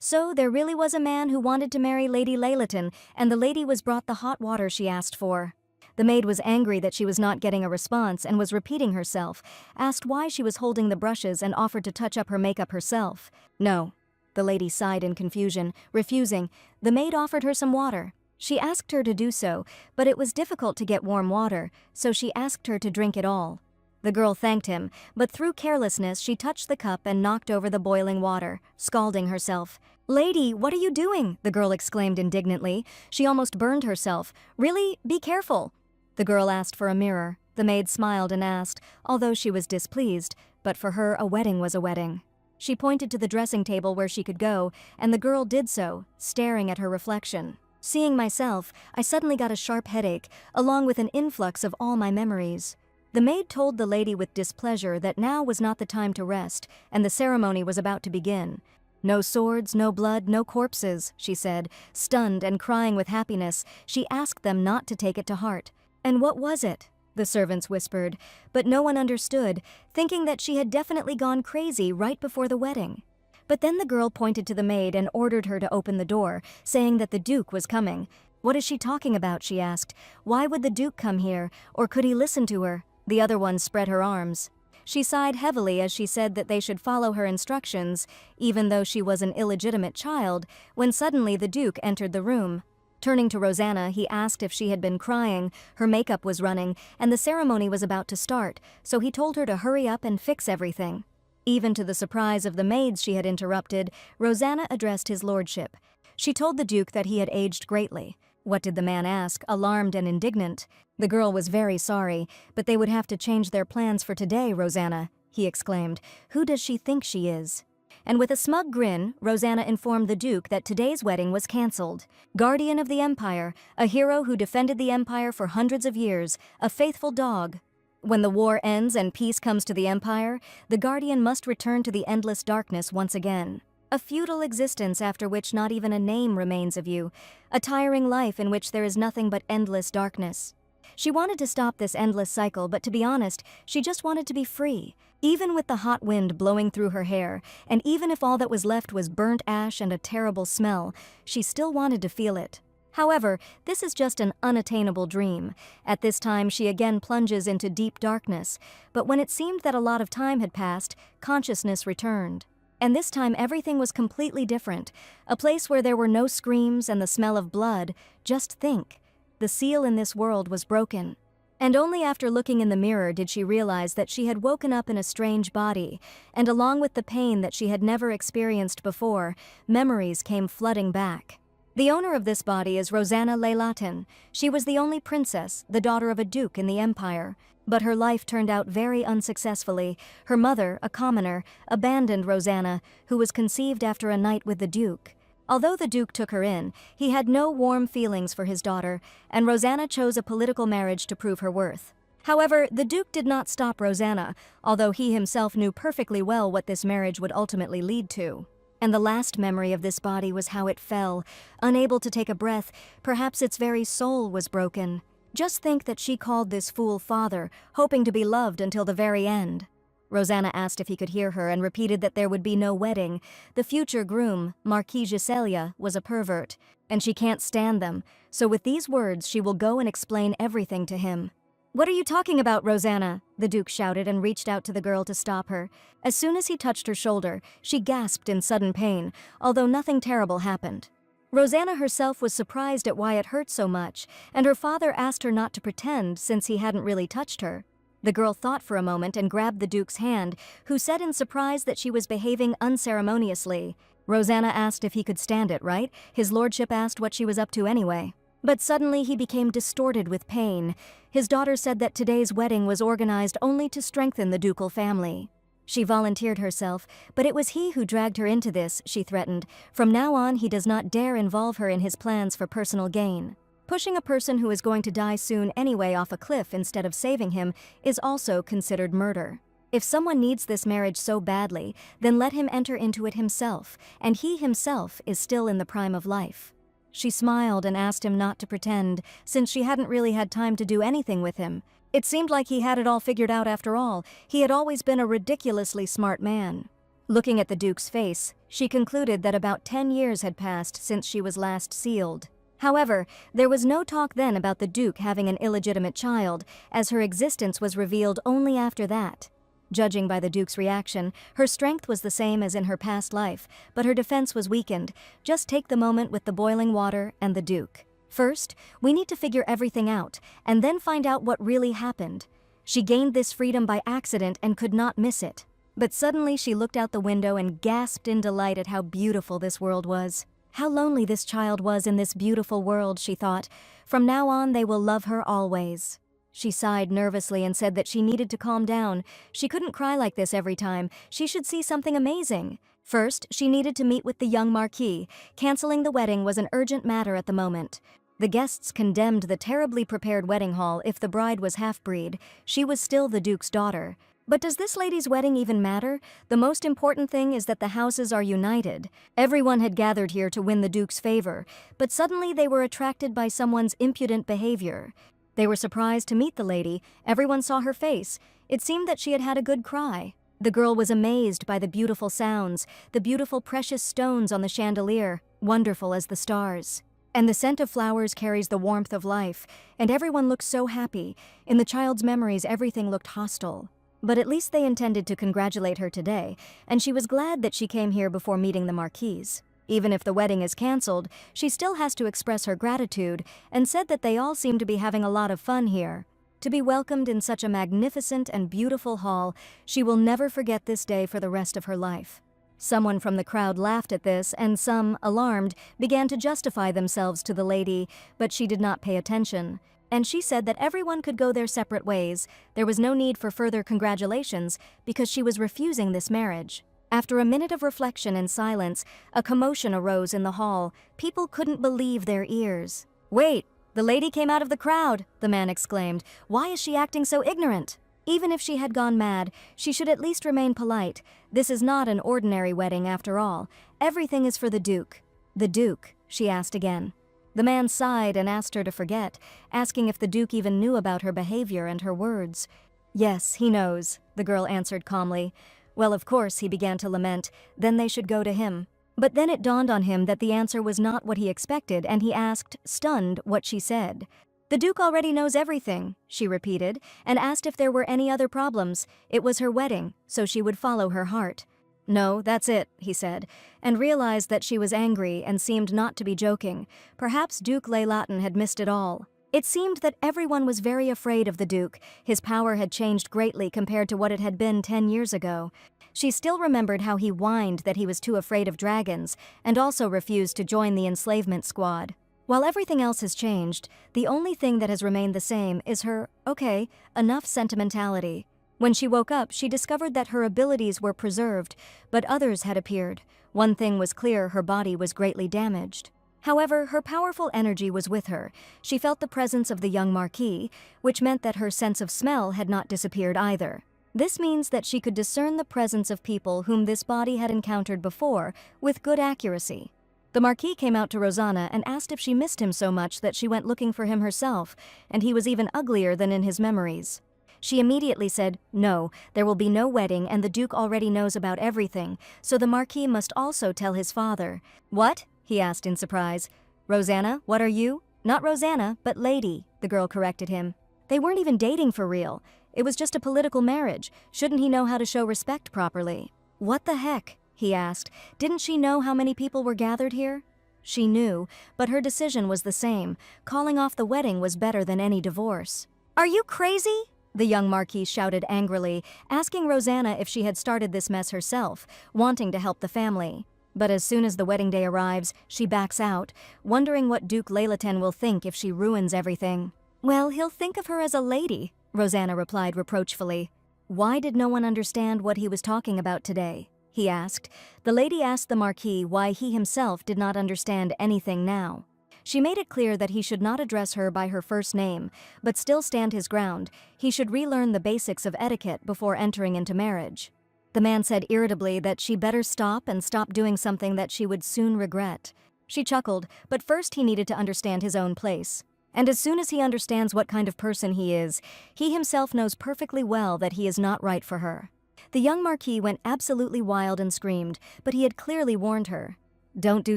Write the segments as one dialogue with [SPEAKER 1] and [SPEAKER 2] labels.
[SPEAKER 1] So there really was a man who wanted to marry Lady Laylaton, and the lady was brought the hot water she asked for. The maid was angry that she was not getting a response and was repeating herself, asked why she was holding the brushes and offered to touch up her makeup herself. No. The lady sighed in confusion, refusing. The maid offered her some water. She asked her to do so, but it was difficult to get warm water, so she asked her to drink it all. The girl thanked him, but through carelessness she touched the cup and knocked over the boiling water, scalding herself. "Lady, what are you doing?" the girl exclaimed indignantly. She almost burned herself. "Really? Be careful." The girl asked for a mirror. The maid smiled and asked, although she was displeased, but for her a wedding was a wedding. She pointed to the dressing table where she could go, and the girl did so, staring at her reflection. Seeing myself, I suddenly got a sharp headache, along with an influx of all my memories. The maid told the lady with displeasure that now was not the time to rest, and the ceremony was about to begin. "No swords, no blood, no corpses," she said. Stunned and crying with happiness, she asked them not to take it to heart. "And what was it?" the servants whispered, but no one understood, thinking that she had definitely gone crazy right before the wedding. But then the girl pointed to the maid and ordered her to open the door, saying that the Duke was coming. "What is she talking about?" she asked. "Why would the Duke come here, or could he listen to her?" The other one spread her arms. She sighed heavily as she said that they should follow her instructions, even though she was an illegitimate child, when suddenly the Duke entered the room. Turning to Rosanna, he asked if she had been crying. Her makeup was running, and the ceremony was about to start, so he told her to hurry up and fix everything. Even to the surprise of the maids she had interrupted, Rosanna addressed his lordship. She told the Duke that he had aged greatly. What did the man ask, alarmed and indignant? The girl was very sorry, but they would have to change their plans for today, Rosanna, he exclaimed. "Who does she think she is?" And with a smug grin, Rosanna informed the Duke that today's wedding was cancelled. Guardian of the Empire, a hero who defended the Empire for hundreds of years, a faithful dog. When the war ends and peace comes to the Empire, the Guardian must return to the endless darkness once again. A futile existence after which not even a name remains of you. A tiring life in which there is nothing but endless darkness. She wanted to stop this endless cycle, but to be honest, she just wanted to be free. Even with the hot wind blowing through her hair, and even if all that was left was burnt ash and a terrible smell, she still wanted to feel it. However, this is just an unattainable dream. At this time, she again plunges into deep darkness, but when it seemed that a lot of time had passed, consciousness returned. And this time everything was completely different. A place where there were no screams and the smell of blood. Just think. The seal in this world was broken. And only after looking in the mirror did she realize that she had woken up in a strange body, and along with the pain that she had never experienced before, memories came flooding back. The owner of this body is Rosanna Laylaton. She was the only princess, the daughter of a duke in the empire. But her life turned out very unsuccessfully. Her mother, a commoner, abandoned Rosanna, who was conceived after a night with the duke. Although the Duke took her in, he had no warm feelings for his daughter, and Rosanna chose a political marriage to prove her worth. However, the Duke did not stop Rosanna, although he himself knew perfectly well what this marriage would ultimately lead to. And the last memory of this body was how it fell. Unable to take a breath, perhaps its very soul was broken. Just think that she called this fool father, hoping to be loved until the very end. Rosanna asked if he could hear her and repeated that there would be no wedding. The future groom, Marquis Giselia, was a pervert, and she can't stand them, so with these words she will go and explain everything to him. "What are you talking about, Rosanna?" the Duke shouted and reached out to the girl to stop her. As soon as he touched her shoulder, she gasped in sudden pain, although nothing terrible happened. Rosanna herself was surprised at why it hurt so much, and her father asked her not to pretend since he hadn't really touched her. The girl thought for a moment and grabbed the Duke's hand, who said in surprise that she was behaving unceremoniously. Rosanna asked if he could stand it, right? His lordship asked what she was up to anyway. But suddenly he became distorted with pain. His daughter said that today's wedding was organized only to strengthen the ducal family. She volunteered herself, but it was he who dragged her into this, she threatened. From now on, he does not dare involve her in his plans for personal gain. Pushing a person who is going to die soon anyway off a cliff instead of saving him is also considered murder. If someone needs this marriage so badly, then let him enter into it himself, and he himself is still in the prime of life. She smiled and asked him not to pretend, since she hadn't really had time to do anything with him. It seemed like he had it all figured out after all. He had always been a ridiculously smart man. Looking at the Duke's face, she concluded that about 10 years had passed since she was last sealed. However, there was no talk then about the Duke having an illegitimate child, as her existence was revealed only after that. Judging by the Duke's reaction, her strength was the same as in her past life, but her defense was weakened. Just take the moment with the boiling water and the Duke. First, we need to figure everything out, and then find out what really happened. She gained this freedom by accident and could not miss it. But suddenly she looked out the window and gasped in delight at how beautiful this world was. How lonely this child was in this beautiful world, she thought. From now on, they will love her always. She sighed nervously and said that she needed to calm down. She couldn't cry like this every time. She should see something amazing. First, she needed to meet with the young Marquis. Canceling the wedding was an urgent matter at the moment. The guests condemned the terribly prepared wedding hall if the bride was half-breed. She was still the Duke's daughter. But does this lady's wedding even matter? The most important thing is that the houses are united. Everyone had gathered here to win the Duke's favor, but suddenly they were attracted by someone's impudent behavior. They were surprised to meet the lady. Everyone saw her face. It seemed that she had had a good cry. The girl was amazed by the beautiful sounds, the beautiful precious stones on the chandelier, wonderful as the stars. And the scent of flowers carries the warmth of life, and everyone looked so happy. In the child's memories, everything looked hostile. But at least they intended to congratulate her today, and she was glad that she came here before meeting the Marquise. Even if the wedding is cancelled, she still has to express her gratitude, and said that they all seem to be having a lot of fun here. To be welcomed in such a magnificent and beautiful hall, she will never forget this day for the rest of her life. Someone from the crowd laughed at this, and some, alarmed, began to justify themselves to the lady, but she did not pay attention. And she said that everyone could go their separate ways. There was no need for further congratulations because she was refusing this marriage. After a minute of reflection and silence, a commotion arose in the hall. People couldn't believe their ears. "Wait, the lady came out of the crowd," the man exclaimed. "Why is she acting so ignorant?" Even if she had gone mad, she should at least remain polite. This is not an ordinary wedding after all. Everything is for the Duke. "The Duke?" she asked again. The man sighed and asked her to forget, asking if the Duke even knew about her behavior and her words. "Yes, he knows," the girl answered calmly. Well, of course, he began to lament. Then they should go to him. But then it dawned on him that the answer was not what he expected, and he asked, stunned, what she said. "The Duke already knows everything," she repeated, and asked if there were any other problems. It was her wedding, so she would follow her heart. "No, that's it," he said, and realized that she was angry and seemed not to be joking. Perhaps Duke Leilaton had missed it all. It seemed that everyone was very afraid of the Duke. His power had changed greatly compared to what it had been 10 years ago. She still remembered how he whined that he was too afraid of dragons, and also refused to join the enslavement squad. While everything else has changed, the only thing that has remained the same is her, okay, enough sentimentality. When she woke up, she discovered that her abilities were preserved, but others had appeared. One thing was clear: her body was greatly damaged. However, her powerful energy was with her. She felt the presence of the young Marquis, which meant that her sense of smell had not disappeared either. This means that she could discern the presence of people whom this body had encountered before with good accuracy. The Marquis came out to Rosanna and asked if she missed him so much that she went looking for him herself, and he was even uglier than in his memories. She immediately said, "No, there will be no wedding, and the Duke already knows about everything, so the Marquis must also tell his father." "What?" he asked in surprise. "Rosanna, what are you?" "Not Rosanna, but Lady," the girl corrected him. They weren't even dating for real. It was just a political marriage. Shouldn't he know how to show respect properly? "What the heck?" he asked. Didn't she know how many people were gathered here? She knew, but her decision was the same. Calling off the wedding was better than any divorce. "Are you crazy?" the young Marquis shouted angrily, asking Rosanna if she had started this mess herself, wanting to help the family. But as soon as the wedding day arrives, she backs out, wondering what Duke Leilaton will think if she ruins everything. "Well, he'll think of her as a lady," Rosanna replied reproachfully. Why did no one understand what he was talking about today? He asked. The lady asked the Marquis why he himself did not understand anything now. She made it clear that he should not address her by her first name, but still stand his ground. He should relearn the basics of etiquette before entering into marriage. The man said irritably that she better stop doing something that she would soon regret. She chuckled, but first he needed to understand his own place. And as soon as he understands what kind of person he is, he himself knows perfectly well that he is not right for her. The young Marquis went absolutely wild and screamed, but he had clearly warned her. Don't do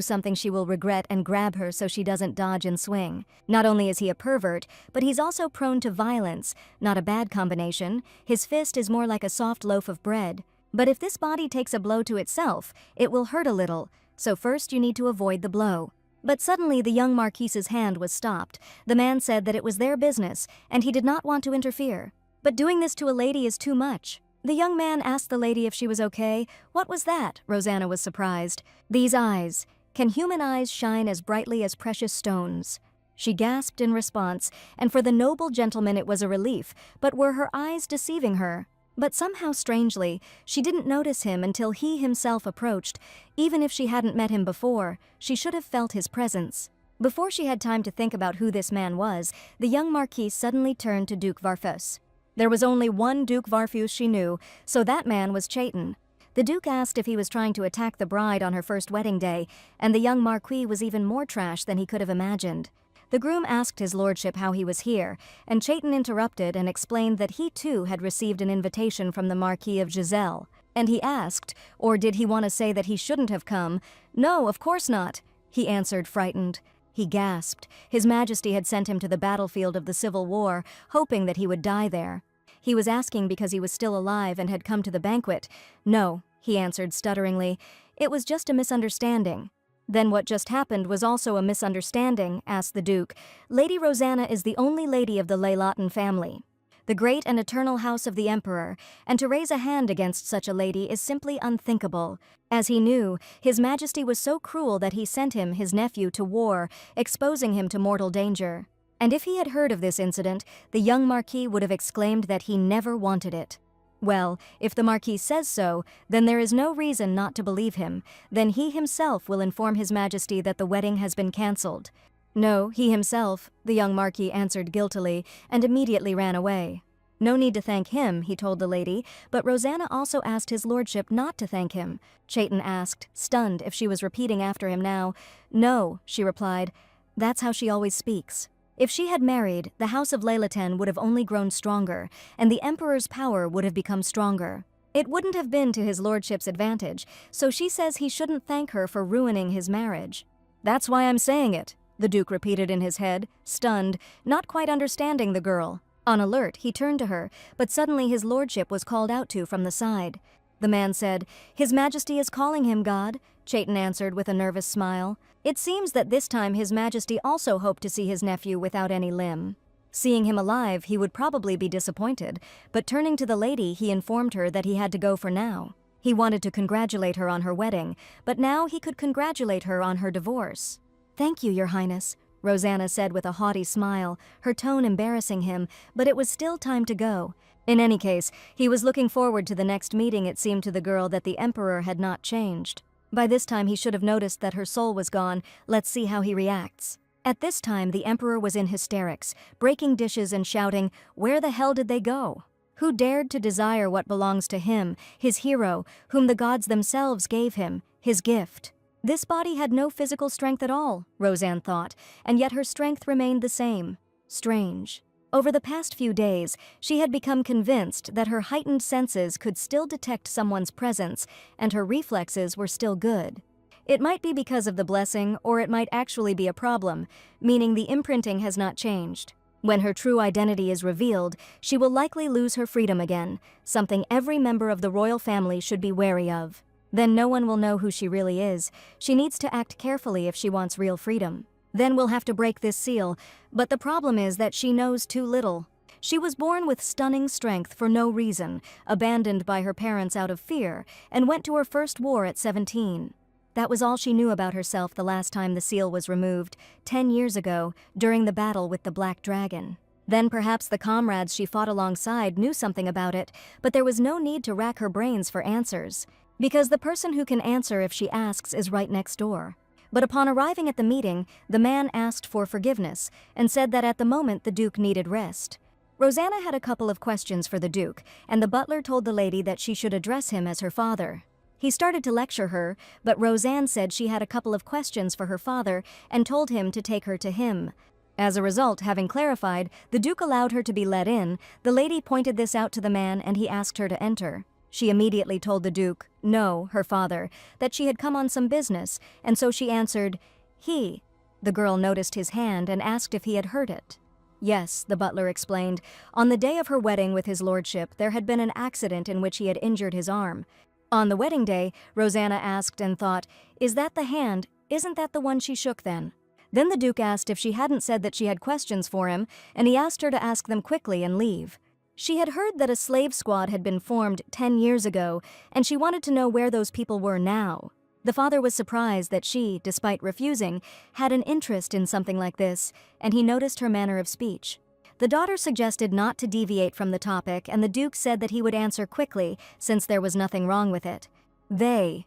[SPEAKER 1] something she will regret and grab her so she doesn't dodge and swing. Not only is he a pervert, but he's also prone to violence. Not a bad combination. His fist is more like a soft loaf of bread. But if this body takes a blow to itself, it will hurt a little. So first you need to avoid the blow. But suddenly the young Marquis's hand was stopped. The man said that it was their business, and he did not want to interfere. But doing this to a lady is too much. The young man asked the lady if she was okay. What was that? Rosanna was surprised. These eyes. Can human eyes shine as brightly as precious stones? She gasped in response, and for the noble gentleman it was a relief, but were her eyes deceiving her? But somehow strangely, she didn't notice him until he himself approached. Even if she hadn't met him before, she should have felt his presence. Before she had time to think about who this man was, the young Marquis suddenly turned to Duke Varfus. There was only one Duke Varfus she knew, so that man was Chaitin. The Duke asked if he was trying to attack the bride on her first wedding day, and the young Marquis was even more trash than he could have imagined. The groom asked his lordship how he was here, and Chaitin interrupted and explained that he too had received an invitation from the Marquis of Giselle. And he asked, or did he want to say that he shouldn't have come? No, of course not, he answered, frightened. He gasped. His Majesty had sent him to the battlefield of the Civil War, hoping that he would die there. He was asking because he was still alive and had come to the banquet. No, he answered stutteringly. It was just a misunderstanding. Then what just happened was also a misunderstanding, asked the Duke. Lady Rosanna is the only lady of the Leylatin family, the great and eternal house of the Emperor, and to raise a hand against such a lady is simply unthinkable. As he knew, His Majesty was so cruel that he sent him, his nephew, to war, exposing him to mortal danger. And if he had heard of this incident, the young Marquis would have exclaimed that he never wanted it. Well, if the Marquis says so, then there is no reason not to believe him. Then he himself will inform His Majesty that the wedding has been cancelled. No, he himself, the young Marquis answered guiltily, and immediately ran away. No need to thank him, he told the lady, but Rosanna also asked his lordship not to thank him. Chaitin asked, stunned, if she was repeating after him now. No, she replied. That's how she always speaks. If she had married, the House of Leylatin would have only grown stronger, and the Emperor's power would have become stronger. It wouldn't have been to his lordship's advantage, so she says he shouldn't thank her for ruining his marriage. That's why I'm saying it, the Duke repeated in his head, stunned, not quite understanding the girl. On alert, he turned to her, but suddenly his lordship was called out to from the side. The man said, His Majesty is calling him, God, Chaitin answered with a nervous smile. It seems that this time His Majesty also hoped to see his nephew without any limb. Seeing him alive, he would probably be disappointed, but turning to the lady, he informed her that he had to go for now. He wanted to congratulate her on her wedding, but now he could congratulate her on her divorce. Thank you, Your Highness, Rosanna said with a haughty smile, her tone embarrassing him, but it was still time to go. In any case, he was looking forward to the next meeting. It seemed to the girl that the Emperor had not changed. By this time he should have noticed that her soul was gone. Let's see how he reacts. At this time the Emperor was in hysterics, breaking dishes and shouting, Where the hell did they go? Who dared to desire what belongs to him, his hero, whom the gods themselves gave him, his gift? This body had no physical strength at all, Rosanne thought, and yet her strength remained the same. Strange. Over the past few days, she had become convinced that her heightened senses could still detect someone's presence, and her reflexes were still good. It might be because of the blessing, or it might actually be a problem, meaning the imprinting has not changed. When her true identity is revealed, she will likely lose her freedom again, something every member of the royal family should be wary of. Then no one will know who she really is. She needs to act carefully if she wants real freedom. Then we'll have to break this seal, but the problem is that she knows too little. She was born with stunning strength for no reason, abandoned by her parents out of fear, and went to her first war at 17. That was all she knew about herself the last time the seal was removed, 10 years ago, during the battle with the Black Dragon. Then perhaps the comrades she fought alongside knew something about it, but there was no need to rack her brains for answers, because the person who can answer if she asks is right next door. But upon arriving at the meeting, the man asked for forgiveness and said that at the moment the Duke needed rest. Rosanna had a couple of questions for the Duke, and the butler told the lady that she should address him as her father. He started to lecture her, but Rosanne said she had a couple of questions for her father and told him to take her to him. As a result, having clarified, the Duke allowed her to be let in. The lady pointed this out to the man and he asked her to enter. She immediately told the Duke, no, her father, that she had come on some business, and so she answered, he. The girl noticed his hand and asked if he had hurt it. Yes, the butler explained. On the day of her wedding with his lordship, there had been an accident in which he had injured his arm. On the wedding day, Rosanna asked and thought, is that the hand? Isn't that the one she shook then? Then the Duke asked if she hadn't said that she had questions for him, and he asked her to ask them quickly and leave. She had heard that a slave squad had been formed 10 years ago, and she wanted to know where those people were now. The father was surprised that she, despite refusing, had an interest in something like this, and he noticed her manner of speech. The daughter suggested not to deviate from the topic, and the Duke said that he would answer quickly, since there was nothing wrong with it.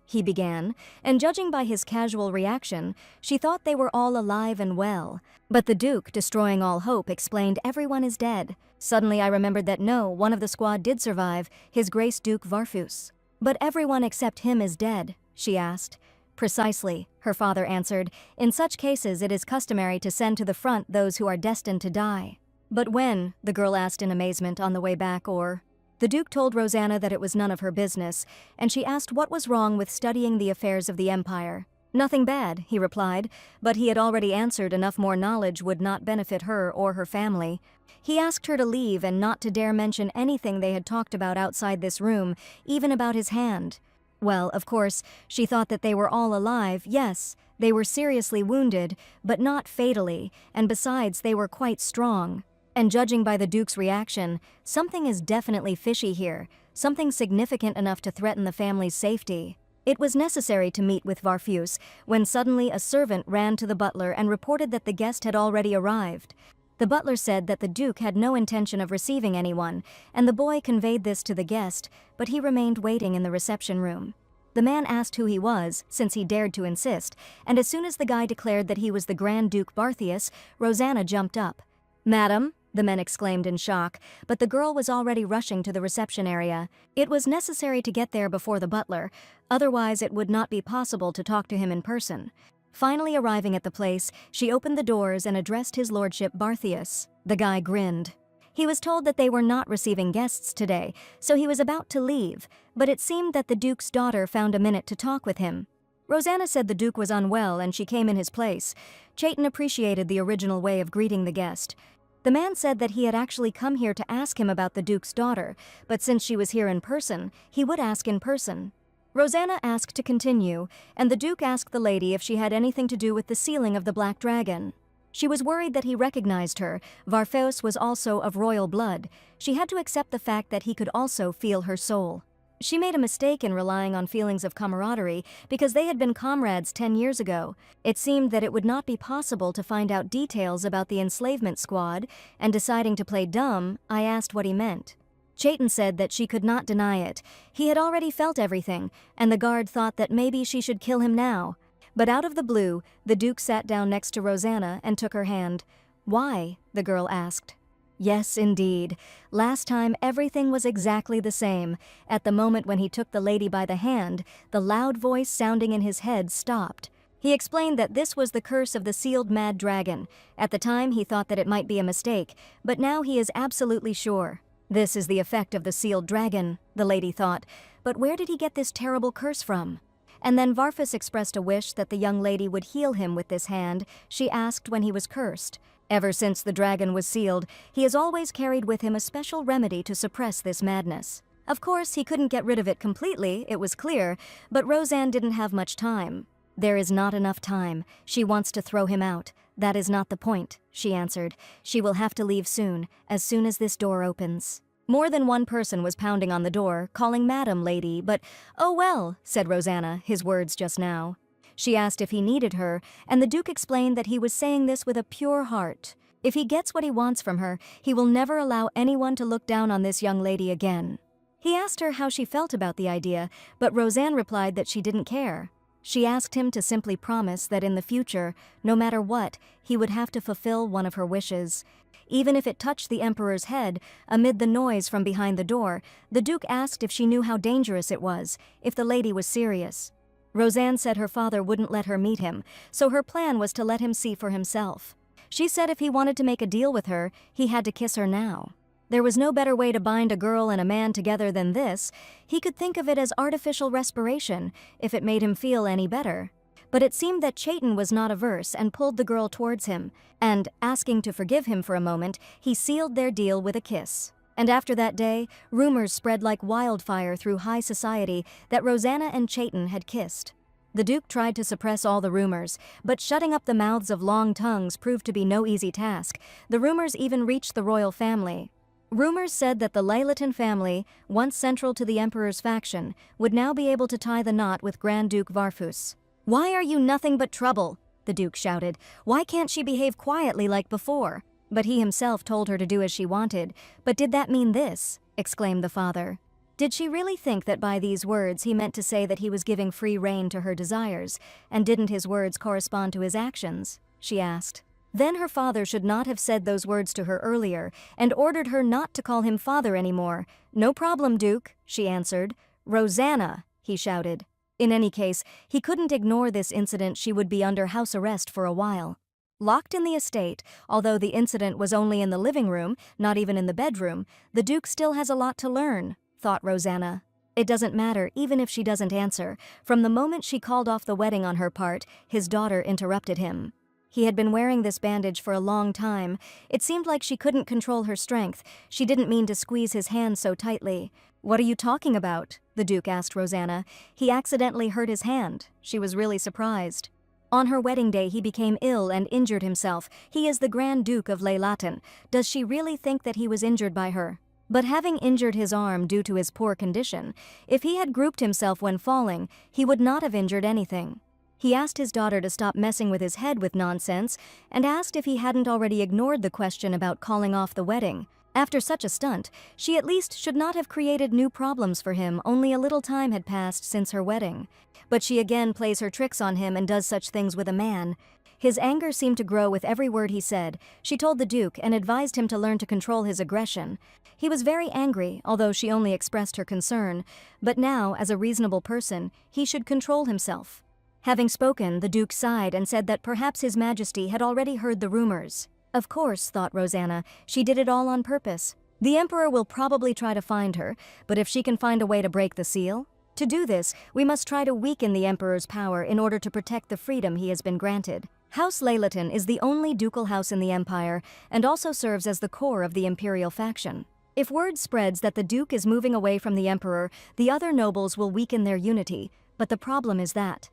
[SPEAKER 1] He began, and judging by his casual reaction, she thought they were all alive and well. But the Duke, destroying all hope, explained everyone is dead. Suddenly I remembered that no, one of the squad did survive, His Grace Duke Varfus. But everyone except him is dead, she asked. Precisely, her father answered. In such cases it is customary to send to the front those who are destined to die. But when? The girl asked in amazement on the way back, or... The Duke told Rosanna that it was none of her business, and she asked what was wrong with studying the affairs of the empire. Nothing bad, he replied, but he had already answered enough more knowledge would not benefit her or her family. He asked her to leave and not to dare mention anything they had talked about outside this room, even about his hand. Well, of course, she thought that they were all alive, yes, they were seriously wounded, but not fatally, and besides they were quite strong. And judging by the Duke's reaction, something is definitely fishy here, something significant enough to threaten the family's safety. It was necessary to meet with Varfus, when suddenly a servant ran to the butler and reported that the guest had already arrived. The butler said that the Duke had no intention of receiving anyone, and the boy conveyed this to the guest, but he remained waiting in the reception room. The man asked who he was, since he dared to insist, and as soon as the guy declared that he was the Grand Duke Barthius, Rosanna jumped up. "Madam," the men exclaimed in shock, but the girl was already rushing to the reception area. It was necessary to get there before the butler, otherwise it would not be possible to talk to him in person. Finally arriving at the place, she opened the doors and addressed his lordship Barthius. The guy grinned. He was told that they were not receiving guests today, so he was about to leave, but it seemed that the Duke's daughter found a minute to talk with him. Rosanna said the Duke was unwell and she came in his place. Chayton appreciated the original way of greeting the guest. The man said that he had actually come here to ask him about the Duke's daughter, but since she was here in person, he would ask in person. Rosanna asked to continue, and the Duke asked the lady if she had anything to do with the sealing of the Black Dragon. She was worried that he recognized her. Varfos was also of royal blood. She had to accept the fact that he could also feel her soul. She made a mistake in relying on feelings of camaraderie because they had been comrades 10 years ago. It seemed that it would not be possible to find out details about the enslavement squad, and deciding to play dumb, I asked what he meant. Chayton said that she could not deny it. He had already felt everything, and the guard thought that maybe she should kill him now. But out of the blue, the Duke sat down next to Rosanna and took her hand. "Why?" the girl asked. Yes, indeed. Last time everything was exactly the same. At the moment when he took the lady by the hand, the loud voice sounding in his head stopped. He explained that this was the curse of the sealed mad dragon. At the time he thought that it might be a mistake, but now he is absolutely sure. This is the effect of the sealed dragon, the lady thought. But where did he get this terrible curse from? And then Varfus expressed a wish that the young lady would heal him with this hand she asked when he was cursed. Ever since the dragon was sealed, he has always carried with him a special remedy to suppress this madness. Of course, he couldn't get rid of it completely, it was clear, but Rosanne didn't have much time. There is not enough time. She wants to throw him out. That is not the point, she answered. She will have to leave soon as this door opens. More than one person was pounding on the door, calling Madam Lady, but, "Oh well," said Rosanna, his words just now. She asked if he needed her, and the Duke explained that he was saying this with a pure heart. If he gets what he wants from her, he will never allow anyone to look down on this young lady again. He asked her how she felt about the idea, but Rosanne replied that she didn't care. She asked him to simply promise that in the future, no matter what, he would have to fulfill one of her wishes. Even if it touched the Emperor's head, amid the noise from behind the door, the Duke asked if she knew how dangerous it was, if the lady was serious. Rosanne said her father wouldn't let her meet him, so her plan was to let him see for himself. She said if he wanted to make a deal with her, he had to kiss her now. There was no better way to bind a girl and a man together than this. He could think of it as artificial respiration, if it made him feel any better. But it seemed that Chaitin was not averse and pulled the girl towards him, and, asking to forgive him for a moment, he sealed their deal with a kiss. And after that day, rumors spread like wildfire through high society that Rosanna and Chaitin had kissed. The Duke tried to suppress all the rumors, but shutting up the mouths of long tongues proved to be no easy task. The rumors even reached the royal family. Rumors said that the Leylaton family, once central to the emperor's faction, would now be able to tie the knot with Grand Duke Varfus. "Why are you nothing but trouble?" the Duke shouted. "Why can't she behave quietly like before?" But he himself told her to do as she wanted. "But did that mean this?" exclaimed the father. Did she really think that by these words he meant to say that he was giving free rein to her desires, and didn't his words correspond to his actions? She asked. Then her father should not have said those words to her earlier, and ordered her not to call him father anymore. "No problem, Duke," she answered. "Rosanna," he shouted. In any case, he couldn't ignore this incident. She would be under house arrest for a while. Locked in the estate, although the incident was only in the living room, not even in the bedroom, the Duke still has a lot to learn, thought Rosanna. It doesn't matter, even if she doesn't answer. From the moment she called off the wedding on her part, his daughter interrupted him. He had been wearing this bandage for a long time. It seemed like she couldn't control her strength. She didn't mean to squeeze his hand so tightly. "What are you talking about?" the Duke asked Rosanna. "He accidentally hurt his hand." She was really surprised. On her wedding day he became ill and injured himself. He is the Grand Duke of Leylaton. Does she really think that he was injured by her? But having injured his arm due to his poor condition, if he had grouped himself when falling, he would not have injured anything. He asked his daughter to stop messing with his head with nonsense, and asked if he hadn't already ignored the question about calling off the wedding. After such a stunt, she at least should not have created new problems for him. Only a little time had passed since her wedding. But she again plays her tricks on him and does such things with a man. His anger seemed to grow with every word he said. She told the Duke and advised him to learn to control his aggression. He was very angry, although she only expressed her concern. But now, as a reasonable person, he should control himself. Having spoken, the Duke sighed and said that perhaps His Majesty had already heard the rumors. Of course, thought Rosanna, she did it all on purpose. The Emperor will probably try to find her, but if she can find a way to break the seal? To do this, we must try to weaken the Emperor's power in order to protect the freedom he has been granted. House Leylaton is the only ducal house in the Empire, and also serves as the core of the imperial faction. If word spreads that the Duke is moving away from the Emperor, the other nobles will weaken their unity, but the problem is that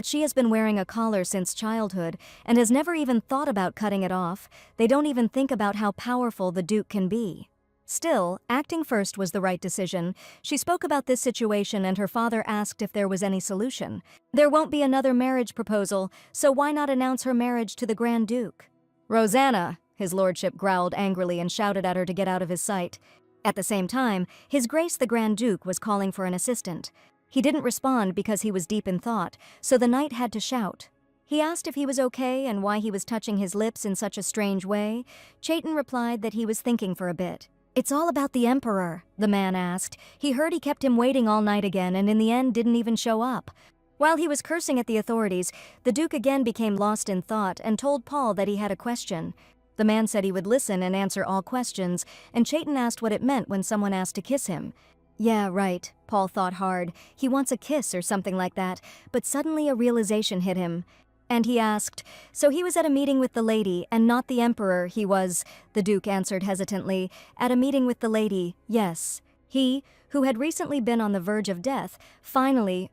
[SPEAKER 1] she has been wearing a collar since childhood and has never even thought about cutting it off. They don't even think about how powerful the Duke can be. Still, acting first was the right decision. She spoke about this situation and her father asked if there was any solution. There won't be another marriage proposal, so why not announce her marriage to the Grand Duke? "Rosanna," his lordship growled angrily and shouted at her to get out of his sight. At the same time, His Grace the Grand Duke was calling for an assistant. He didn't respond because he was deep in thought, so the knight had to shout. He asked if he was okay and why he was touching his lips in such a strange way. Chaitin replied that he was thinking for a bit. "It's all about the Emperor," the man asked. "He heard he kept him waiting all night again and in the end didn't even show up." While he was cursing at the authorities, the Duke again became lost in thought and told Paul that he had a question. The man said he would listen and answer all questions, and Chaitin asked what it meant when someone asked to kiss him. Yeah, right, Paul thought hard. He wants a kiss or something like that, but suddenly a realization hit him. And he asked, "So he was at a meeting with the lady, and not the Emperor, he was," the Duke answered hesitantly. "At a meeting with the lady, yes." He, who had recently been on the verge of death, finally,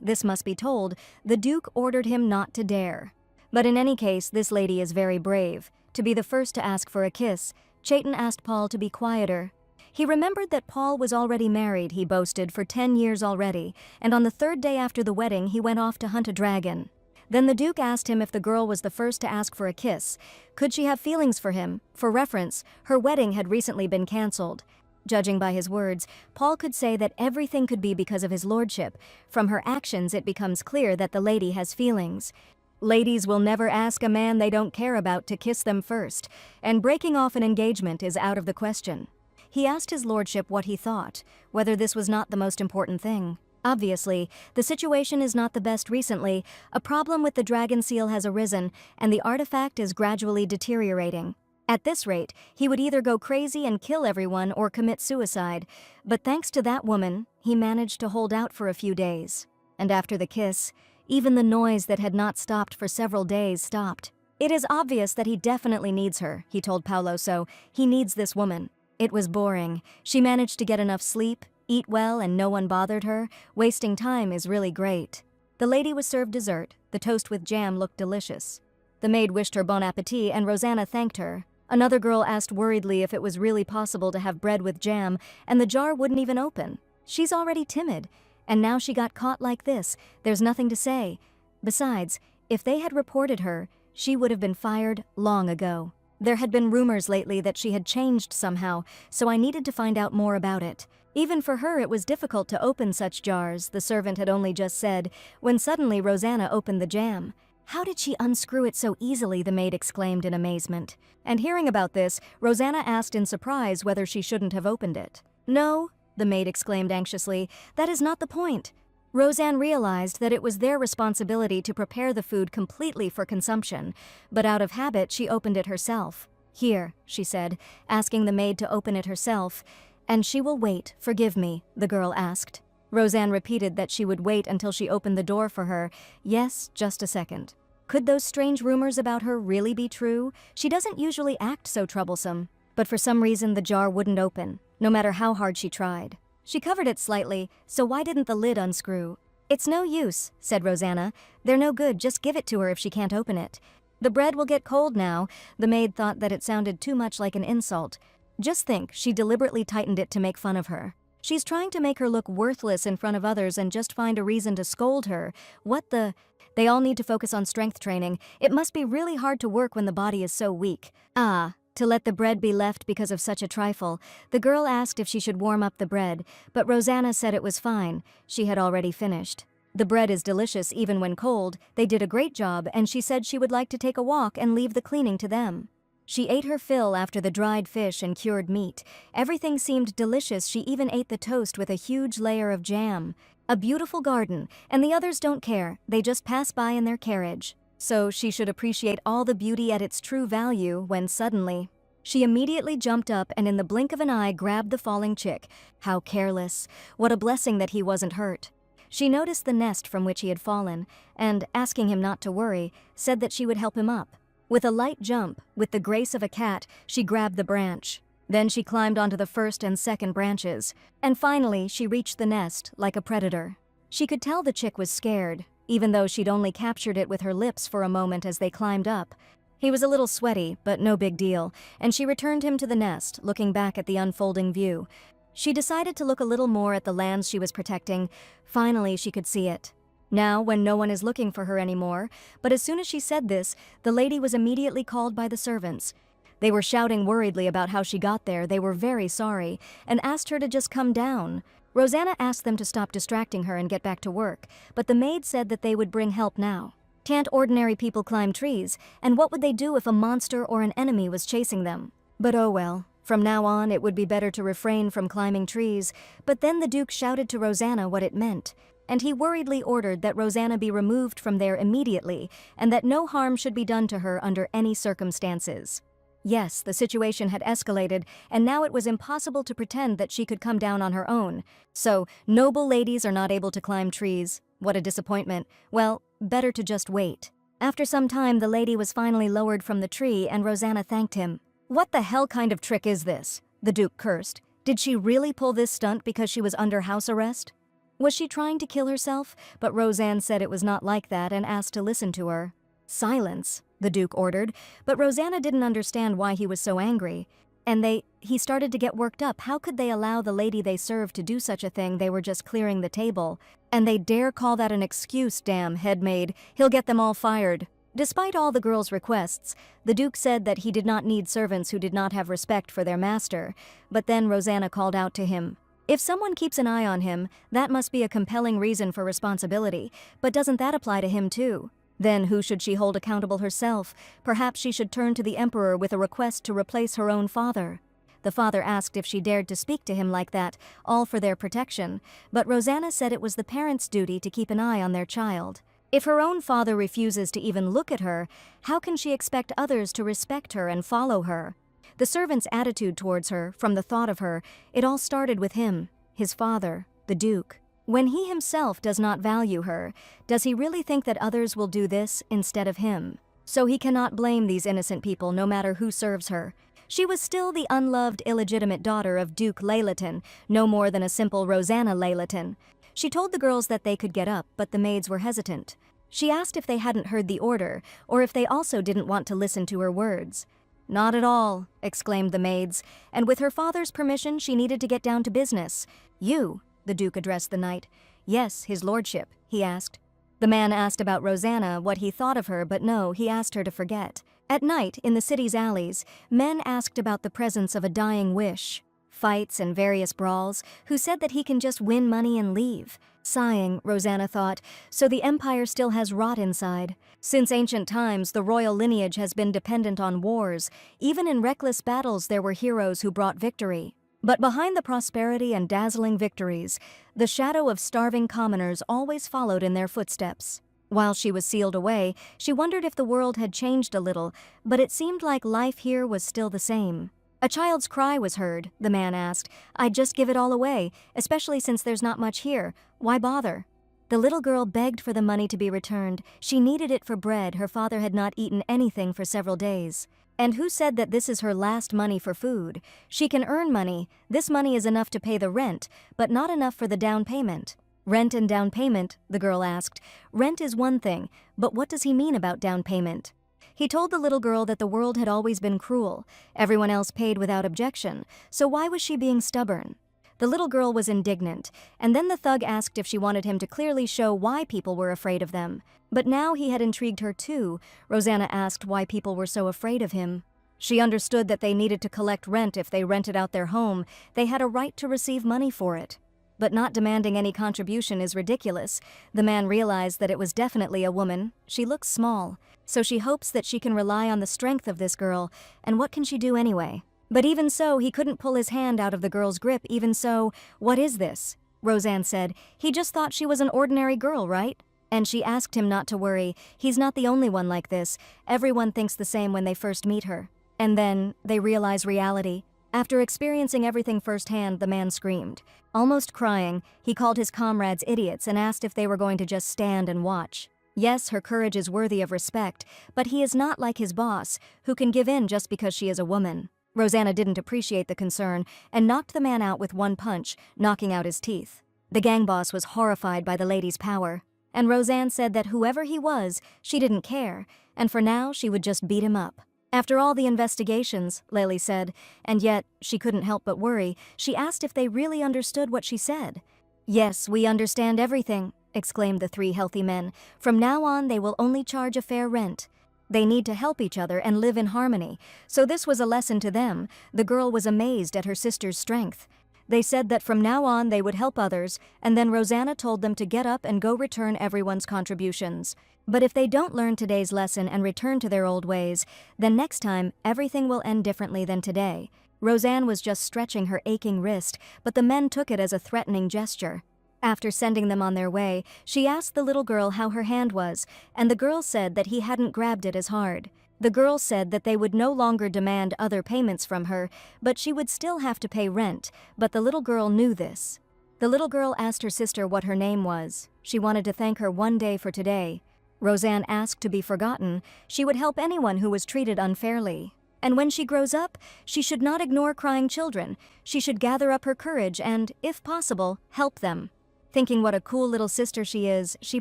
[SPEAKER 1] this must be told, the Duke ordered him not to dare. But in any case, this lady is very brave. To be the first to ask for a kiss, Chaitin asked Paul to be quieter. He remembered that Paul was already married, he boasted, for 10 years already, and on the 3rd day after the wedding he went off to hunt a dragon. Then the Duke asked him if the girl was the first to ask for a kiss. Could she have feelings for him? For reference, her wedding had recently been cancelled. Judging by his words, Paul could say that everything could be because of his lordship. From her actions it becomes clear that the lady has feelings. Ladies will never ask a man they don't care about to kiss them first, and breaking off an engagement is out of the question. He asked his lordship what he thought, whether this was not the most important thing. Obviously, the situation is not the best recently. A problem with the dragon seal has arisen, and the artifact is gradually deteriorating. At this rate, he would either go crazy and kill everyone or commit suicide, but thanks to that woman, he managed to hold out for a few days. And after the kiss, even the noise that had not stopped for several days stopped. It is obvious that he definitely needs her, he told Paolo, so he needs this woman. It was boring. She managed to get enough sleep, eat well, and no one bothered her. Wasting time is really great. The lady was served dessert. The toast with jam looked delicious. The maid wished her bon appetit and Rosanna thanked her. Another girl asked worriedly if it was really possible to have bread with jam, and the jar wouldn't even open. She's already timid, and now she got caught like this. There's nothing to say. Besides, if they had reported her, she would have been fired long ago. There had been rumors lately that she had changed somehow, so I needed to find out more about it. Even for her, it was difficult to open such jars, the servant had only just said, when suddenly Rosanna opened the jam. How did she unscrew it so easily, the maid exclaimed in amazement. And hearing about this, Rosanna asked in surprise whether she shouldn't have opened it. No, the maid exclaimed anxiously, that is not the point. Rosanne realized that it was their responsibility to prepare the food completely for consumption, but out of habit she opened it herself. Here, she said, asking the maid to open it herself. And she will wait, forgive me, the girl asked. Rosanne repeated that she would wait until she opened the door for her. Yes, just a second. Could those strange rumors about her really be true? She doesn't usually act so troublesome. But for some reason the jar wouldn't open, no matter how hard she tried. She covered it slightly, so why didn't the lid unscrew? It's no use, said Rosanna. They're no good, just give it to her if she can't open it. The bread will get cold now. The maid thought that it sounded too much like an insult. Just think, she deliberately tightened it to make fun of her. She's trying to make her look worthless in front of others and just find a reason to scold her. What the... They all need to focus on strength training. It must be really hard to work when the body is so weak. To let the bread be left because of such a trifle. The girl asked if she should warm up the bread, but Rosanna said it was fine. She had already finished. The bread is delicious even when cold. They did a great job, and she said she would like to take a walk and leave the cleaning to them. She ate her fill after the dried fish and cured meat. Everything seemed delicious. She even ate the toast with a huge layer of jam. A beautiful garden, and the others don't care. They just pass by in their carriage. So she should appreciate all the beauty at its true value when suddenly... She immediately jumped up and in the blink of an eye grabbed the falling chick. How careless. What a blessing that he wasn't hurt. She noticed the nest from which he had fallen, and, asking him not to worry, said that she would help him up. With a light jump, with the grace of a cat, she grabbed the branch. Then she climbed onto the first and second branches. And finally, she reached the nest, like a predator. She could tell the chick was scared, even though she'd only captured it with her lips for a moment as they climbed up. He was a little sweaty, but no big deal, and she returned him to the nest, looking back at the unfolding view. She decided to look a little more at the lands she was protecting. Finally, she could see it. Now, when no one is looking for her anymore, but as soon as she said this, the lady was immediately called by the servants. They were shouting worriedly about how she got there. They were very sorry, and asked her to just come down. Rosanna asked them to stop distracting her and get back to work, but the maid said that they would bring help now. Can't ordinary people climb trees, and what would they do if a monster or an enemy was chasing them? But oh well, from now on it would be better to refrain from climbing trees. But then the Duke shouted to Rosanna what it meant, and he worriedly ordered that Rosanna be removed from there immediately, and that no harm should be done to her under any circumstances. Yes, the situation had escalated, and now it was impossible to pretend that she could come down on her own. So, noble ladies are not able to climb trees. What a disappointment. Well, better to just wait. After some time, the lady was finally lowered from the tree, and Rosanna thanked him. What the hell kind of trick is this? The Duke cursed. Did she really pull this stunt because she was under house arrest? Was she trying to kill herself? But Rosanne said it was not like that and asked to listen to her. Silence, the Duke ordered, but Rosanna didn't understand why he was so angry. And he started to get worked up. How could they allow the lady they served to do such a thing? They were just clearing the table. And they dare call that an excuse, damn head maid. He'll get them all fired. Despite all the girls' requests, the Duke said that he did not need servants who did not have respect for their master. But then Rosanna called out to him. If someone keeps an eye on him, that must be a compelling reason for responsibility. But doesn't that apply to him too? Then who should she hold accountable herself? Perhaps she should turn to the Emperor with a request to replace her own father. The father asked if she dared to speak to him like that, all for their protection, but Rosanna said it was the parents' duty to keep an eye on their child. If her own father refuses to even look at her, how can she expect others to respect her and follow her? The servant's attitude towards her, from the thought of her, it all started with him, his father, the Duke. When he himself does not value her, does he really think that others will do this instead of him? So he cannot blame these innocent people no matter who serves her. She was still the unloved, illegitimate daughter of Duke Leylaton, no more than a simple Rosanna Leylaton. She told the girls that they could get up, but the maids were hesitant. She asked if they hadn't heard the order, or if they also didn't want to listen to her words. "Not at all," exclaimed the maids, and with her father's permission she needed to get down to business. "You," the Duke addressed the knight. "Yes, his lordship," he asked. The man asked about Rosanna, what he thought of her, but no, he asked her to forget. At night, in the city's alleys, men asked about the presence of a dying wish. Fights and various brawls, who said that he can just win money and leave. Sighing, Rosanna thought, so the empire still has rot inside. Since ancient times, the royal lineage has been dependent on wars. Even in reckless battles there were heroes who brought victory. But behind the prosperity and dazzling victories, the shadow of starving commoners always followed in their footsteps. While she was sealed away, she wondered if the world had changed a little, but it seemed like life here was still the same. A child's cry was heard, the man asked. "I'd just give it all away, especially since there's not much here. Why bother?" The little girl begged for the money to be returned. She needed it for bread. Her father had not eaten anything for several days. And who said that this is her last money for food? She can earn money. This money is enough to pay the rent, but not enough for the down payment. "Rent and down payment?" the girl asked. "Rent is one thing, but what does he mean about down payment?" He told the little girl that the world had always been cruel. Everyone else paid without objection, so why was she being stubborn? The little girl was indignant, and then the thug asked if she wanted him to clearly show why people were afraid of them. But now he had intrigued her too. Rosanna asked why people were so afraid of him. She understood that they needed to collect rent if they rented out their home. They had a right to receive money for it. But not demanding any contribution is ridiculous. The man realized that it was definitely a woman. She looks small, so she hopes that she can rely on the strength of this girl, and what can she do anyway? But even so, he couldn't pull his hand out of the girl's grip. Even so, "What is this?" Roseanne said. "He just thought she was an ordinary girl, right?" And she asked him not to worry. He's not the only one like this. Everyone thinks the same when they first meet her. And then, they realize reality. After experiencing everything firsthand, the man screamed. Almost crying, he called his comrades idiots and asked if they were going to just stand and watch. Yes, her courage is worthy of respect, but he is not like his boss, who can give in just because she is a woman. Rosanna didn't appreciate the concern and knocked the man out with one punch, knocking out his teeth. The gang boss was horrified by the lady's power, and Roseanne said that whoever he was, she didn't care, and for now she would just beat him up. "After all the investigations," Lily said, and yet she couldn't help but worry. She asked if they really understood what she said. "Yes, we understand everything," exclaimed the three healthy men. "From now on they will only charge a fair rent. They need to help each other and live in harmony." So this was a lesson to them. The girl was amazed at her sister's strength. They said that from now on they would help others, and then Rosanna told them to get up and go return everyone's contributions. But if they don't learn today's lesson and return to their old ways, then next time everything will end differently than today. Roseanne was just stretching her aching wrist, but the men took it as a threatening gesture. After sending them on their way, she asked the little girl how her hand was, and the girl said that he hadn't grabbed it as hard. The girl said that they would no longer demand other payments from her, but she would still have to pay rent, but the little girl knew this. The little girl asked her sister what her name was. She wanted to thank her one day for today. Roseanne asked to be forgotten. She would help anyone who was treated unfairly. And when she grows up, she should not ignore crying children. She should gather up her courage and, if possible, help them. Thinking what a cool little sister she is, she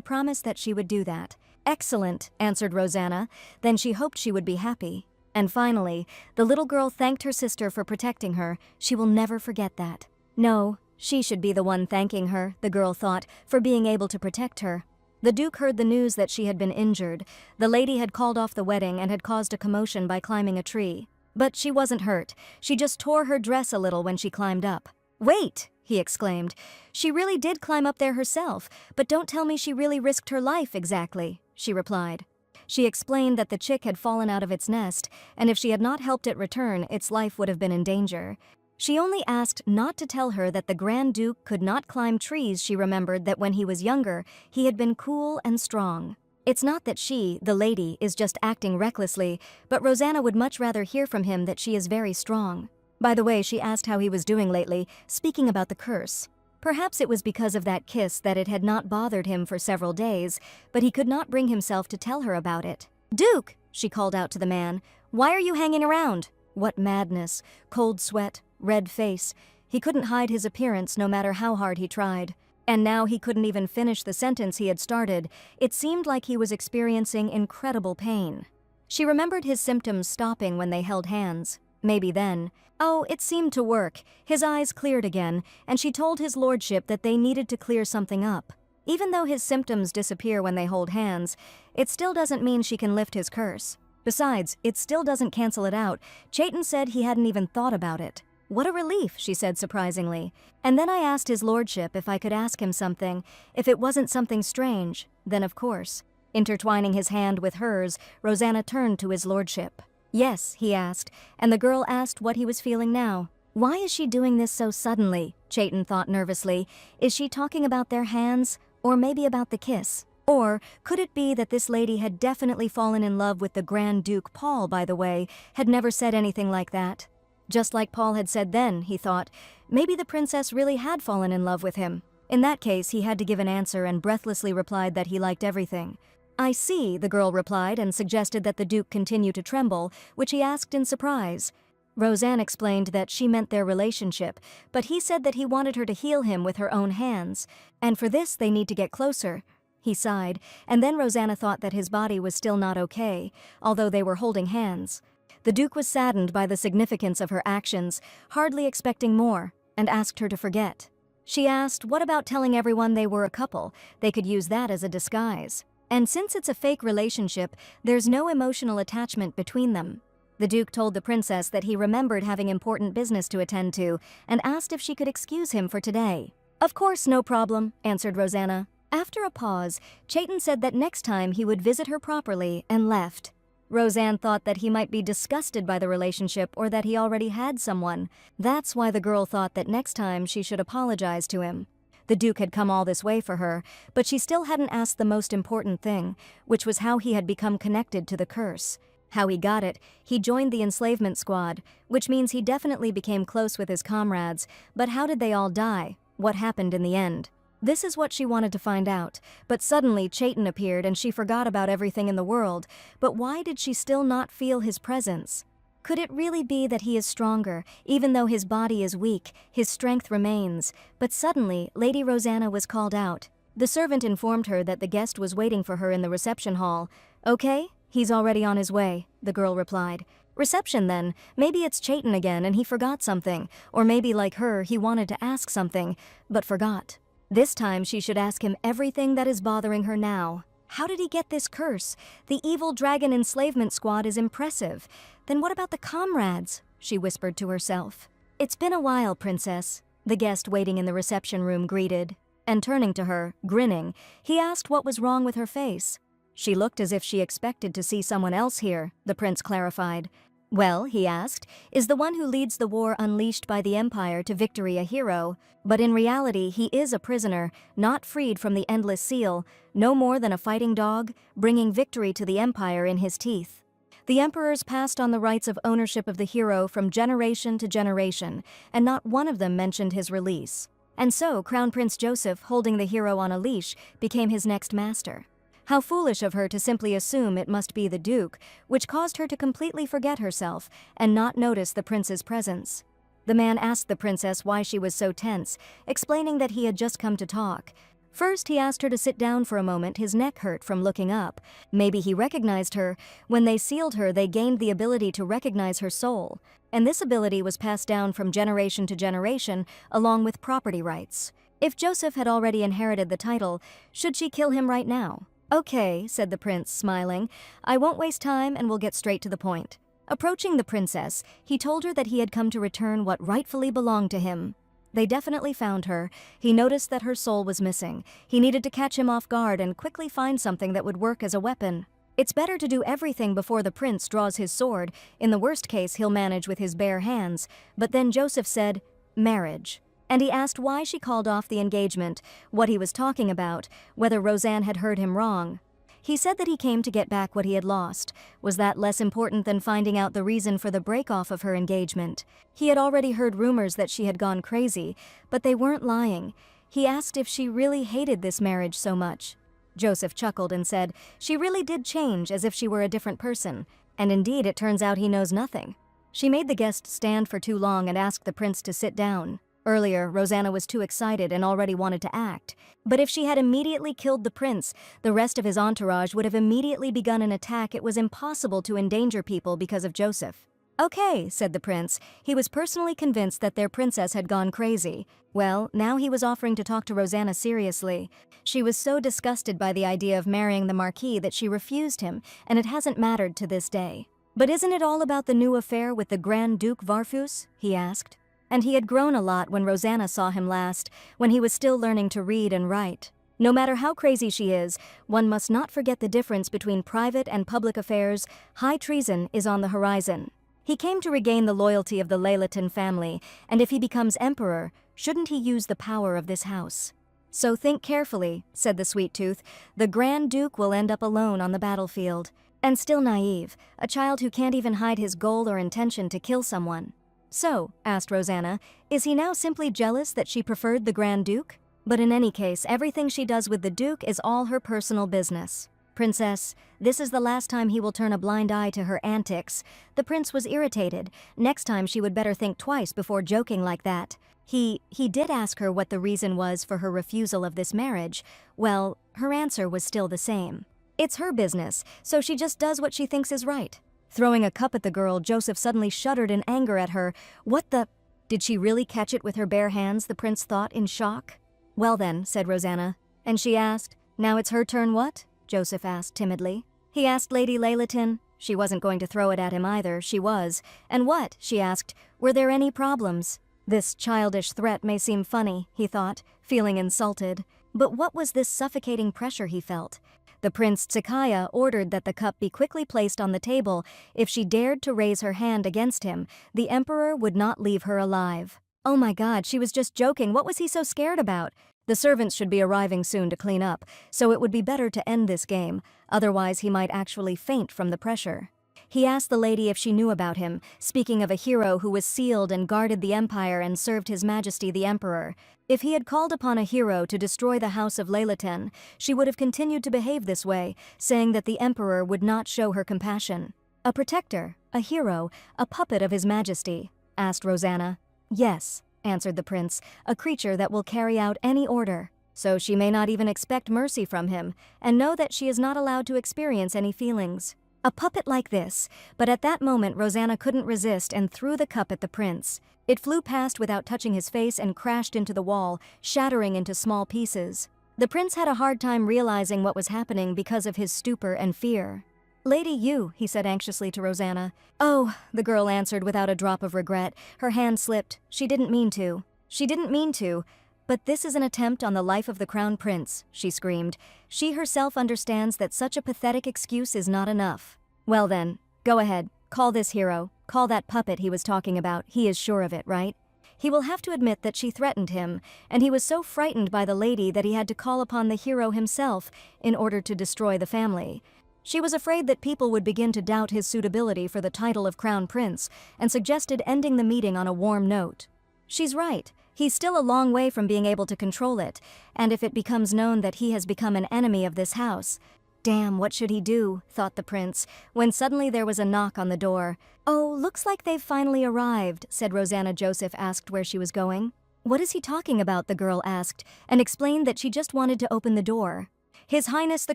[SPEAKER 1] promised that she would do that. "Excellent," answered Rosanna. Then she hoped she would be happy. And finally, the little girl thanked her sister for protecting her. She will never forget that. No, she should be the one thanking her, the girl thought, for being able to protect her. The Duke heard the news that she had been injured. The lady had called off the wedding and had caused a commotion by climbing a tree. But she wasn't hurt. She just tore her dress a little when she climbed up. "Wait!" he exclaimed. "She really did climb up there herself, but don't tell me she really risked her life exactly," she replied. She explained that the chick had fallen out of its nest, and if she had not helped it return, its life would have been in danger. She only asked not to tell her that the Grand Duke could not climb trees. She remembered that when he was younger, he had been cool and strong. It's not that she, the lady, is just acting recklessly, but Rosanna would much rather hear from him that she is very strong. By the way, she asked how he was doing lately, speaking about the curse. Perhaps it was because of that kiss that it had not bothered him for several days, but he could not bring himself to tell her about it. "Duke!" she called out to the man. "Why are you hanging around?" What madness! Cold sweat, red face. He couldn't hide his appearance no matter how hard he tried. And now he couldn't even finish the sentence he had started. It seemed like he was experiencing incredible pain. She remembered his symptoms stopping when they held hands. Maybe then. Oh, it seemed to work. His eyes cleared again, and she told his lordship that they needed to clear something up. Even though his symptoms disappear when they hold hands, it still doesn't mean she can lift his curse. Besides, it still doesn't cancel it out. Chaitin said he hadn't even thought about it. "What a relief," she said surprisingly. "And then I asked his lordship if I could ask him something, if it wasn't something strange. Then of course." Intertwining his hand with hers, Rosanna turned to his lordship. "Yes," he asked, and the girl asked what he was feeling now. Why is she doing this so suddenly? Chaitin thought nervously. Is she talking about their hands, or maybe about the kiss? Or could it be that this lady had definitely fallen in love with the Grand Duke? Paul, by the way, had never said anything like that. Just like Paul had said then, he thought, maybe the princess really had fallen in love with him. In that case, he had to give an answer and breathlessly replied that he liked everything. "I see," the girl replied and suggested that the Duke continue to tremble, which he asked in surprise. Rosanne explained that she meant their relationship, but he said that he wanted her to heal him with her own hands, and for this they need to get closer. He sighed, and then Rosanna thought that his body was still not okay, although they were holding hands. The Duke was saddened by the significance of her actions, hardly expecting more, and asked her to forget. She asked, what about telling everyone they were a couple? They could use that as a disguise. And since it's a fake relationship, there's no emotional attachment between them. The Duke told the princess that he remembered having important business to attend to and asked if she could excuse him for today. "Of course, no problem," answered Rosanna. After a pause, Chaitin said that next time he would visit her properly and left. Rosanne thought that he might be disgusted by the relationship or that he already had someone. That's why the girl thought that next time she should apologize to him. The Duke had come all this way for her, but she still hadn't asked the most important thing, which was how he had become connected to the curse. How he got it. He joined the enslavement squad, which means he definitely became close with his comrades, but how did they all die? What happened in the end? This is what she wanted to find out, but suddenly Chaitin appeared and she forgot about everything in the world. But why did she still not feel his presence? Could it really be that he is stronger? Even though his body is weak, his strength remains. But suddenly, Lady Rosanna was called out. The servant informed her that the guest was waiting for her in the reception hall. "Okay, he's already on his way," the girl replied. "Reception then. Maybe it's Chaitin again and he forgot something. Or maybe like her, he wanted to ask something, but forgot. This time she should ask him everything that is bothering her now. How did he get this curse? The evil dragon enslavement squad is impressive. Then what about the comrades? She whispered to herself. "It's been a while, princess," the guest waiting in the reception room greeted. And turning to her, grinning, he asked what was wrong with her face. She looked as if she expected to see someone else here, the prince clarified. "Well," he asked, "is the one who leads the war unleashed by the Empire to victory a hero? But in reality, he is a prisoner, not freed from the endless seal, no more than a fighting dog, bringing victory to the Empire in his teeth." The emperors passed on the rights of ownership of the hero from generation to generation, and not one of them mentioned his release. And so, Crown Prince Joseph, holding the hero on a leash, became his next master. How foolish of her to simply assume it must be the Duke, which caused her to completely forget herself and not notice the prince's presence. The man asked the princess why she was so tense, explaining that he had just come to talk. First, he asked her to sit down for a moment. His neck hurt from looking up. Maybe he recognized her. When they sealed her, they gained the ability to recognize her soul. And this ability was passed down from generation to generation, along with property rights. If Joseph had already inherited the title, should she kill him right now? "Okay," said the prince, smiling. "I won't waste time and will get straight to the point." Approaching the princess, he told her that he had come to return what rightfully belonged to him. They definitely found her. He noticed that her soul was missing. He needed to catch him off guard and quickly find something that would work as a weapon. It's better to do everything before the prince draws his sword. In the worst case, he'll manage with his bare hands. But then Joseph said, marriage. And he asked why she called off the engagement, what he was talking about, whether Roseanne had heard him wrong. He said that he came to get back what he had lost. Was that less important than finding out the reason for the break-off of her engagement? He had already heard rumors that she had gone crazy, but they weren't lying. He asked if she really hated this marriage so much. Joseph chuckled and said she really did change, as if she were a different person. And indeed, it turns out he knows nothing. She made the guest stand for too long and asked the prince to sit down. Earlier, Rosanna was too excited and already wanted to act. But if she had immediately killed the prince, the rest of his entourage would have immediately begun an attack. It was impossible to endanger people because of Joseph. Okay, said the prince. He was personally convinced that their princess had gone crazy. Well, now he was offering to talk to Rosanna seriously. She was so disgusted by the idea of marrying the Marquis that she refused him, and it hasn't mattered to this day. But isn't it all about the new affair with the Grand Duke Varfus? He asked. And he had grown a lot when Rosanna saw him last, when he was still learning to read and write. No matter how crazy she is, one must not forget the difference between private and public affairs. High treason is on the horizon. He came to regain the loyalty of the Leylaton family, and if he becomes emperor, shouldn't he use the power of this house? So think carefully, said the Sweet Tooth. The Grand Duke will end up alone on the battlefield. And still naive, a child who can't even hide his goal or intention to kill someone. So, asked Rosanna, is he now simply jealous that she preferred the Grand Duke? But in any case, everything she does with the Duke is all her personal business. Princess, this is the last time he will turn a blind eye to her antics. The prince was irritated. Next time she would better think twice before joking like that. He did ask her what the reason was for her refusal of this marriage. Well, her answer was still the same. It's her business, so she just does what she thinks is right. Throwing a cup at the girl, Joseph suddenly shuddered in anger at her. What the… Did she really catch it with her bare hands, the prince thought in shock. Well then, said Rosanna. And she asked, now it's her turn what? Joseph asked timidly. He asked Lady Leylaton. She wasn't going to throw it at him either, she was. And what? She asked. Were there any problems? This childish threat may seem funny, he thought, feeling insulted. But what was this suffocating pressure he felt? The Prince Tsukaya ordered that the cup be quickly placed on the table. If she dared to raise her hand against him, the Emperor would not leave her alive. Oh my God, she was just joking. What was he so scared about? The servants should be arriving soon to clean up, so it would be better to end this game. Otherwise, he might actually faint from the pressure. He asked the lady if she knew about him, speaking of a hero who was sealed and guarded the empire and served His Majesty the Emperor. If he had called upon a hero to destroy the House of Leylaton, she would have continued to behave this way, saying that the Emperor would not show her compassion. A protector, a hero, a puppet of His Majesty, asked Rosanna. Yes, answered the prince, a creature that will carry out any order. So she may not even expect mercy from him, and know that she is not allowed to experience any feelings. A puppet like this, but at that moment Rosanna couldn't resist and threw the cup at the prince. It flew past without touching his face and crashed into the wall, shattering into small pieces. The prince had a hard time realizing what was happening because of his stupor and fear. Lady Yu, he said anxiously to Rosanna. Oh, the girl answered without a drop of regret. Her hand slipped. She didn't mean to. She didn't mean to. But this is an attempt on the life of the crown prince, she screamed. She herself understands that such a pathetic excuse is not enough. Well then, go ahead, call this hero, call that puppet he was talking about. He is sure of it, right? He will have to admit that she threatened him, and he was so frightened by the lady that he had to call upon the hero himself in order to destroy the family. She was afraid that people would begin to doubt his suitability for the title of crown prince, and suggested ending the meeting on a warm note. She's right. He's still a long way from being able to control it, and if it becomes known that he has become an enemy of this house… Damn, what should he do, thought the prince, when suddenly there was a knock on the door. Oh, looks like they've finally arrived, said Rosanna. Joseph asked where she was going. What is he talking about, the girl asked, and explained that she just wanted to open the door. His Highness the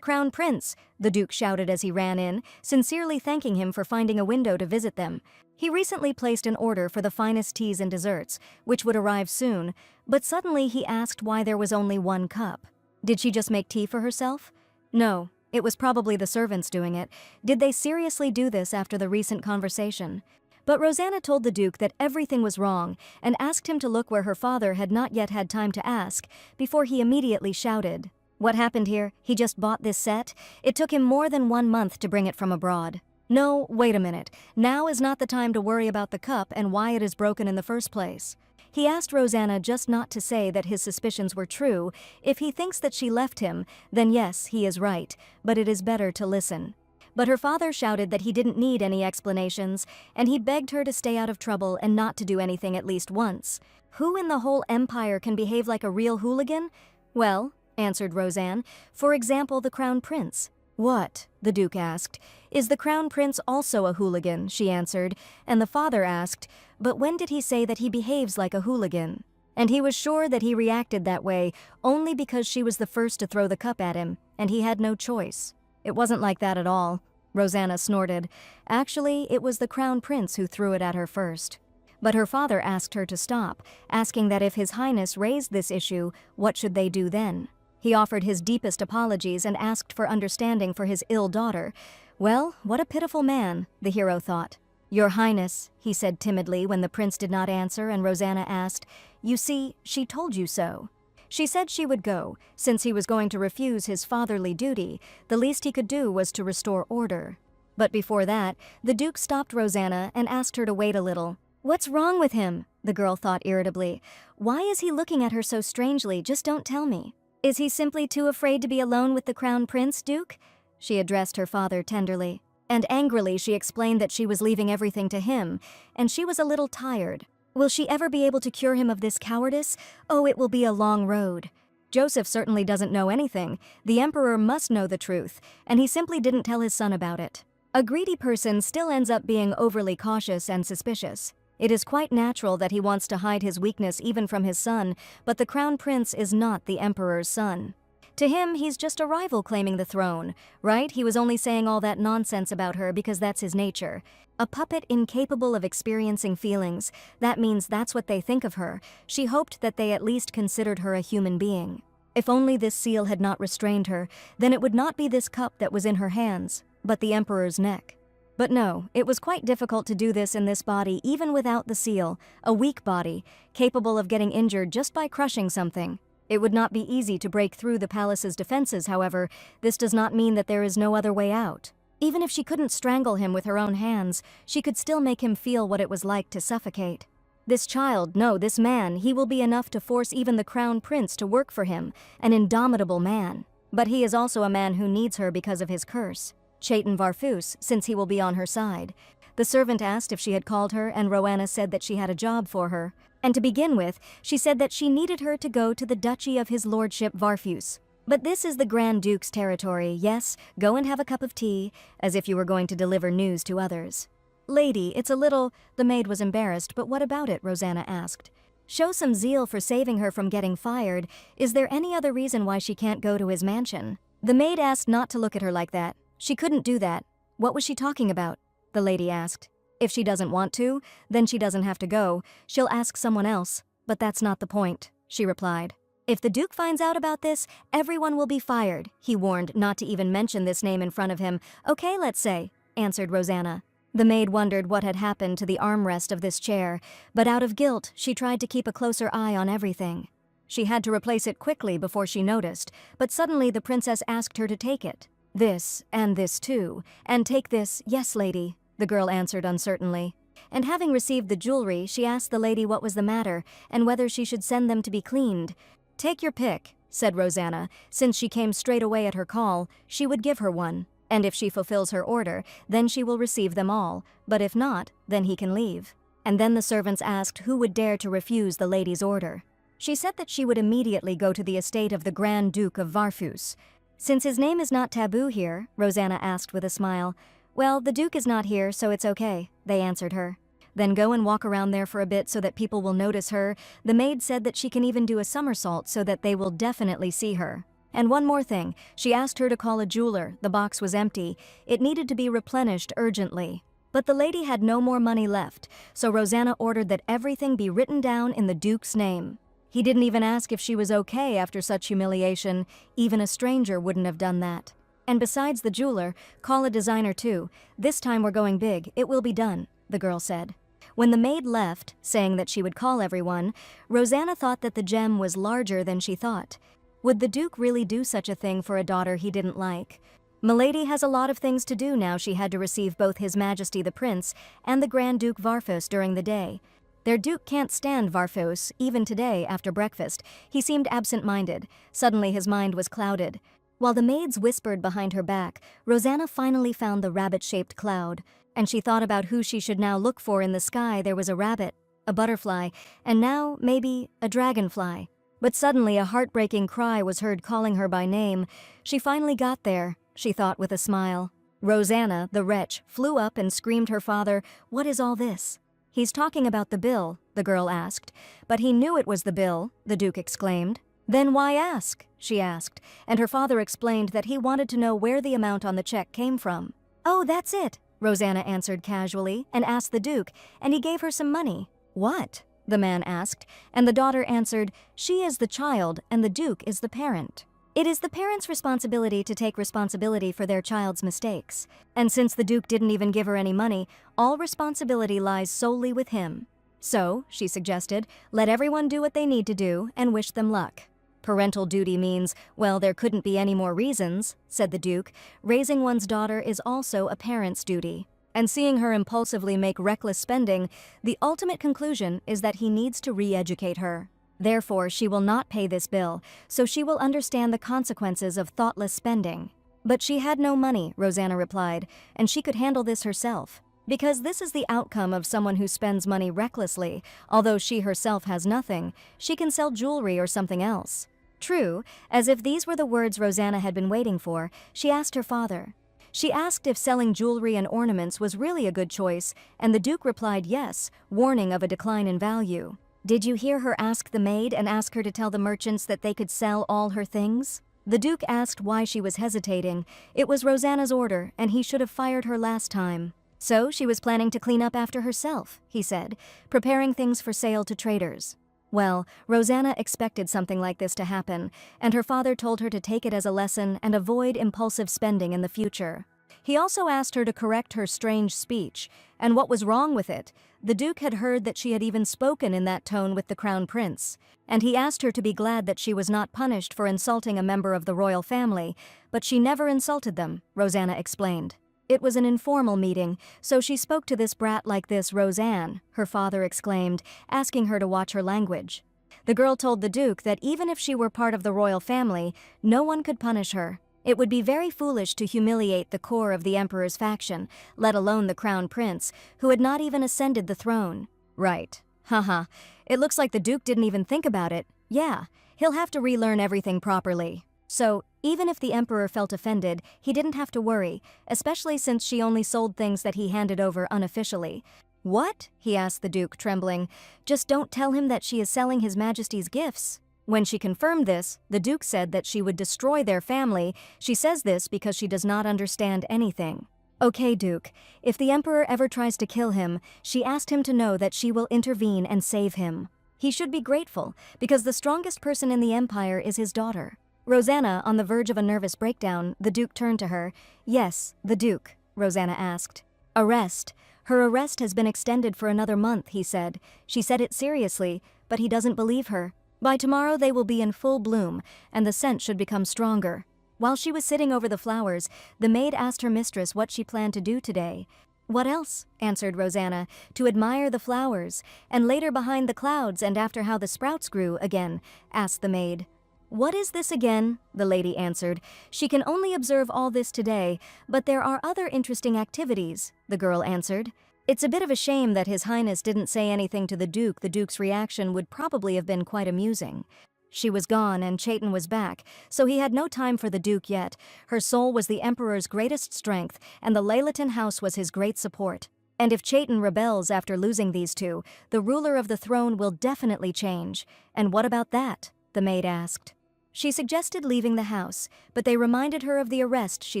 [SPEAKER 1] Crown Prince, the Duke shouted as he ran in, sincerely thanking him for finding a window to visit them. He recently placed an order for the finest teas and desserts, which would arrive soon, but suddenly he asked why there was only one cup. Did she just make tea for herself? No, it was probably the servants doing it. Did they seriously do this after the recent conversation? But Rosanna told the Duke that everything was wrong and asked him to look where her father had not yet had time to ask before he immediately shouted, What happened here? He just bought this set? It took him more than 1 month to bring it from abroad. No, wait a minute. Now is not the time to worry about the cup and why it is broken in the first place. He asked Rosanna just not to say that his suspicions were true. If he thinks that she left him, then yes, he is right, but it is better to listen. But her father shouted that he didn't need any explanations, and he begged her to stay out of trouble and not to do anything at least once. Who in the whole empire can behave like a real hooligan? Well, answered Roseanne, for example, the Crown Prince. What? The Duke asked. Is the Crown Prince also a hooligan? She answered, and the father asked, but when did he say that he behaves like a hooligan? And he was sure that he reacted that way only because she was the first to throw the cup at him, and he had no choice. It wasn't like that at all, Rosanna snorted. Actually, it was the Crown Prince who threw it at her first. But her father asked her to stop, asking that if His Highness raised this issue, what should they do then? He offered his deepest apologies and asked for understanding for his ill daughter. Well, what a pitiful man, the hero thought. Your Highness, he said timidly when the prince did not answer and Rosanna asked, you see, she told you so. She said she would go. Since he was going to refuse his fatherly duty, the least he could do was to restore order. But before that, the Duke stopped Rosanna and asked her to wait a little. What's wrong with him? The girl thought irritably. Why is he looking at her so strangely? Just don't tell me. Is he simply too afraid to be alone with the Crown Prince, Duke? She addressed her father tenderly. And angrily she explained that she was leaving everything to him, and she was a little tired. Will she ever be able to cure him of this cowardice? Oh, it will be a long road. Joseph certainly doesn't know anything. The Emperor must know the truth, and he simply didn't tell his son about it. A greedy person still ends up being overly cautious and suspicious. It is quite natural that he wants to hide his weakness even from his son, but the Crown Prince is not the Emperor's son. To him, he's just a rival claiming the throne, right? He was only saying all that nonsense about her because that's his nature. A puppet incapable of experiencing feelings, that means that's what they think of her. She hoped that they at least considered her a human being. If only this seal had not restrained her, then it would not be this cup that was in her hands, but the Emperor's neck. But no, it was quite difficult to do this in this body even without the seal, a weak body, capable of getting injured just by crushing something. It would not be easy to break through the palace's defenses, however. This does not mean that there is no other way out. Even if she couldn't strangle him with her own hands, she could still make him feel what it was like to suffocate. This child, no, this man, he will be enough to force even the Crown Prince to work for him, an indomitable man. But he is also a man who needs her because of his curse. Chaitin Varfus, since he will be on her side. The servant asked if she had called her, and Roanna said that she had a job for her. And to begin with, she said that she needed her to go to the duchy of his lordship Varfus. But this is the Grand Duke's territory, yes, go and have a cup of tea, as if you were going to deliver news to others. Lady, it's a little... The maid was embarrassed, but what about it? Rosanna asked. Show some zeal for saving her from getting fired. Is there any other reason why she can't go to his mansion? The maid asked not to look at her like that. She couldn't do that. What was she talking about? The lady asked. If she doesn't want to, then she doesn't have to go. She'll ask someone else. But that's not the point, she replied. If the Duke finds out about this, everyone will be fired, he warned, not to even mention this name in front of him. Okay, let's say, answered Rosanna. The maid wondered what had happened to the armrest of this chair, but out of guilt, she tried to keep a closer eye on everything. She had to replace it quickly before she noticed, but suddenly the princess asked her to take it. This, and this too, and take this, yes, lady, the girl answered uncertainly. And having received the jewelry, she asked the lady what was the matter, and whether she should send them to be cleaned. Take your pick, said Rosanna. Since she came straight away at her call, she would give her one, and if she fulfills her order, then she will receive them all, but if not, then he can leave. And then the servants asked who would dare to refuse the lady's order. She said that she would immediately go to the estate of the Grand Duke of Varfus. Since his name is not taboo here, Rosanna asked with a smile. Well, the Duke is not here, so it's okay, they answered her. Then go and walk around there for a bit so that people will notice her. The maid said that she can even do a somersault so that they will definitely see her. And one more thing, she asked her to call a jeweler. The box was empty. It needed to be replenished urgently. But the lady had no more money left, so Rosanna ordered that everything be written down in the Duke's name. He didn't even ask if she was okay after such humiliation. Even a stranger wouldn't have done that. And besides the jeweler, call a designer too. This time we're going big. It will be done, the girl said. When the maid left, saying that she would call everyone, Rosanna thought that the gem was larger than she thought. Would the Duke really do such a thing for a daughter he didn't like? Milady has a lot of things to do now. She had to receive both His Majesty the Prince and the Grand Duke Varfos during the day. Their Duke can't stand Varfos, even today after breakfast. He seemed absent-minded. Suddenly his mind was clouded. While the maids whispered behind her back, Rosanna finally found the rabbit-shaped cloud, and she thought about who she should now look for in the sky. There was a rabbit, a butterfly, and now, maybe, a dragonfly. But suddenly a heartbreaking cry was heard calling her by name. She finally got there, she thought with a smile. Rosanna, the wretch, flew up and screamed her father, "What is all this?" "He's talking about the bill," the girl asked. "But he knew it was the bill," the Duke exclaimed. "Then why ask?" she asked, and her father explained that he wanted to know where the amount on the check came from. "Oh, that's it," Rosanna answered casually and asked the Duke, and he gave her some money. "What?" the man asked, and the daughter answered, "She is the child and the Duke is the parent. It is the parent's responsibility to take responsibility for their child's mistakes. And since the Duke didn't even give her any money, all responsibility lies solely with him. So," she suggested, "let everyone do what they need to do and wish them luck." "Parental duty means, well, there couldn't be any more reasons," said the Duke. "Raising one's daughter is also a parent's duty. And seeing her impulsively make reckless spending, the ultimate conclusion is that he needs to re-educate her. Therefore, she will not pay this bill, so she will understand the consequences of thoughtless spending." "But she had no money," Rosanna replied, "and she could handle this herself. Because this is the outcome of someone who spends money recklessly. Although she herself has nothing, she can sell jewelry or something else." True, as if these were the words Rosanna had been waiting for, she asked her father. She asked if selling jewelry and ornaments was really a good choice, and the Duke replied yes, warning of a decline in value. "Did you hear her ask the maid and ask her to tell the merchants that they could sell all her things?" The Duke asked why she was hesitating. It was Rosanna's order, and he should have fired her last time. "So she was planning to clean up after herself," he said, "preparing things for sale to traders." Well, Rosanna expected something like this to happen, and her father told her to take it as a lesson and avoid impulsive spending in the future. He also asked her to correct her strange speech, and what was wrong with it. The Duke had heard that she had even spoken in that tone with the Crown Prince, and he asked her to be glad that she was not punished for insulting a member of the royal family, but she never insulted them, Rosanna explained. It was an informal meeting, so she spoke to this brat like this. "Roseanne," her father exclaimed, asking her to watch her language. The girl told the Duke that even if she were part of the royal family, no one could punish her. It would be very foolish to humiliate the core of the emperor's faction, let alone the Crown Prince, who had not even ascended the throne. Right. Haha. It looks like the Duke didn't even think about it. Yeah, he'll have to relearn everything properly. So, even if the emperor felt offended, he didn't have to worry, especially since she only sold things that he handed over unofficially. "What?" he asked the Duke, trembling. "Just don't tell him that she is selling His Majesty's gifts." When she confirmed this, the Duke said that she would destroy their family. She says this because she does not understand anything. "Okay, Duke, if the emperor ever tries to kill him, she asked him to know that she will intervene and save him. He should be grateful, because the strongest person in the empire is his daughter." Rosanna, on the verge of a nervous breakdown, the Duke turned to her. "Yes, the Duke," Rosanna asked. "Arrest. Her arrest has been extended for another month," he said. She said it seriously, but he doesn't believe her. "By tomorrow they will be in full bloom, and the scent should become stronger." While she was sitting over the flowers, the maid asked her mistress what she planned to do today. "What else?" answered Rosanna. "To admire the flowers, and later behind the clouds and after how the sprouts grew again," asked the maid. "What is this again?" the lady answered. "She can only observe all this today, but there are other interesting activities," the girl answered. "It's a bit of a shame that His Highness didn't say anything to the Duke. The Duke's reaction would probably have been quite amusing." She was gone and Chaitin was back, so he had no time for the Duke yet. Her soul was the Emperor's greatest strength, and the Leylaton house was his great support. And if Chaitin rebels after losing these two, the ruler of the throne will definitely change. "And what about that?" the maid asked. She suggested leaving the house, but they reminded her of the arrest. She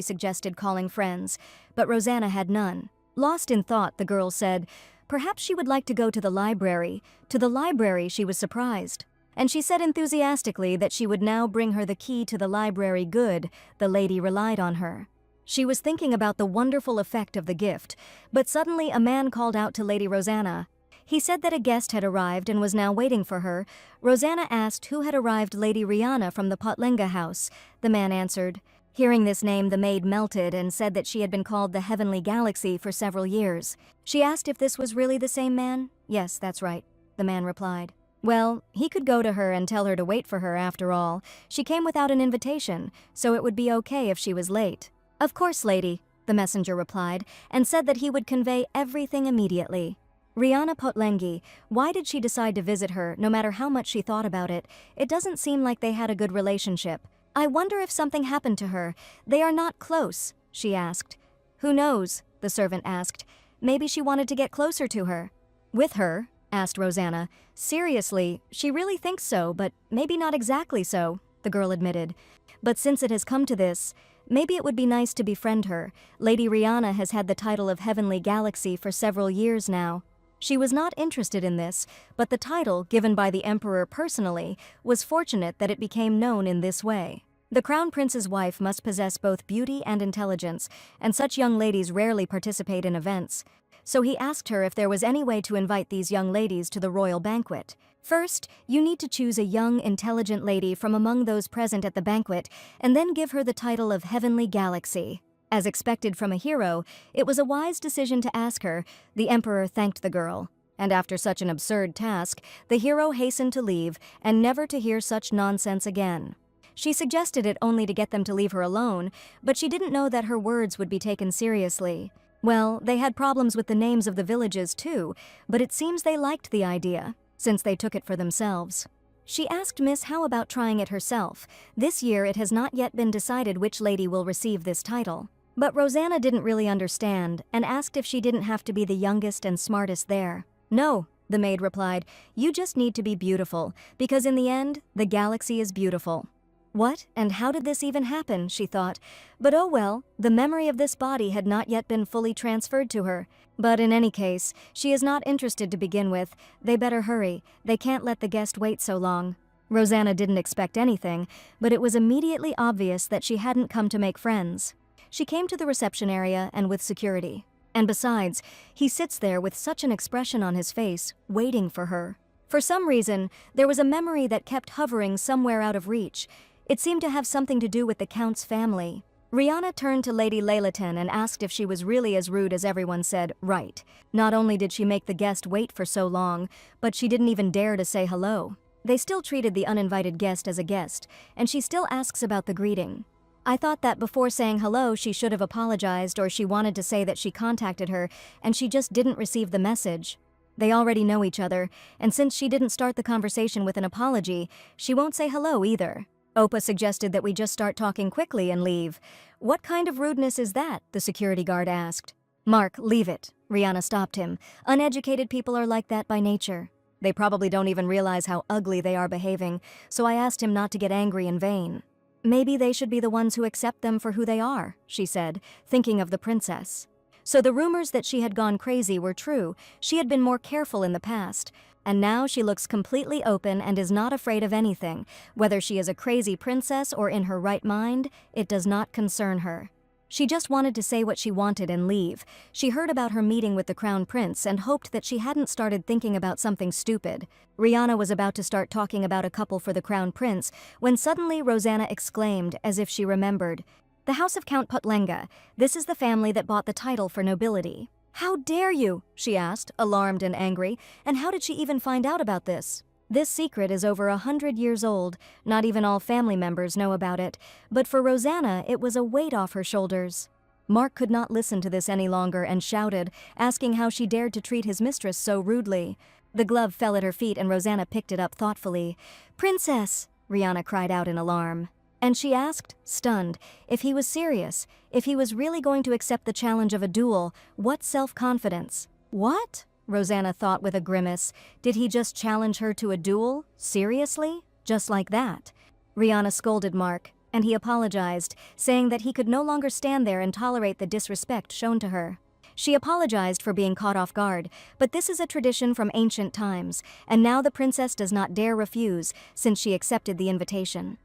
[SPEAKER 1] suggested calling friends, but Rosanna had none. Lost in thought, the girl said, perhaps she would like to go to the library. To the library, she was surprised. And she said enthusiastically that she would now bring her the key to the library. Good, the lady relied on her. She was thinking about the wonderful effect of the gift, but suddenly a man called out to Lady Rosanna. He said that a guest had arrived and was now waiting for her. Rosanna asked who had arrived. Lady Rihanna from the Potlenga house. The man answered. Hearing this name, the maid melted and said that she had been called the Heavenly Galaxy for several years. She asked if this was really the same man. Yes, that's right, the man replied. Well, he could go to her and tell her to wait for her after all. She came without an invitation, so it would be okay if she was late. Of course, lady, the messenger replied, and said that he would convey everything immediately. Rihanna Potlengi, why did she decide to visit her, no matter how much she thought about it? It doesn't seem like they had a good relationship. I wonder if something happened to her. They are not close, she asked. Who knows, the servant asked. Maybe she wanted to get closer to her. With her? Asked Rosanna. Seriously, she really thinks so, but maybe not exactly so, the girl admitted. But since it has come to this, maybe it would be nice to befriend her. Lady Rihanna has had the title of Heavenly Galaxy for several years now. She was not interested in this, but the title, given by the emperor personally, was fortunate that it became known in this way. The crown prince's wife must possess both beauty and intelligence, and such young ladies rarely participate in events. So he asked her if there was any way to invite these young ladies to the royal banquet. First, you need to choose a young, intelligent lady from among those present at the banquet, and then give her the title of Heavenly Galaxy. As expected from a hero, it was a wise decision to ask her. The emperor thanked the girl. And after such an absurd task, the hero hastened to leave, and never to hear such nonsense again. She suggested it only to get them to leave her alone, but she didn't know that her words would be taken seriously. Well, they had problems with the names of the villages too, but it seems they liked the idea, since they took it for themselves. She asked Miss how about trying it herself. This year it has not yet been decided which lady will receive this title. But Rosanna didn't really understand, and asked if she didn't have to be the youngest and smartest there. No, the maid replied, you just need to be beautiful, because in the end, the galaxy is beautiful. What, and how did this even happen, she thought. But oh well, the memory of this body had not yet been fully transferred to her. But in any case, she is not interested to begin with. They better hurry. They can't let the guest wait so long. Rosanna didn't expect anything, but it was immediately obvious that she hadn't come to make friends. She came to the reception area and with security. And besides, he sits there with such an expression on his face, waiting for her. For some reason, there was a memory that kept hovering somewhere out of reach. It seemed to have something to do with the Count's family. Rihanna turned to Lady Laylaton and asked if she was really as rude as everyone said, right. Not only did she make the guest wait for so long, but she didn't even dare to say hello. They still treated the uninvited guest as a guest, and she still asks about the greeting. I thought that before saying hello she should have apologized, or she wanted to say that she contacted her and she just didn't receive the message. They already know each other, and since she didn't start the conversation with an apology, she won't say hello either. Opa suggested that we just start talking quickly and leave. What kind of rudeness is that? The security guard asked. Mark, leave it. Rihanna stopped him. Uneducated people are like that by nature. They probably don't even realize how ugly they are behaving, so I asked him not to get angry in vain. Maybe they should be the ones who accept them for who they are, she said, thinking of the princess. So the rumors that she had gone crazy were true. She had been more careful in the past. And now she looks completely open and is not afraid of anything. Whether she is a crazy princess or in her right mind, it does not concern her. She just wanted to say what she wanted and leave. She heard about her meeting with the crown prince and hoped that she hadn't started thinking about something stupid. Rihanna was about to start talking about a couple for the crown prince when suddenly Rosanna exclaimed, as if she remembered, "The house of Count Potlenga. This is the family that bought the title for nobility." "How dare you?" she asked, alarmed and angry. And how did she even find out about this? This secret is over 100 years old. Not even all family members know about it. But for Rosanna, it was a weight off her shoulders. Mark could not listen to this any longer and shouted, asking how she dared to treat his mistress so rudely. The glove fell at her feet and Rosanna picked it up thoughtfully. "Princess!" Rihanna cried out in alarm. And she asked, stunned, if he was serious, if he was really going to accept the challenge of a duel. What self-confidence? What? Rosanna thought with a grimace. Did he just challenge her to a duel? Seriously? Just like that? Rihanna scolded Mark, and he apologized, saying that he could no longer stand there and tolerate the disrespect shown to her. She apologized for being caught off guard, but this is a tradition from ancient times, and now the princess does not dare refuse, since she accepted the invitation.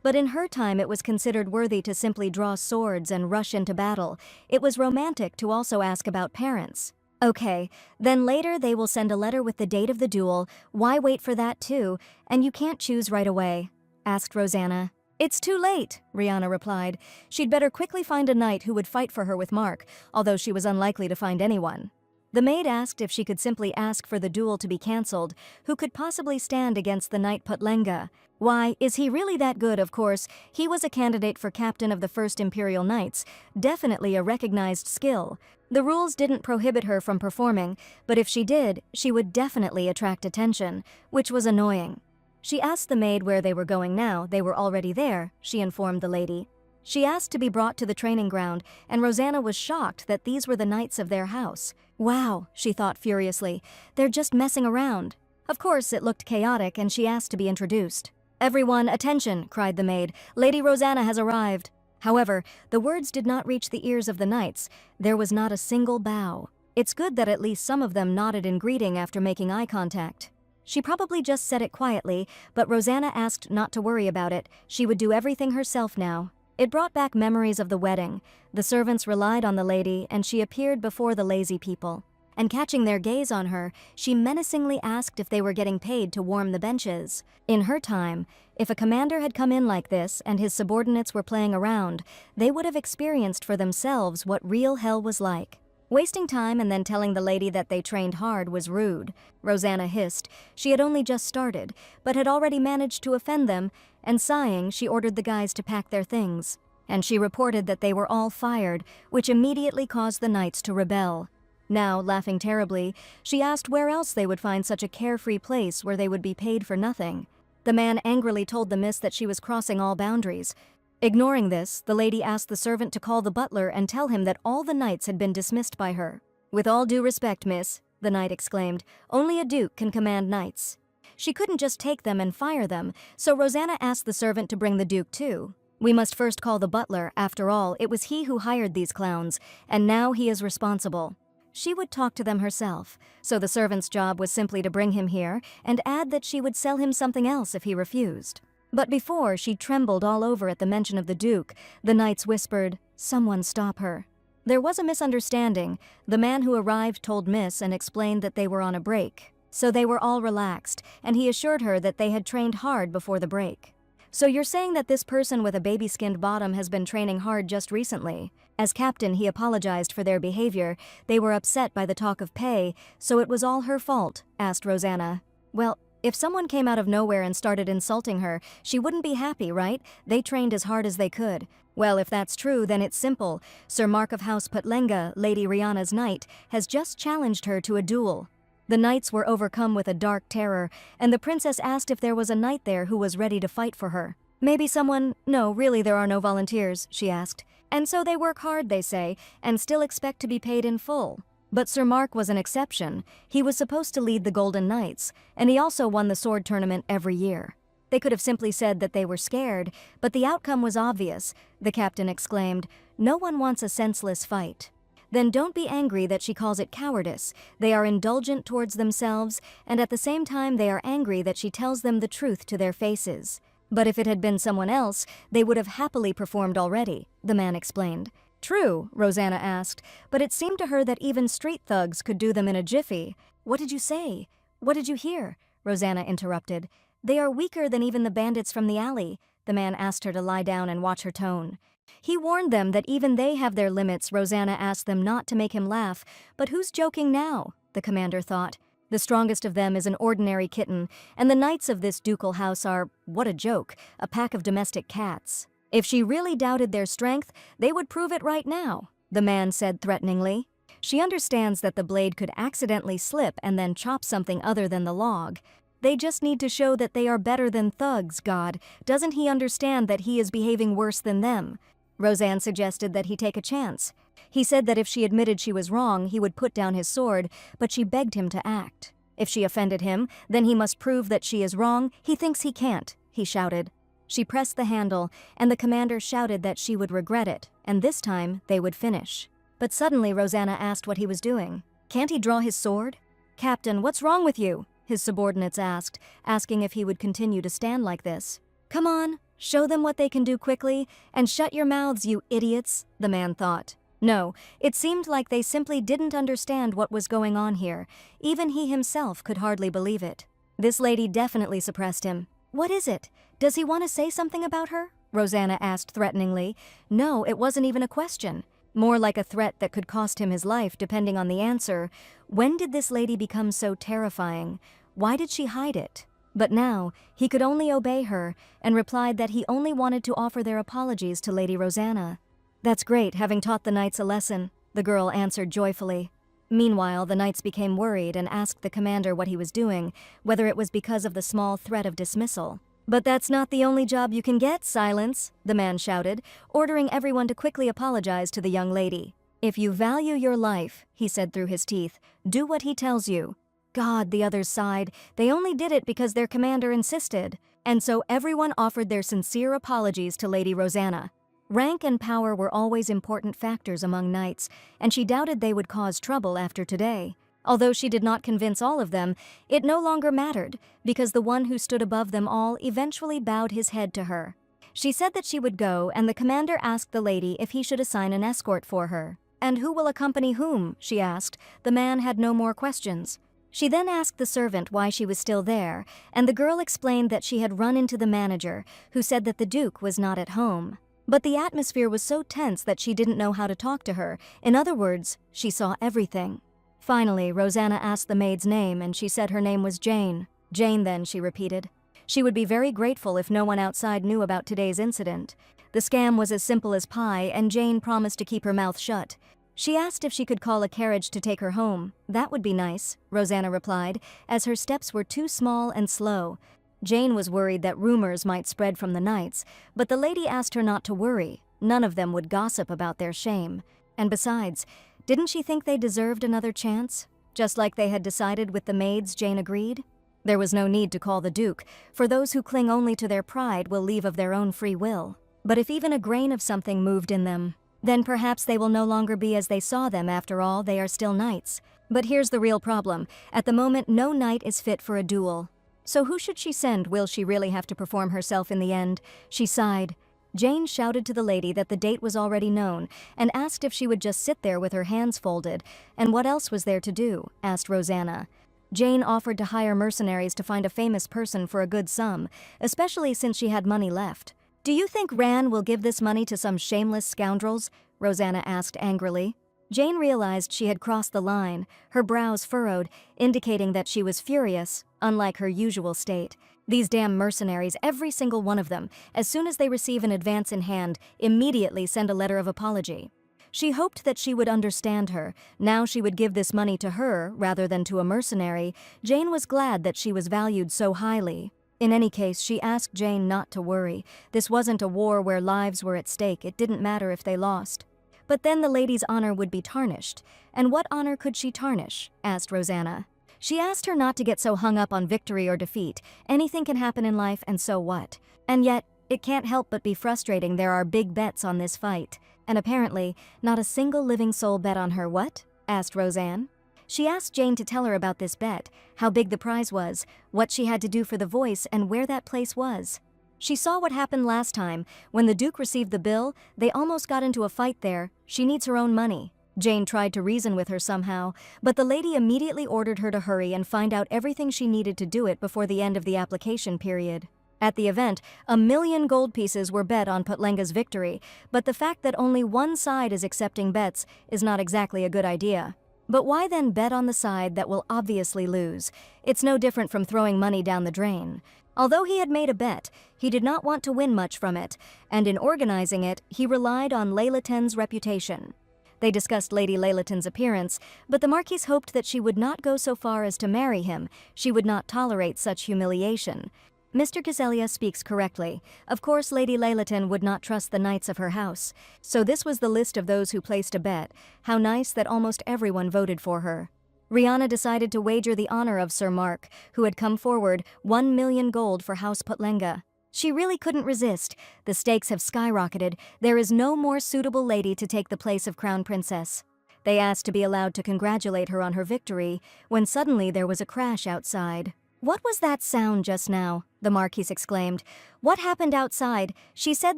[SPEAKER 1] But in her time it was considered worthy to simply draw swords and rush into battle. It was romantic to also ask about parents. Okay, then later they will send a letter with the date of the duel. Why wait for that too? And you can't choose right away?" asked Rosanna. "It's too late," Rihanna replied. She'd better quickly find a knight who would fight for her with Mark, although she was unlikely to find anyone. The maid asked if she could simply ask for the duel to be cancelled. Who could possibly stand against the knight Putlenga? Why, is he really that good? Of course, he was a candidate for captain of the First Imperial Knights, definitely a recognized skill. The rules didn't prohibit her from performing, but if she did, she would definitely attract attention, which was annoying. She asked the maid where they were going now. They were already there, she informed the lady. She asked to be brought to the training ground, and Rosanna was shocked that these were the knights of their house. Wow, she thought furiously, they're just messing around. Of course, it looked chaotic, and she asked to be introduced. "Everyone, attention!" cried the maid. "Lady Rosanna has arrived." However, the words did not reach the ears of the knights. There was not a single bow. It's good that at least some of them nodded in greeting after making eye contact. She probably just said it quietly, but Rosanna asked not to worry about it. She would do everything herself now. It brought back memories of the wedding. The servants relied on the lady, and she appeared before the lazy people. And catching their gaze on her, she menacingly asked if they were getting paid to warm the benches. In her time, if a commander had come in like this and his subordinates were playing around, they would have experienced for themselves what real hell was like. Wasting time and then telling the lady that they trained hard was rude. Rosanna hissed. She had only just started, but had already managed to offend them, and sighing, she ordered the guys to pack their things. And she reported that they were all fired, which immediately caused the knights to rebel. Now, laughing terribly, she asked where else they would find such a carefree place where they would be paid for nothing. The man angrily told the miss that she was crossing all boundaries. Ignoring this, the lady asked the servant to call the butler and tell him that all the knights had been dismissed by her. "With all due respect, miss," the knight exclaimed, "only a duke can command knights." She couldn't just take them and fire them, so Rosanna asked the servant to bring the duke too. "We must first call the butler. After all, it was he who hired these clowns, and now he is responsible." She would talk to them herself, so the servant's job was simply to bring him here and add that she would sell him something else if he refused. But before, she trembled all over at the mention of the Duke. The knights whispered, "Someone stop her." There was a misunderstanding. The man who arrived told Miss and explained that they were on a break. So they were all relaxed, and he assured her that they had trained hard before the break. "So you're saying that this person with a baby-skinned bottom has been training hard just recently?" As captain, he apologized for their behavior. They were upset by the talk of pay, so it was all her fault, asked Rosanna. "Well, if someone came out of nowhere and started insulting her, she wouldn't be happy, right? They trained as hard as they could." "Well, if that's true, then it's simple. Sir Mark of House Putlenga, Lady Rihanna's knight, has just challenged her to a duel." The knights were overcome with a dark terror, and the princess asked if there was a knight there who was ready to fight for her. "Maybe someone— No, really there are no volunteers," she asked. "And so they work hard, they say, and still expect to be paid in full." But Sir Mark was an exception. He was supposed to lead the Golden Knights, and he also won the sword tournament every year. They could have simply said that they were scared, but the outcome was obvious. The captain exclaimed, "No one wants a senseless fight." Then don't be angry that she calls it cowardice. They are indulgent towards themselves, and at the same time they are angry that she tells them the truth to their faces. "But if it had been someone else, they would have happily performed already," the man explained. "True," Rosanna asked, but it seemed to her that even street thugs could do them in a jiffy. "What did you say? What did you hear?" Rosanna interrupted. "They are weaker than even the bandits from the alley." The man asked her to lie down and watch her tone. He warned them that even they have their limits. Rosanna asked them not to make him laugh. But who's joking now? The commander thought. The strongest of them is an ordinary kitten, and the knights of this ducal house are— what a joke— a pack of domestic cats. If she really doubted their strength, they would prove it right now, the man said threateningly. She understands that the blade could accidentally slip and then chop something other than the log. They just need to show that they are better than thugs, God. Doesn't he understand that he is behaving worse than them? Rosanne suggested that he take a chance. He said that if she admitted she was wrong, he would put down his sword, but she begged him to act. If she offended him, then he must prove that she is wrong. He thinks he can't, he shouted. She pressed the handle, and the commander shouted that she would regret it, and this time they would finish. But suddenly Rosanna asked what he was doing. "Can't he draw his sword?" "Captain, what's wrong with you?" his subordinates asked, asking if he would continue to stand like this. "Come on, show them what they can do quickly, and shut your mouths, you idiots," the man thought. No, it seemed like they simply didn't understand what was going on here. Even he himself could hardly believe it. This lady definitely suppressed him. What is it? Does he want to say something about her? Rosanna asked threateningly. No, it wasn't even a question. More like a threat that could cost him his life depending on the answer. When did this lady become so terrifying? Why did she hide it? But now, he could only obey her, and replied that he only wanted to offer their apologies to Lady Rosanna. That's great, having taught the knights a lesson, the girl answered joyfully. Meanwhile, the knights became worried and asked the commander what he was doing, whether it was because of the small threat of dismissal. But that's not the only job you can get, Silence, the man shouted, ordering everyone to quickly apologize to the young lady. If you value your life, he said through his teeth, do what he tells you. God, the others sighed. They only did it because their commander insisted. And so everyone offered their sincere apologies to Lady Rosanna. Rank and power were always important factors among knights, and she doubted they would cause trouble after today. Although she did not convince all of them, it no longer mattered, because the one who stood above them all eventually bowed his head to her. She said that she would go, and the commander asked the lady if he should assign an escort for her. And who will accompany whom? She asked. The man had no more questions. She then asked the servant why she was still there, and the girl explained that she had run into the manager, who said that the Duke was not at home. But the atmosphere was so tense that she didn't know how to talk to her. In other words, she saw everything. Finally, Rosanna asked the maid's name, and she said her name was Jane. Jane, then, she repeated. She would be very grateful if no one outside knew about today's incident. The scam was as simple as pie, and Jane promised to keep her mouth shut. She asked if she could call a carriage to take her home. That would be nice, Rosanna replied, as her steps were too small and slow. Jane was worried that rumors might spread from the knights, but the lady asked her not to worry. None of them would gossip about their shame. And besides, didn't she think they deserved another chance? Just like they had decided with the maids, Jane agreed. There was no need to call the Duke, for those who cling only to their pride will leave of their own free will. But if even a grain of something moved in them, then perhaps they will no longer be as they saw them. After all, they are still knights. But here's the real problem. At the moment, no knight is fit for a duel. So who should she send? Will she really have to perform herself in the end? She sighed. Jane shouted to the lady that the date was already known, and asked if she would just sit there with her hands folded. And what else was there to do? Asked Rosanna. Jane offered to hire mercenaries to find a famous person for a good sum, especially since she had money left. Do you think Ran will give this money to some shameless scoundrels? Rosanna asked angrily. Jane realized she had crossed the line, her brows furrowed, indicating that she was furious, unlike her usual state. These damn mercenaries, every single one of them, as soon as they receive an advance in hand, immediately send a letter of apology. She hoped that she would understand her. Now she would give this money to her, rather than to a mercenary. Jane was glad that she was valued so highly. In any case, she asked Jane not to worry. This wasn't a war where lives were at stake. It didn't matter if they lost. But then the lady's honor would be tarnished. And what honor could she tarnish? Asked Rosanna. She asked her not to get so hung up on victory or defeat. Anything can happen in life, and so what? And yet, it can't help but be frustrating. There are big bets on this fight. And apparently, not a single living soul bet on her. What? Asked Rosanne. She asked Jane to tell her about this bet, how big the prize was, what she had to do for the voice, and where that place was. She saw what happened last time. When the Duke received the bill, they almost got into a fight there. She needs her own money. Jane tried to reason with her somehow, but the lady immediately ordered her to hurry and find out everything she needed to do it before the end of the application period. At the event, 1,000,000 gold pieces were bet on Putlenga's victory, but the fact that only one side is accepting bets is not exactly a good idea. But why then bet on the side that will obviously lose? It's no different from throwing money down the drain. Although he had made a bet, he did not want to win much from it, and in organizing it, he relied on Lailaten's reputation. They discussed Lady Lailaten's appearance, but the Marquise hoped that she would not go so far as to marry him. She would not tolerate such humiliation. Mr. Cazelia speaks correctly. Of course, Lady Lailaten would not trust the knights of her house. So this was the list of those who placed a bet. How nice that almost everyone voted for her. Rihanna decided to wager the honor of Sir Mark, who had come forward, 1,000,000 gold for House Putlenga. She really couldn't resist. The stakes have skyrocketed. There is no more suitable lady to take the place of Crown Princess. They asked to be allowed to congratulate her on her victory, when suddenly there was a crash outside. "What was that sound just now?" the Marquise exclaimed. "What happened outside? She said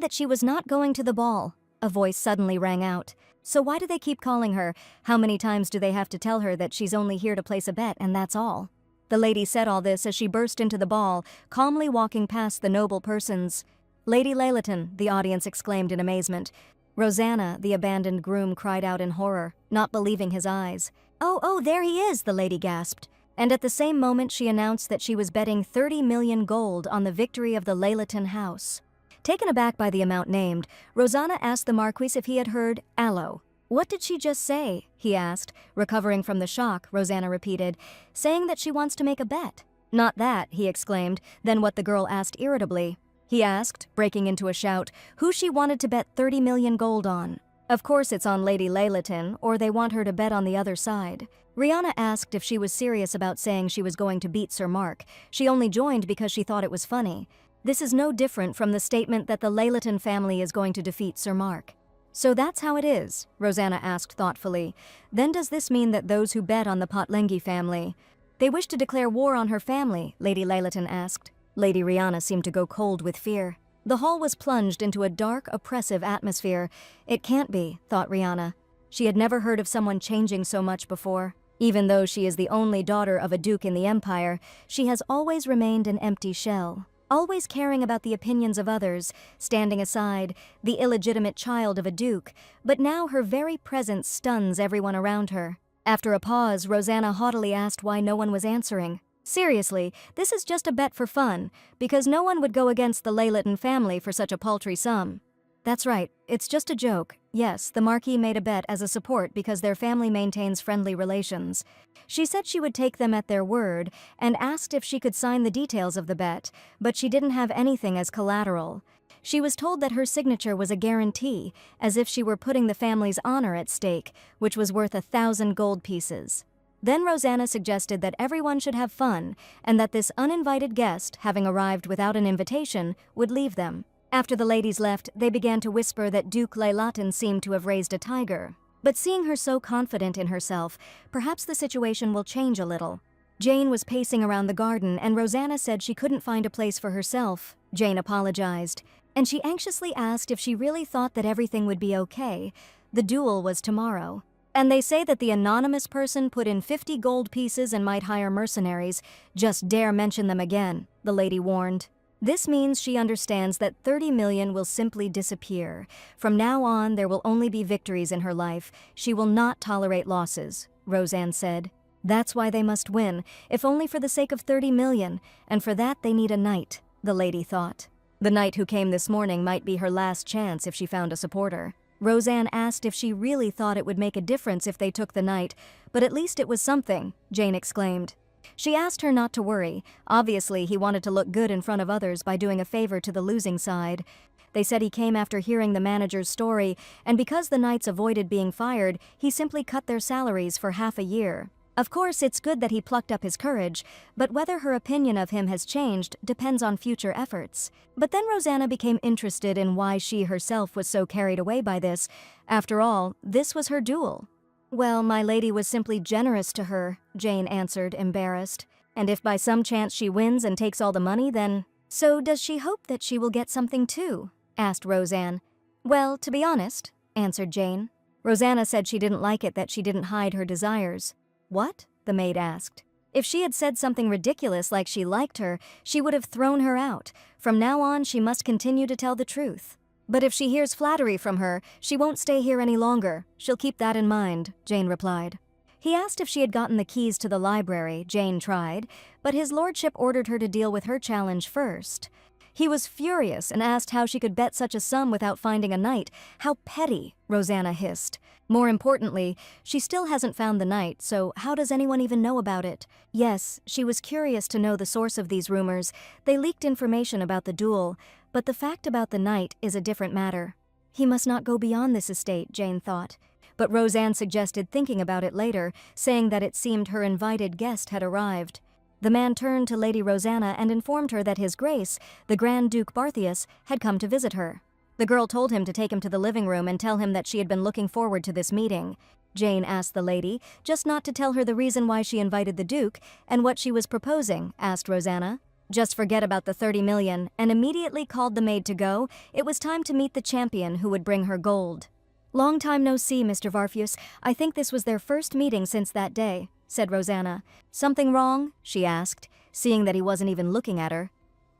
[SPEAKER 1] that she was not going to the ball." A voice suddenly rang out. So why do they keep calling her? How many times do they have to tell her that she's only here to place a bet and that's all? The lady said all this as she burst into the ball, calmly walking past the noble persons. Lady Leylaton, the audience exclaimed in amazement. Rosanna, the abandoned groom, cried out in horror, not believing his eyes. Oh, there he is, the lady gasped. And at the same moment she announced that she was betting 30 million gold on the victory of the Leylaton house. Taken aback by the amount named, Rosanna asked the Marquis if he had heard "allo." "What did she just say?" he asked. Recovering from the shock, Rosanna repeated, "Saying that she wants to make a bet." "Not that," he exclaimed. Then what? The girl asked irritably. He asked, breaking into a shout, who she wanted to bet 30 million gold on. Of course it's on Lady Leylaton, or they want her to bet on the other side. Rihanna asked if she was serious about saying she was going to beat Sir Mark. She only joined because she thought it was funny. This is no different from the statement that the Leylaton family is going to defeat Sir Mark. "So that's how it is?" Rosanna asked thoughtfully. "Then does this mean that those who bet on the Potlengi family, they wish to declare war on her family?" Lady Leylaton asked. Lady Rihanna seemed to go cold with fear. The hall was plunged into a dark, oppressive atmosphere. It can't be, thought Rihanna. She had never heard of someone changing so much before. Even though she is the only daughter of a duke in the empire, she has always remained an empty shell. Always caring about the opinions of others, standing aside, the illegitimate child of a duke, but now her very presence stuns everyone around her. After a pause, Rosanna haughtily asked why no one was answering. "Seriously, this is just a bet for fun, because no one would go against the Leylaton family for such a paltry sum." "That's right, it's just a joke. Yes, the Marquis made a bet as a support because their family maintains friendly relations. She said she would take them at their word and asked if she could sign the details of the bet, but she didn't have anything as collateral. She was told that her signature was a guarantee, as if she were putting the family's honor at stake, which was worth 1,000 gold pieces." Then Rosanna suggested that everyone should have fun, and that this uninvited guest, having arrived without an invitation, would leave them. After the ladies left, they began to whisper that Duke Leylaton seemed to have raised a tiger. But seeing her so confident in herself, perhaps the situation will change a little. Jane was pacing around the garden, and Rosanna said she couldn't find a place for herself. Jane apologized, and she anxiously asked if she really thought that everything would be okay. The duel was tomorrow. "And they say that the anonymous person put in 50 gold pieces and might hire mercenaries. Just dare mention them again," the lady warned. "This means she understands that 30 million will simply disappear. From now on, there will only be victories in her life. She will not tolerate losses," Rosanne said. "That's why they must win, if only for the sake of 30 million, and for that they need a knight," the lady thought. The knight who came this morning might be her last chance if she found a supporter. Rosanne asked if she really thought it would make a difference if they took the knight, but at least it was something, Jane exclaimed. She asked her not to worry. Obviously, he wanted to look good in front of others by doing a favor to the losing side. They said he came after hearing the manager's story, and because the knights avoided being fired, he simply cut their salaries for half a year. Of course, it's good that he plucked up his courage, but whether her opinion of him has changed depends on future efforts. But then Rosanna became interested in why she herself was so carried away by this. After all, this was her duel. "Well, my lady was simply generous to her," Jane answered, embarrassed. "And if by some chance she wins and takes all the money, then—" "So does she hope that she will get something too?" asked Rosanne. "Well, to be honest," answered Jane. Rosanna said she didn't like it that she didn't hide her desires. "What?" the maid asked. If she had said something ridiculous like she liked her, she would have thrown her out. From now on, she must continue to tell the truth. "But if she hears flattery from her, she won't stay here any longer. She'll keep that in mind," Jane replied. He asked if she had gotten the keys to the library. Jane tried, but his lordship ordered her to deal with her challenge first. He was furious and asked how she could bet such a sum without finding a knight. "How petty," Rosanna hissed. More importantly, she still hasn't found the knight, so how does anyone even know about it? Yes, she was curious to know the source of these rumors. They leaked information about the duel, but the fact about the knight is a different matter. He must not go beyond this estate, Jane thought. But Rosanne suggested thinking about it later, saying that it seemed her invited guest had arrived. The man turned to Lady Rosanna and informed her that His Grace, the Grand Duke Barthius, had come to visit her. The girl told him to take him to the living room and tell him that she had been looking forward to this meeting. Jane asked the lady, just not to tell her the reason why she invited the Duke, and what she was proposing, asked Rosanna. Just forget about the 30 million, and immediately called the maid to go. It was time to meet the champion who would bring her gold. "Long time no see, Mr. Varfus. I think this was their first meeting since that day," said Rosanna. "Something wrong?" she asked, seeing that he wasn't even looking at her.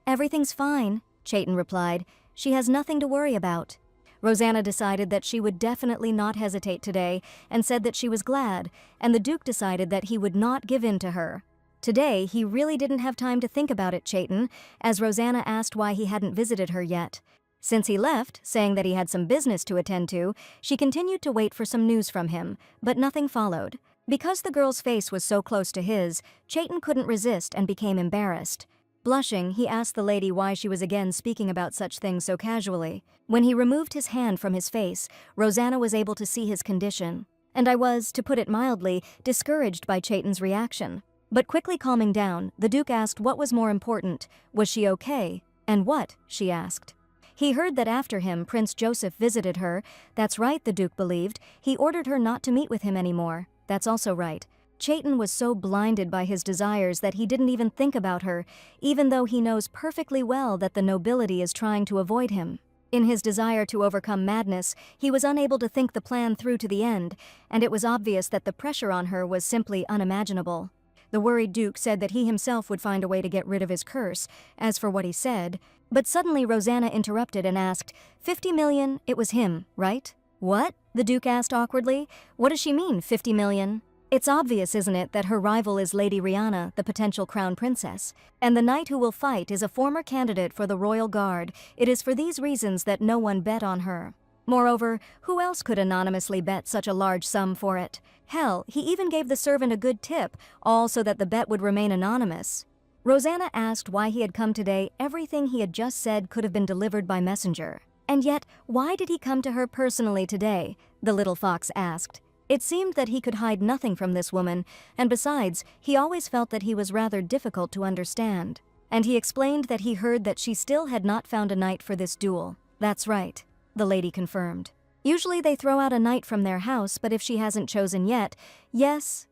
[SPEAKER 1] "Everything's fine," Chayton replied. "She has nothing to worry about." Rosanna decided that she would definitely not hesitate today and said that she was glad, and the Duke decided that he would not give in to her. Today, he really didn't have time to think about it, Chayton, as Rosanna asked why he hadn't visited her yet. Since he left, saying that he had some business to attend to, she continued to wait for some news from him, but nothing followed. Because the girl's face was so close to his, Chayton couldn't resist and became embarrassed. Blushing, he asked the lady why she was again speaking about such things so casually. When he removed his hand from his face, Rosanna was able to see his condition. And I was, to put it mildly, discouraged by Chayton's reaction. But quickly calming down, the Duke asked what was more important. Was she okay? And what? She asked. He heard that after him, Prince Joseph visited her. That's right, the Duke believed. He ordered her not to meet with him anymore. That's also right. Chayton was so blinded by his desires that he didn't even think about her, even though he knows perfectly well that the nobility is trying to avoid him. In his desire to overcome madness, he was unable to think the plan through to the end, and it was obvious that the pressure on her was simply unimaginable. The worried Duke said that he himself would find a way to get rid of his curse, as for what he said. But suddenly Rosanna interrupted and asked, 50 million, it was him, right? What? The Duke asked awkwardly. What does she mean, 50 million? It's obvious, isn't it, that her rival is Lady Rihanna, the potential crown princess. And the knight who will fight is a former candidate for the royal guard. It is for these reasons that no one bet on her. Moreover, who else could anonymously bet such a large sum for it? Hell, he even gave the servant a good tip, all so that the bet would remain anonymous. Rosanna asked why he had come today. Everything he had just said could have been delivered by messenger. And yet, why did he come to her personally today? The little fox asked. It seemed that he could hide nothing from this woman, and besides, he always felt that he was rather difficult to understand. And he explained that he heard that she still had not found a knight for this duel. That's right, the lady confirmed. Usually they throw out a knight from their house, but if she hasn't chosen yet, yes,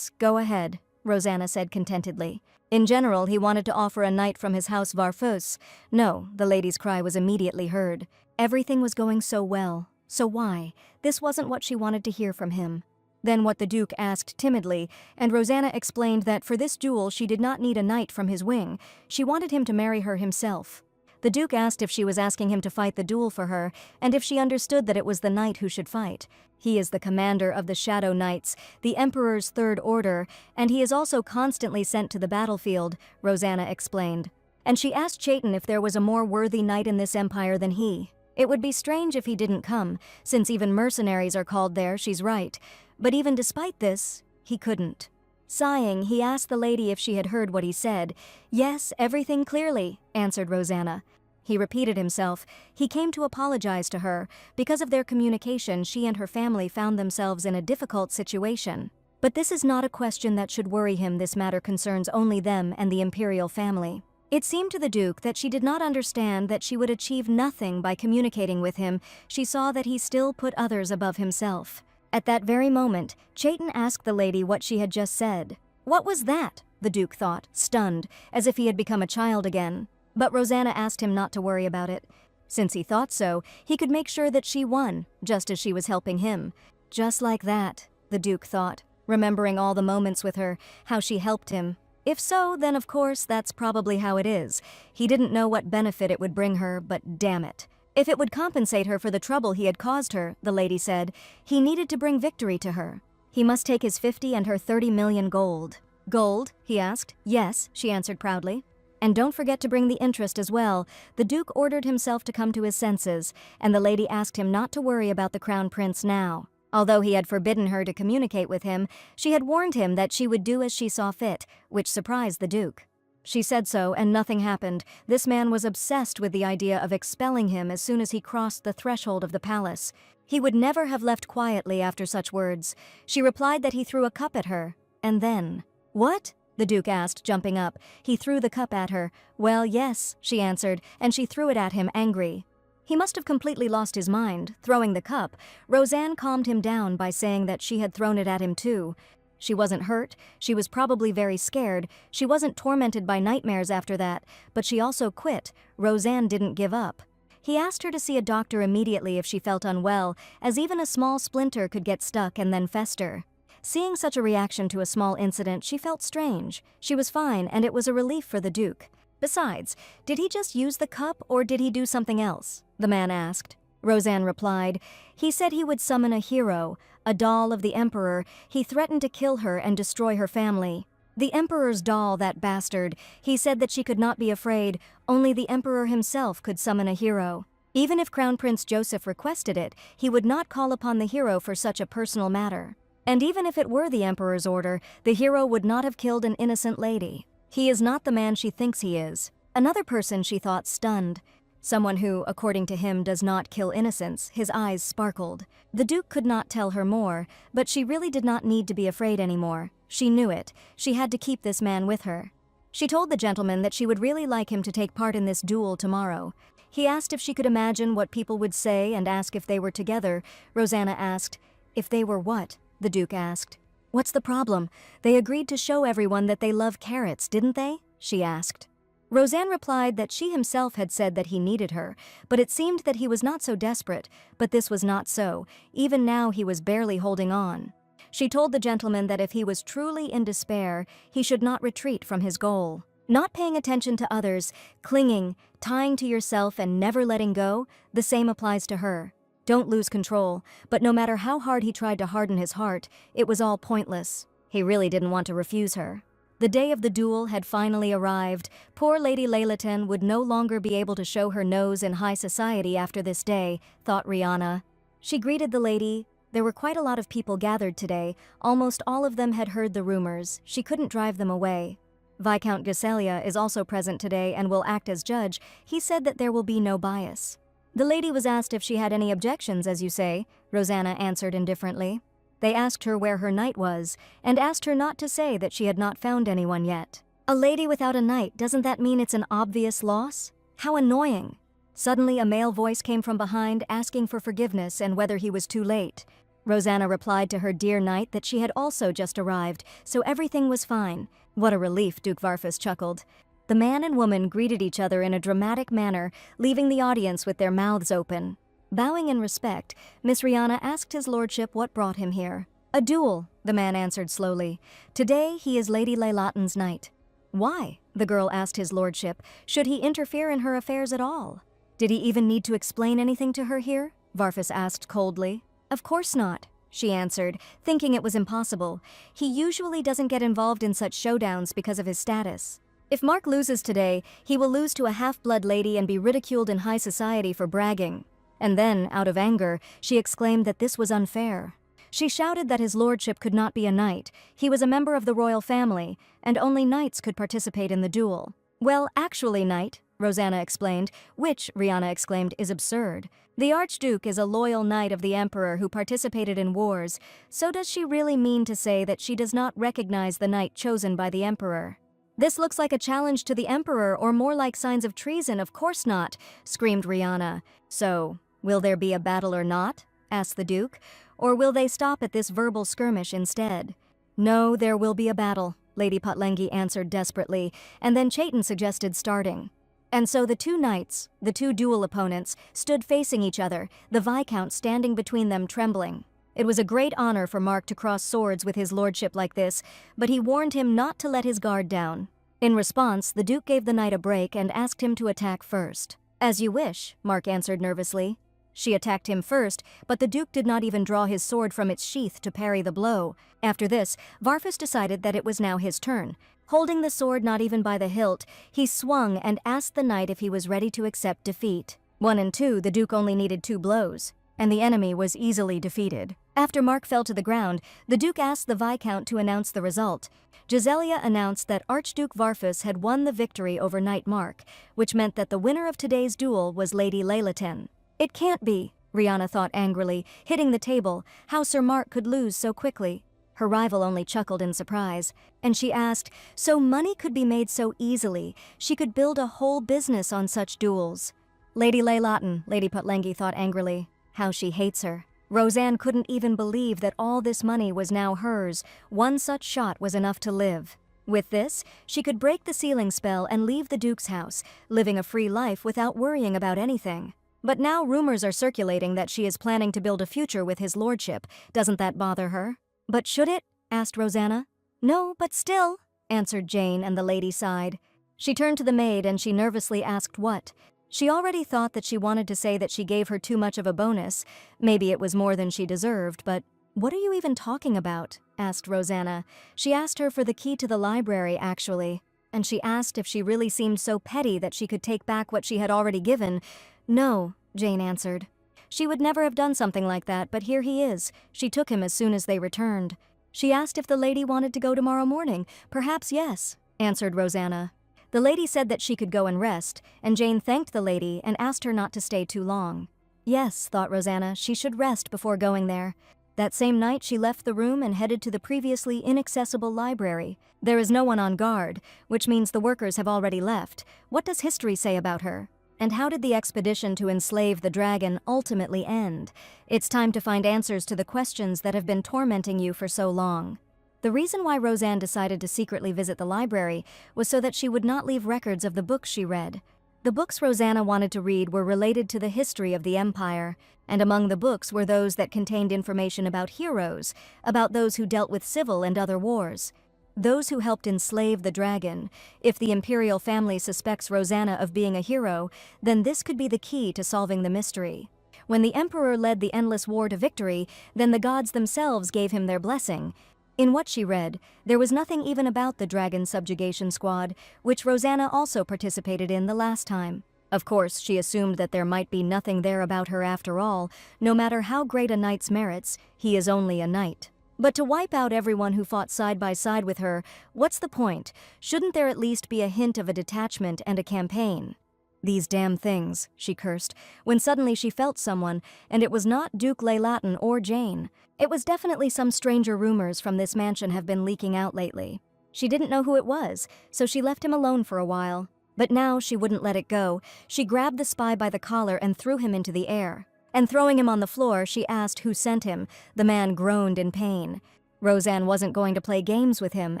[SPEAKER 1] go ahead, Rosanna said contentedly. In general, he wanted to offer a knight from his house Varfus. No, the lady's cry was immediately heard. Everything was going so well. So why? This wasn't what she wanted to hear from him. Then what the Duke asked timidly, and Rosanna explained that for this duel she did not need a knight from his wing. She wanted him to marry her himself. The Duke asked if she was asking him to fight the duel for her, and if she understood that it was the knight who should fight. He is the commander of the Shadow Knights, the Emperor's Third Order, and he is also constantly sent to the battlefield, Rosanna explained. And she asked Chayton if there was a more worthy knight in this empire than he. It would be strange if he didn't come, since even mercenaries are called there, she's right. But even despite this, he couldn't. Sighing, he asked the lady if she had heard what he said. Yes, everything clearly, answered Rosanna. He repeated himself. He came to apologize to her. Because of their communication, she and her family found themselves in a difficult situation. But this is not a question that should worry him. This matter concerns only them and the imperial family. It seemed to the Duke that she did not understand that she would achieve nothing by communicating with him. She saw that he still put others above himself. At that very moment, Chayton asked the lady what she had just said. What was that? The Duke thought, stunned, as if he had become a child again. But Rosanna asked him not to worry about it. Since he thought so, he could make sure that she won, just as she was helping him. Just like that, the Duke thought, remembering all the moments with her, how she helped him. If so, then of course that's probably how it is. He didn't know what benefit it would bring her, but damn it. If it would compensate her for the trouble he had caused her, the lady said, he needed to bring victory to her. He must take his 50 and her 30 million gold. Gold? He asked. Yes, she answered proudly. And don't forget to bring the interest as well. The Duke ordered himself to come to his senses, and the lady asked him not to worry about the crown prince now. Although he had forbidden her to communicate with him, she had warned him that she would do as she saw fit, which surprised the Duke. She said so, and nothing happened. This man was obsessed with the idea of expelling him as soon as he crossed the threshold of the palace. He would never have left quietly after such words. She replied that he threw a cup at her, and then... What? The Duke asked, jumping up. He threw the cup at her. Well, yes, she answered, and she threw it at him, angry. He must have completely lost his mind, throwing the cup. Rosanne calmed him down by saying that she had thrown it at him too. She wasn't hurt, she was probably very scared, she wasn't tormented by nightmares after that, but she also quit. Rosanne didn't give up. He asked her to see a doctor immediately if she felt unwell, as even a small splinter could get stuck and then fester. Seeing such a reaction to a small incident, she felt strange. She was fine, and it was a relief for the Duke. Besides, did he just use the cup or did he do something else? The man asked. Roseanne replied, he said he would summon a hero, a doll of the Emperor. He threatened to kill her and destroy her family. The Emperor's doll, that bastard. He said that she could not be afraid. Only the Emperor himself could summon a hero. Even if Crown Prince Joseph requested it, he would not call upon the hero for such a personal matter. And even if it were the Emperor's order, the hero would not have killed an innocent lady. He is not the man she thinks he is. Another person she thought stunned. Someone who, according to him, does not kill innocents. His eyes sparkled. The Duke could not tell her more, but she really did not need to be afraid anymore. She knew it. She had to keep this man with her. She told the gentleman that she would really like him to take part in this duel tomorrow. He asked if she could imagine what people would say and ask if they were together. Rosanna asked, "If they were what?" The Duke asked. "What's the problem? They agreed to show everyone that they love carrots, didn't they?" she asked. Roseanne replied that she himself had said that he needed her, but it seemed that he was not so desperate. But this was not so. Even now he was barely holding on. She told the gentleman that if he was truly in despair, he should not retreat from his goal. Not paying attention to others, clinging, tying to yourself and never letting go, the same applies to her. Don't lose control, but no matter how hard he tried to harden his heart, it was all pointless. He really didn't want to refuse her. The day of the duel had finally arrived. Poor Lady Laylatin would no longer be able to show her nose in high society after this day, thought Rihanna. She greeted the lady. There were quite a lot of people gathered today. Almost all of them had heard the rumors. She couldn't drive them away. Viscount Giselia is also present today and will act as judge. He said that there will be no bias. The lady was asked if she had any objections, as you say. Rosanna answered indifferently. They asked her where her knight was, and asked her not to say that she had not found anyone yet. A lady without a knight, doesn't that mean it's an obvious loss? How annoying. Suddenly a male voice came from behind, asking for forgiveness and whether he was too late. Rosanna replied to her dear knight that she had also just arrived, so everything was fine. What a relief, Duke Varfus chuckled. The man and woman greeted each other in a dramatic manner, leaving the audience with their mouths open. Bowing in respect, Miss Rihanna asked his lordship what brought him here. "A duel," the man answered slowly. "Today he is Lady Laylatin's knight." "Why?" the girl asked his lordship. "Should he interfere in her affairs at all?" "Did he even need to explain anything to her here?" Varfus asked coldly. "Of course not," she answered, thinking it was impossible. He usually doesn't get involved in such showdowns because of his status. If Mark loses today, he will lose to a half-blood lady and be ridiculed in high society for bragging. And then, out of anger, she exclaimed that this was unfair. She shouted that his lordship could not be a knight. He was a member of the royal family, and only knights could participate in the duel. "Well, actually, knight," Rosanna explained, which, Rihanna exclaimed, is absurd. "The Archduke is a loyal knight of the Emperor who participated in wars. So does she really mean to say that she does not recognize the knight chosen by the Emperor?" "This looks like a challenge to the Emperor, or more like signs of treason. Of course not," screamed Rihanna. "So, will there be a battle or not?" asked the Duke. "Or will they stop at this verbal skirmish instead?" "No, there will be a battle," Lady Potlengi answered desperately, and then Chayton suggested starting. And so the two knights, the two duel opponents, stood facing each other, the Viscount standing between them trembling. It was a great honor for Mark to cross swords with his lordship like this, but he warned him not to let his guard down. In response, the Duke gave the knight a break and asked him to attack first. "As you wish," Mark answered nervously. She attacked him first, but the Duke did not even draw his sword from its sheath to parry the blow. After this, Varfus decided that it was now his turn. Holding the sword not even by the hilt, he swung and asked the knight if he was ready to accept defeat. 1 and 2, the Duke only needed 2 blows, and the enemy was easily defeated. After Mark fell to the ground, the Duke asked the Viscount to announce the result. Giselia announced that Archduke Varfus had won the victory over Knight Mark, which meant that the winner of today's duel was Lady Laylatin. "It can't be," Rihanna thought angrily, hitting the table, how Sir Mark could lose so quickly. Her rival only chuckled in surprise, and she asked, "So money could be made so easily, she could build a whole business on such duels." "Lady Laylatin," Lady Potlengi thought angrily, how she hates her. Roseanne couldn't even believe that all this money was now hers. One such shot was enough to live. With this, she could break the sealing spell and leave the Duke's house, living a free life without worrying about anything. But now rumors are circulating that she is planning to build a future with his lordship. Doesn't that bother her? But should it? Asked Rosanna. No, but still, answered Jane, and the lady sighed. She turned to the maid and she nervously asked what. She already thought that she wanted to say that she gave her too much of a bonus. Maybe it was more than she deserved, but what are you even talking about? Asked Rosanna. She asked her for the key to the library, actually. And she asked if she really seemed so petty that she could take back what she had already given. No, Jane answered. She would never have done something like that, but here he is. She took him as soon as they returned. She asked if the lady wanted to go tomorrow morning. Perhaps yes, answered Rosanna. The lady said that she could go and rest, and Jane thanked the lady and asked her not to stay too long. Yes, thought Rosanna, she should rest before going there. That same night she left the room and headed to the previously inaccessible library. There is no one on guard, which means the workers have already left. What does history say about her? And how did the expedition to enslave the dragon ultimately end? It's time to find answers to the questions that have been tormenting you for so long. The reason why Roseanne decided to secretly visit the library was so that she would not leave records of the books she read. The books Rosanna wanted to read were related to the history of the Empire, and among the books were those that contained information about heroes, about those who dealt with civil and other wars. Those who helped enslave the dragon. If the imperial family suspects Rosanna of being a hero, then this could be the key to solving the mystery. When the emperor led the endless war to victory, then the gods themselves gave him their blessing. In what she read, there was nothing even about the dragon subjugation squad, which Rosanna also participated in the last time. Of course, she assumed that there might be nothing there about her after all. No matter how great a knight's merits, he is only a knight. But to wipe out everyone who fought side by side with her, what's the point? Shouldn't there at least be a hint of a detachment and a campaign? These damn things, she cursed, when suddenly she felt someone, and it was not Duke Laylatin or Jane. It was definitely some stranger rumors from this mansion have been leaking out lately. She didn't know who it was, so she left him alone for a while. But now she wouldn't let it go. She grabbed the spy by the collar and threw him into the air. And throwing him on the floor, she asked who sent him. The man groaned in pain. Roseanne wasn't going to play games with him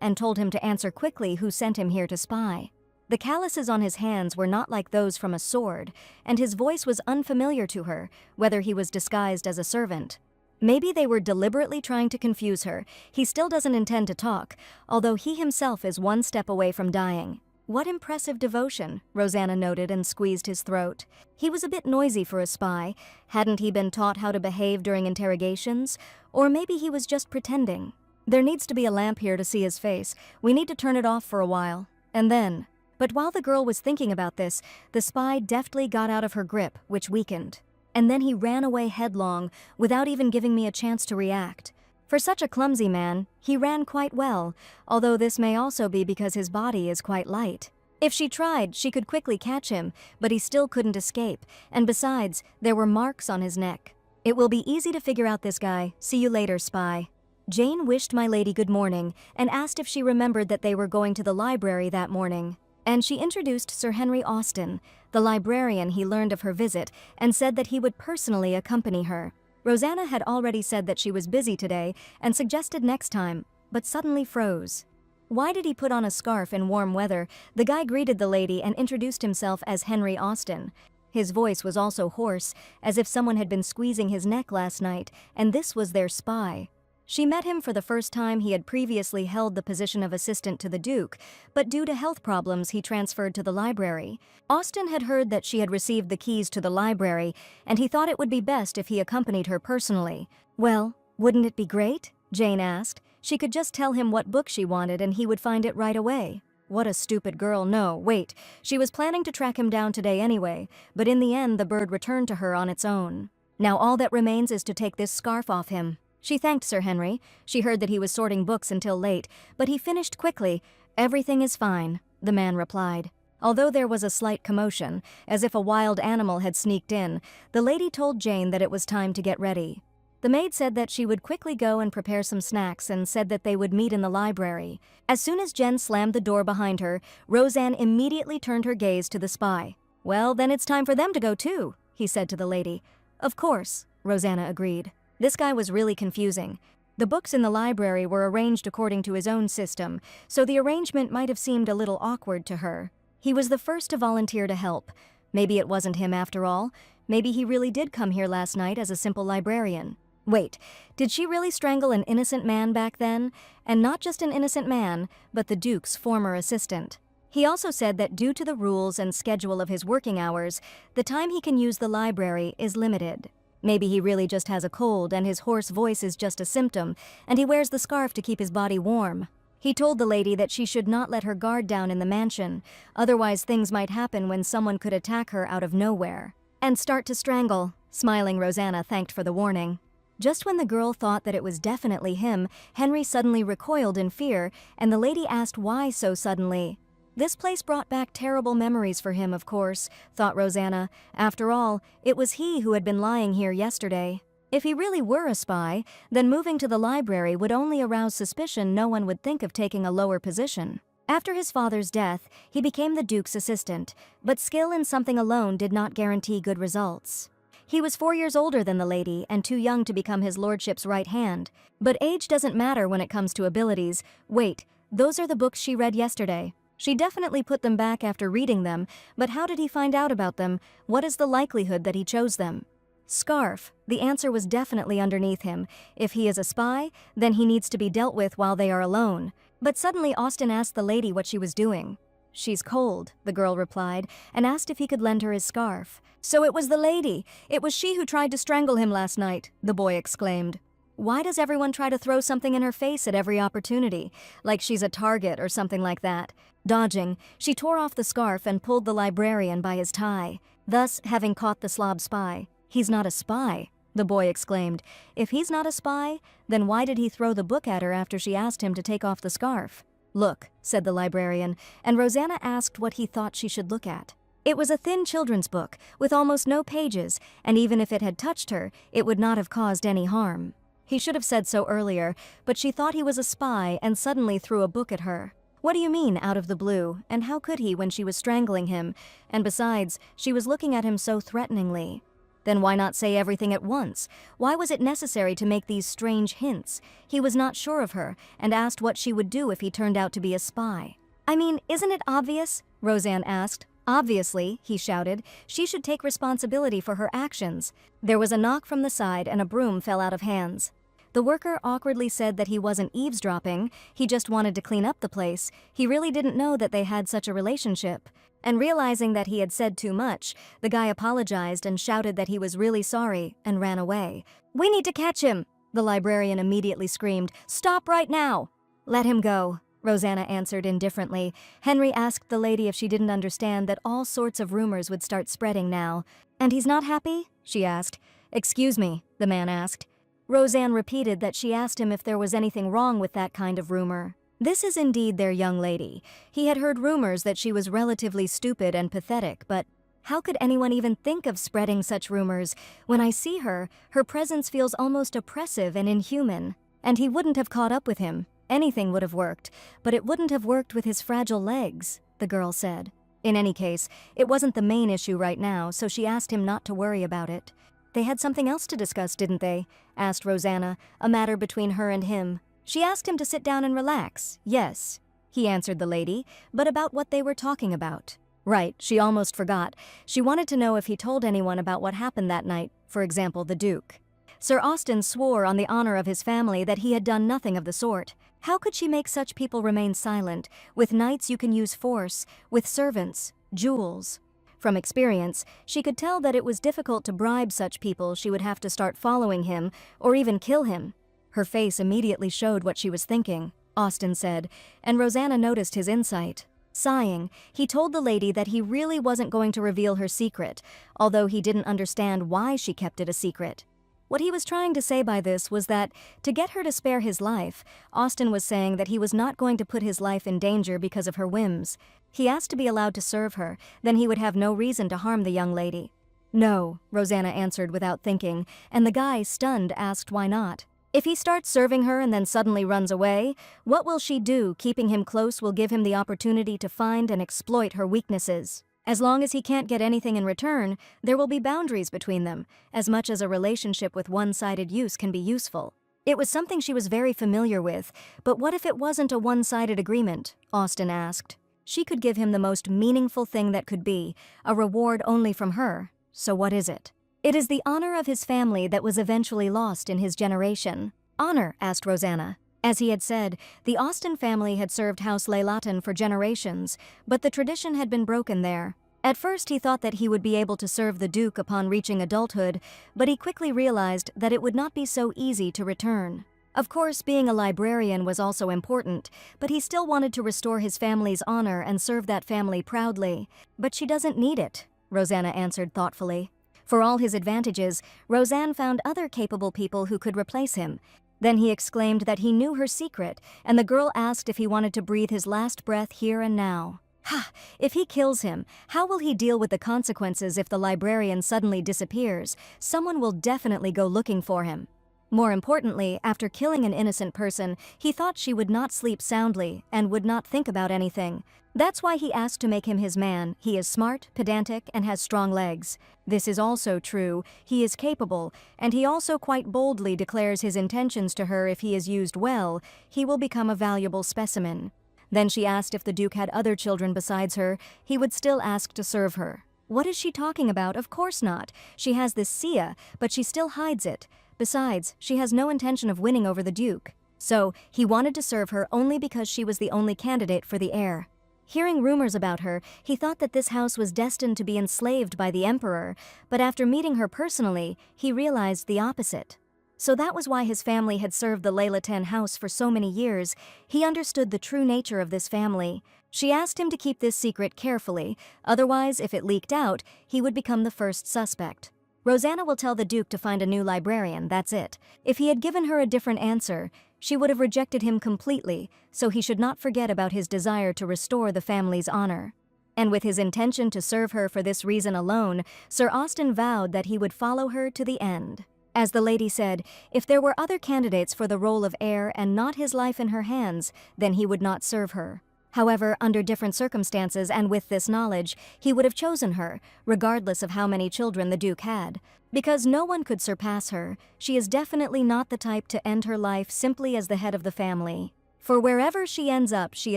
[SPEAKER 1] and told him to answer quickly who sent him here to spy. The calluses on his hands were not like those from a sword, and his voice was unfamiliar to her, whether he was disguised as a servant. Maybe they were deliberately trying to confuse her. He still doesn't intend to talk, although he himself is one step away from dying. What impressive devotion, Rosanna noted and squeezed his throat. He was a bit noisy for a spy. Hadn't he been taught how to behave during interrogations? Or maybe he was just pretending. There needs to be a lamp here to see his face. We need to turn it off for a while. And then... But while the girl was thinking about this, the spy deftly got out of her grip, which weakened. And then he ran away headlong, without even giving me a chance to react. For such a clumsy man, he ran quite well, although this may also be because his body is quite light. If she tried, she could quickly catch him, but he still couldn't escape, and besides, there were marks on his neck. It will be easy to figure out this guy. See you later, spy. Jane wished my lady good morning, and asked if she remembered that they were going to the library that morning. And she introduced Sir Henry Austen, the librarian. He learned of her visit, and said that he would personally accompany her. Rosanna had already said that she was busy today and suggested next time, but suddenly froze. Why did he put on a scarf in warm weather? The guy greeted the lady and introduced himself as Henry Austen. His voice was also hoarse, as if someone had been squeezing his neck last night, and this was their spy. She met him for the first time. He had previously held the position of assistant to the Duke, but due to health problems he transferred to the library. Austen had heard that she had received the keys to the library, and he thought it would be best if he accompanied her personally. Well, wouldn't it be great? Jane asked. She could just tell him what book she wanted and he would find it right away. What a stupid girl. No, wait. She was planning to track him down today anyway, but in the end the bird returned to her on its own. Now all that remains is to take this scarf off him. She thanked Sir Henry. She heard that he was sorting books until late, but he finished quickly. Everything is fine, the man replied. Although there was a slight commotion, as if a wild animal had sneaked in, the lady told Jane that it was time to get ready. The maid said that she would quickly go and prepare some snacks and said that they would meet in the library. As soon as Jen slammed the door behind her, Roseanne immediately turned her gaze to the spy. Well, then it's time for them to go too, he said to the lady. Of course, Rosanna agreed. This guy was really confusing. The books in the library were arranged according to his own system, so the arrangement might have seemed a little awkward to her. He was the first to volunteer to help. Maybe it wasn't him after all. Maybe he really did come here last night as a simple librarian. Wait, did she really strangle an innocent man back then? And not just an innocent man, but the Duke's former assistant. He also said that due to the rules and schedule of his working hours, the time he can use the library is limited. Maybe he really just has a cold and his hoarse voice is just a symptom, and he wears the scarf to keep his body warm. He told the lady that she should not let her guard down in the mansion, otherwise things might happen when someone could attack her out of nowhere. And start to strangle. Smiling, Rosanna thanked for the warning. Just when the girl thought that it was definitely him, Henry suddenly recoiled in fear, and the lady asked why so suddenly. This place brought back terrible memories for him, of course, thought Rosanna. After all, it was he who had been lying here yesterday. If he really were a spy, then moving to the library would only arouse suspicion. No one would think of taking a lower position. After his father's death, he became the Duke's assistant, but skill in something alone did not guarantee good results. He was 4 years older than the lady and too young to become his lordship's right hand. But age doesn't matter when it comes to abilities. Wait, those are the books she read yesterday. She definitely put them back after reading them, but how did he find out about them? What is the likelihood that he chose them? Scarf. The answer was definitely underneath him. If he is a spy, then he needs to be dealt with while they are alone. But suddenly Austin asked the lady what she was doing. "She's cold," the girl replied, and asked if he could lend her his scarf. "So it was the lady. It was she who tried to strangle him last night," the boy exclaimed. Why does everyone try to throw something in her face at every opportunity? Like she's a target or something like that. Dodging, she tore off the scarf and pulled the librarian by his tie, thus having caught the slob spy. "He's not a spy," the boy exclaimed. "If he's not a spy, then why did he throw the book at her after she asked him to take off the scarf?" "Look," said the librarian, and Rosanna asked what he thought she should look at. It was a thin children's book, with almost no pages, and even if it had touched her, it would not have caused any harm. He should have said so earlier, but she thought he was a spy and suddenly threw a book at her. What do you mean, out of the blue? And how could he when she was strangling him? And besides, she was looking at him so threateningly. Then why not say everything at once? Why was it necessary to make these strange hints? He was not sure of her, and asked what she would do if he turned out to be a spy. "I mean, isn't it obvious?" Roseanne asked. "Obviously," he shouted, "she should take responsibility for her actions." There was a knock from the side and a broom fell out of hands. The worker awkwardly said that he wasn't eavesdropping, he just wanted to clean up the place. He really didn't know that they had such a relationship. And realizing that he had said too much, the guy apologized and shouted that he was really sorry and ran away. "We need to catch him!" The librarian immediately screamed. "Stop right now!" "Let him go," Rosanna answered indifferently. Henry asked the lady if she didn't understand that all sorts of rumors would start spreading now. "And he's not happy?" she asked. "Excuse me," the man asked. Roseanne repeated that she asked him if there was anything wrong with that kind of rumor. This is indeed their young lady. He had heard rumors that she was relatively stupid and pathetic, but how could anyone even think of spreading such rumors? When I see her, her presence feels almost oppressive and inhuman. And he wouldn't have caught up with him. Anything would have worked, but it wouldn't have worked with his fragile legs, the girl said. In any case, it wasn't the main issue right now, so she asked him not to worry about it. "They had something else to discuss, didn't they?" asked Rosanna, a matter between her and him. She asked him to sit down and relax. "Yes," he answered the lady, "but about what they were talking about." Right, she almost forgot. She wanted to know if he told anyone about what happened that night, for example, the Duke. Sir Austen swore on the honor of his family that he had done nothing of the sort. How could she make such people remain silent? With knights you can use force, with servants, jewels. From experience, she could tell that it was difficult to bribe such people. She would have to start following him, or even kill him. Her face immediately showed what she was thinking, Austen said, and Rosanna noticed his insight. Sighing, he told the lady that he really wasn't going to reveal her secret, although he didn't understand why she kept it a secret. What he was trying to say by this was that, to get her to spare his life, Austen was saying that he was not going to put his life in danger because of her whims. He asked to be allowed to serve her, then he would have no reason to harm the young lady. "No," Rosanna answered without thinking, and the guy, stunned, asked why not. "If he starts serving her and then suddenly runs away, what will she do? Keeping him close will give him the opportunity to find and exploit her weaknesses. As long as he can't get anything in return, there will be boundaries between them, as much as a relationship with one-sided use can be useful." It was something she was very familiar with, but what if it wasn't a one-sided agreement? Austen asked. She could give him the most meaningful thing that could be, a reward only from her. So what is it? It is the honor of his family that was eventually lost in his generation. Honor? Asked Rosanna. As he had said, the Austen family had served House Leylatan for generations, but the tradition had been broken there. At first he thought that he would be able to serve the Duke upon reaching adulthood, but he quickly realized that it would not be so easy to return. Of course, being a librarian was also important, but he still wanted to restore his family's honor and serve that family proudly. But she doesn't need it, Rosanna answered thoughtfully. For all his advantages, Roseanne found other capable people who could replace him. Then he exclaimed that he knew her secret, and the girl asked if he wanted to breathe his last breath here and now. Ha! If he kills him, how will he deal with the consequences if the librarian suddenly disappears? Someone will definitely go looking for him. More importantly, after killing an innocent person, he thought she would not sleep soundly and would not think about anything. That's why he asked to make him his man. He is smart, pedantic, and has strong legs. This is also true. He is capable, and he also quite boldly declares his intentions to her. If he is used well, he will become a valuable specimen. Then she asked if the Duke had other children besides her. He would still ask to serve her. What is she talking about? Of course not. She has this Sia, but she still hides it. Besides, she has no intention of winning over the Duke. So, he wanted to serve her only because she was the only candidate for the heir. Hearing rumors about her, he thought that this house was destined to be enslaved by the Emperor, but after meeting her personally, he realized the opposite. So that was why his family had served the Leylatan house for so many years. He understood the true nature of this family. She asked him to keep this secret carefully, otherwise, if it leaked out, he would become the first suspect. Rosanna will tell the Duke to find a new librarian, that's it. If he had given her a different answer, she would have rejected him completely, so he should not forget about his desire to restore the family's honor. And with his intention to serve her for this reason alone, Sir Austen vowed that he would follow her to the end. As the lady said, if there were other candidates for the role of heir and not his life in her hands, then he would not serve her. However, under different circumstances and with this knowledge, he would have chosen her, regardless of how many children the Duke had. Because no one could surpass her, she is definitely not the type to end her life simply as the head of the family. For wherever she ends up, she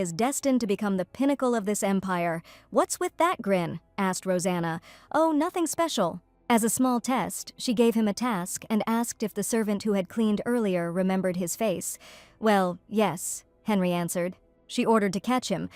[SPEAKER 1] is destined to become the pinnacle of this empire. What's with that grin? Asked Rosanna. Oh, nothing special. As a small test, she gave him a task and asked if the servant who had cleaned earlier remembered his face. Well, yes, Henry answered. She ordered to catch him.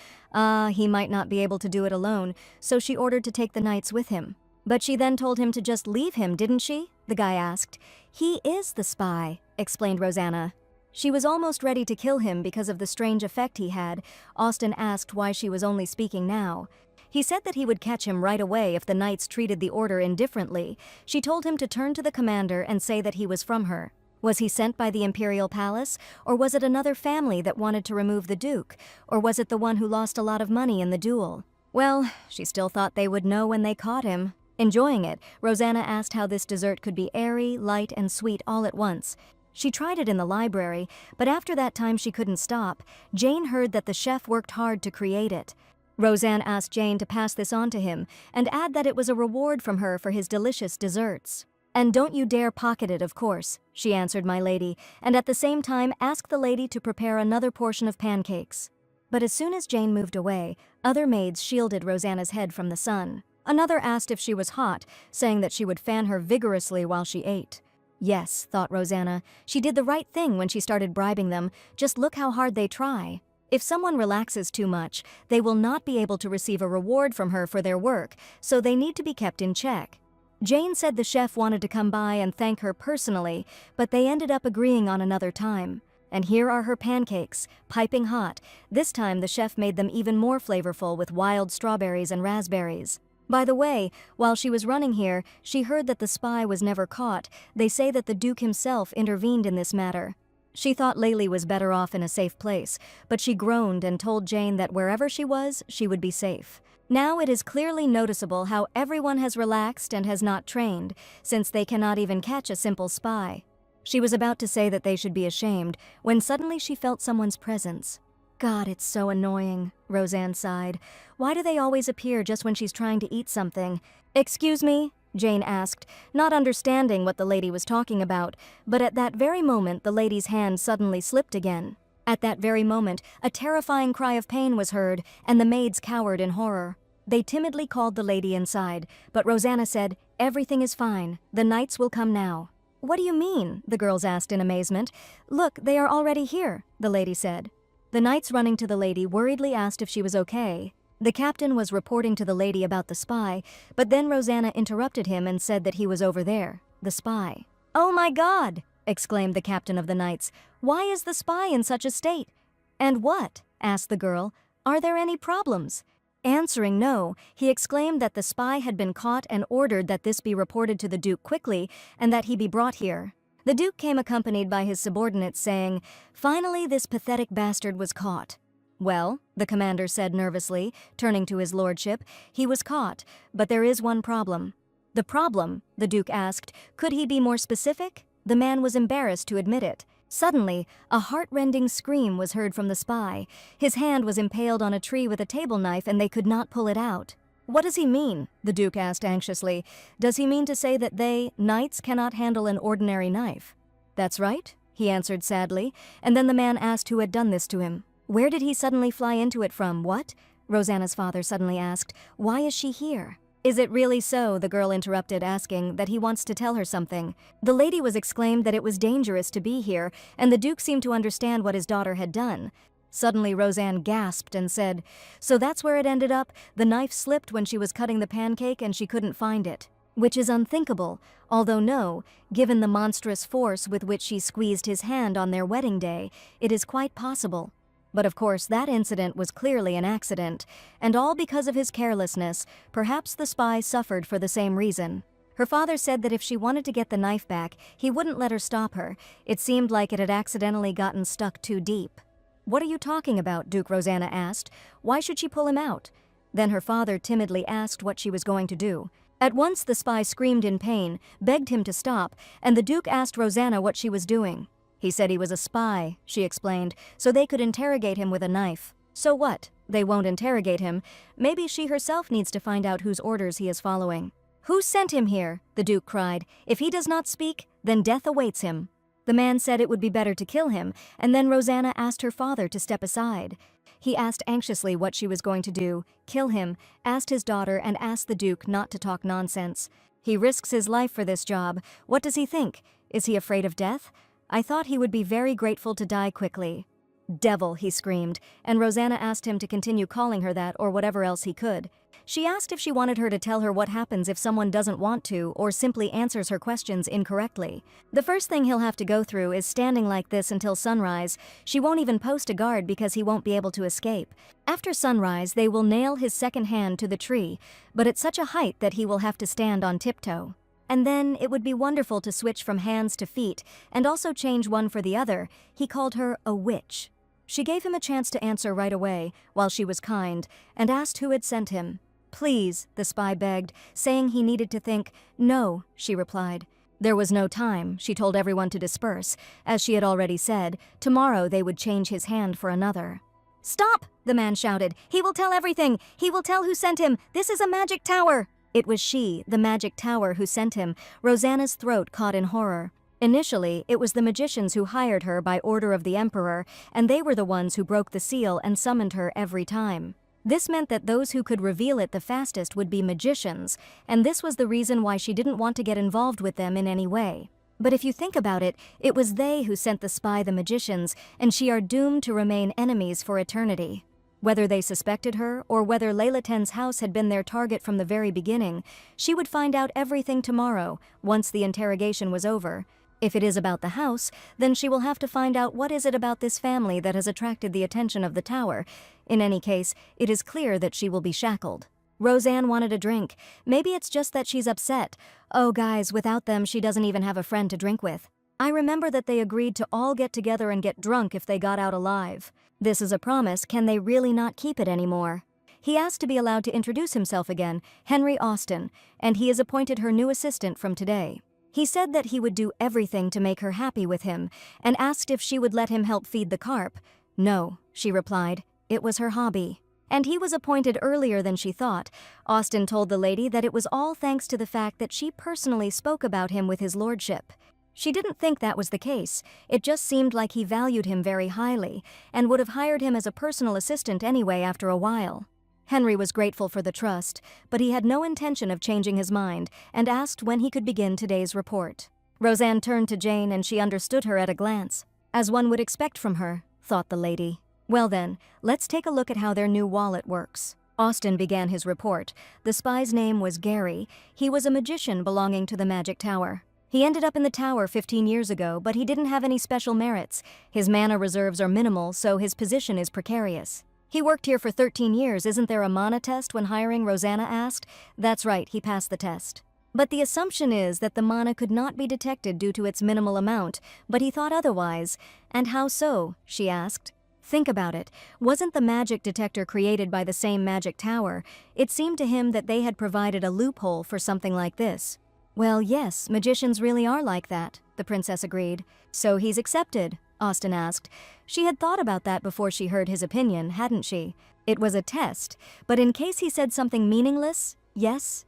[SPEAKER 1] He might not be able to do it alone, so she ordered to take the knights with him. But she then told him to just leave him, didn't she? The guy asked. He is the spy, explained Rosanna. She was almost ready to kill him because of the strange effect he had. Austen asked why she was only speaking now. He said that he would catch him right away if the knights treated the order indifferently. She told him to turn to the commander and say that he was from her. Was he sent by the imperial palace, or was it another family that wanted to remove the Duke, or was it the one who lost a lot of money in the duel? Well, she still thought they would know when they caught him. Enjoying it, Rosanna asked how this dessert could be airy, light, and sweet all at once. She tried it in the library, but after that time she couldn't stop. Jane heard that the chef worked hard to create it. Roseanne asked Jane to pass this on to him, and add that it was a reward from her for his delicious desserts. And don't you dare pocket it, of course, she answered my lady, and at the same time asked the lady to prepare another portion of pancakes. But as soon as Jane moved away, other maids shielded Rosanna's head from the sun. Another asked if she was hot, saying that she would fan her vigorously while she ate. Yes, thought Rosanna, she did the right thing when she started bribing them. Just look how hard they try. If someone relaxes too much, they will not be able to receive a reward from her for their work, so they need to be kept in check. Jane said the chef wanted to come by and thank her personally, but they ended up agreeing on another time. And here are her pancakes, piping hot. This time the chef made them even more flavorful with wild strawberries and raspberries. By the way, while she was running here, she heard that the spy was never caught. They say that the Duke himself intervened in this matter. She thought Layli was better off in a safe place, but she groaned and told Jane that wherever she was, she would be safe. Now it is clearly noticeable how everyone has relaxed and has not trained, since they cannot even catch a simple spy. She was about to say that they should be ashamed, when suddenly she felt someone's presence. God, it's so annoying, Roseanne sighed. Why do they always appear just when she's trying to eat something? Excuse me? Jane asked, not understanding what the lady was talking about, but at that very moment the lady's hand suddenly slipped again. At that very moment, a terrifying cry of pain was heard, and the maids cowered in horror. They timidly called the lady inside, but Rosanna said, "Everything is fine. The knights will come now." "What do you mean?" the girls asked in amazement. "Look, they are already here," the lady said. The knights, running to the lady, worriedly asked if she was okay. The captain was reporting to the lady about the spy, but then Rosanna interrupted him and said that he was over there, the spy. "Oh my God!" exclaimed the captain of the knights. "Why is the spy in such a state?" "And what?" asked the girl. "Are there any problems?" Answering no, he exclaimed that the spy had been caught and ordered that this be reported to the Duke quickly and that he be brought here. The Duke came accompanied by his subordinates, saying, "Finally this pathetic bastard was caught." "Well," the commander said nervously, turning to his lordship, "he was caught, but there is one problem." "The problem?" the Duke asked. "Could he be more specific?" The man was embarrassed to admit it. Suddenly, a heart-rending scream was heard from the spy. His hand was impaled on a tree with a table knife and they could not pull it out. "What does he mean?" the Duke asked anxiously. "Does he mean to say that they, knights, cannot handle an ordinary knife?" "That's right," he answered sadly, and then the man asked who had done this to him. "Where did he suddenly fly into it from, what?" Rosanna's father suddenly asked. "Why is she here?" "Is it really so?" the girl interrupted, asking that he wants to tell her something. The lady was exclaimed that it was dangerous to be here, and the Duke seemed to understand what his daughter had done. Suddenly Rosanne gasped and said, "So that's where it ended up? The knife slipped when she was cutting the pancake and she couldn't find it." Which is unthinkable, although no, given the monstrous force with which she squeezed his hand on their wedding day, it is quite possible. But of course that incident was clearly an accident, and all because of his carelessness. Perhaps the spy suffered for the same reason. Her father said that if she wanted to get the knife back, he wouldn't let her stop her. It seemed like it had accidentally gotten stuck too deep. "What are you talking about?" Duke Rosanna asked. "Why should she pull him out?" Then her father timidly asked what she was going to do. At once the spy screamed in pain, begged him to stop, and the Duke asked Rosanna what she was doing. "He said he was a spy," she explained, "so they could interrogate him with a knife." "So what? They won't interrogate him. Maybe she herself needs to find out whose orders he is following." "Who sent him here?" the Duke cried. "If he does not speak, then death awaits him." The man said it would be better to kill him, and then Rosanna asked her father to step aside. He asked anxiously what she was going to do, kill him, asked his daughter, and asked the Duke not to talk nonsense. "He risks his life for this job. What does he think? Is he afraid of death? I thought he would be very grateful to die quickly." "Devil," he screamed, and Rosanna asked him to continue calling her that or whatever else he could. She asked if she wanted her to tell her what happens if someone doesn't want to or simply answers her questions incorrectly. "The first thing he'll have to go through is standing like this until sunrise. She won't even post a guard because he won't be able to escape. After sunrise, they will nail his second hand to the tree, but at such a height that he will have to stand on tiptoe. And then it would be wonderful to switch from hands to feet and also change one for the other." He called her a witch. She gave him a chance to answer right away, while she was kind, and asked who had sent him. "Please," the spy begged, saying he needed to think. "No," she replied. There was no time. She told everyone to disperse. As she had already said, tomorrow they would change his hand for another. "Stop!" the man shouted. "He will tell everything! He will tell who sent him! This is a magic tower!" It was she, the magic tower, who sent him. Rosanna's throat caught in horror. Initially, it was the magicians who hired her by order of the emperor, and they were the ones who broke the seal and summoned her every time. This meant that those who could reveal it the fastest would be magicians, and this was the reason why she didn't want to get involved with them in any way. But if you think about it, it was they who sent the spy the magicians, and she are doomed to remain enemies for eternity. Whether they suspected her, or whether Leylaten's house had been their target from the very beginning, she would find out everything tomorrow, once the interrogation was over. If it is about the house, then she will have to find out what is it about this family that has attracted the attention of the tower. In any case, it is clear that she will be shackled. Rosanne wanted a drink. Maybe it's just that she's upset. Oh guys, without them she doesn't even have a friend to drink with. I remember that they agreed to all get together and get drunk if they got out alive. This is a promise. Can they really not keep it anymore? He asked to be allowed to introduce himself again, Henry Austin, and he is appointed her new assistant from today. He said that he would do everything to make her happy with him, and asked if she would let him help feed the carp. No, she replied. It was her hobby. And he was appointed earlier than she thought. Austin told the lady that it was all thanks to the fact that she personally spoke about him with his lordship. She didn't think that was the case. It just seemed like he valued him very highly, and would have hired him as a personal assistant anyway after a while. Henry was grateful for the trust, but he had no intention of changing his mind and asked when he could begin today's report. Roseanne turned to Jane and she understood her at a glance. As one would expect from her, thought the lady. Well then, let's take a look at how their new wallet works. Austin began his report. The spy's name was Gary. He was a magician belonging to the Magic Tower. He ended up in the tower 15 years ago, but he didn't have any special merits. His mana reserves are minimal, so his position is precarious. He worked here for 13 years. Isn't there a mana test when hiring? Rosanna asked. That's right, he passed the test. But the assumption is that the mana could not be detected due to its minimal amount, but he thought otherwise. And how so? She asked. Think about it. Wasn't the magic detector created by the same Magic Tower? It seemed to him that they had provided a loophole for something like this. Well, yes, magicians really are like that, the princess agreed. So he's accepted? Austin asked. She had thought about that before she heard his opinion, hadn't she? It was a test, but in case he said something meaningless, yes,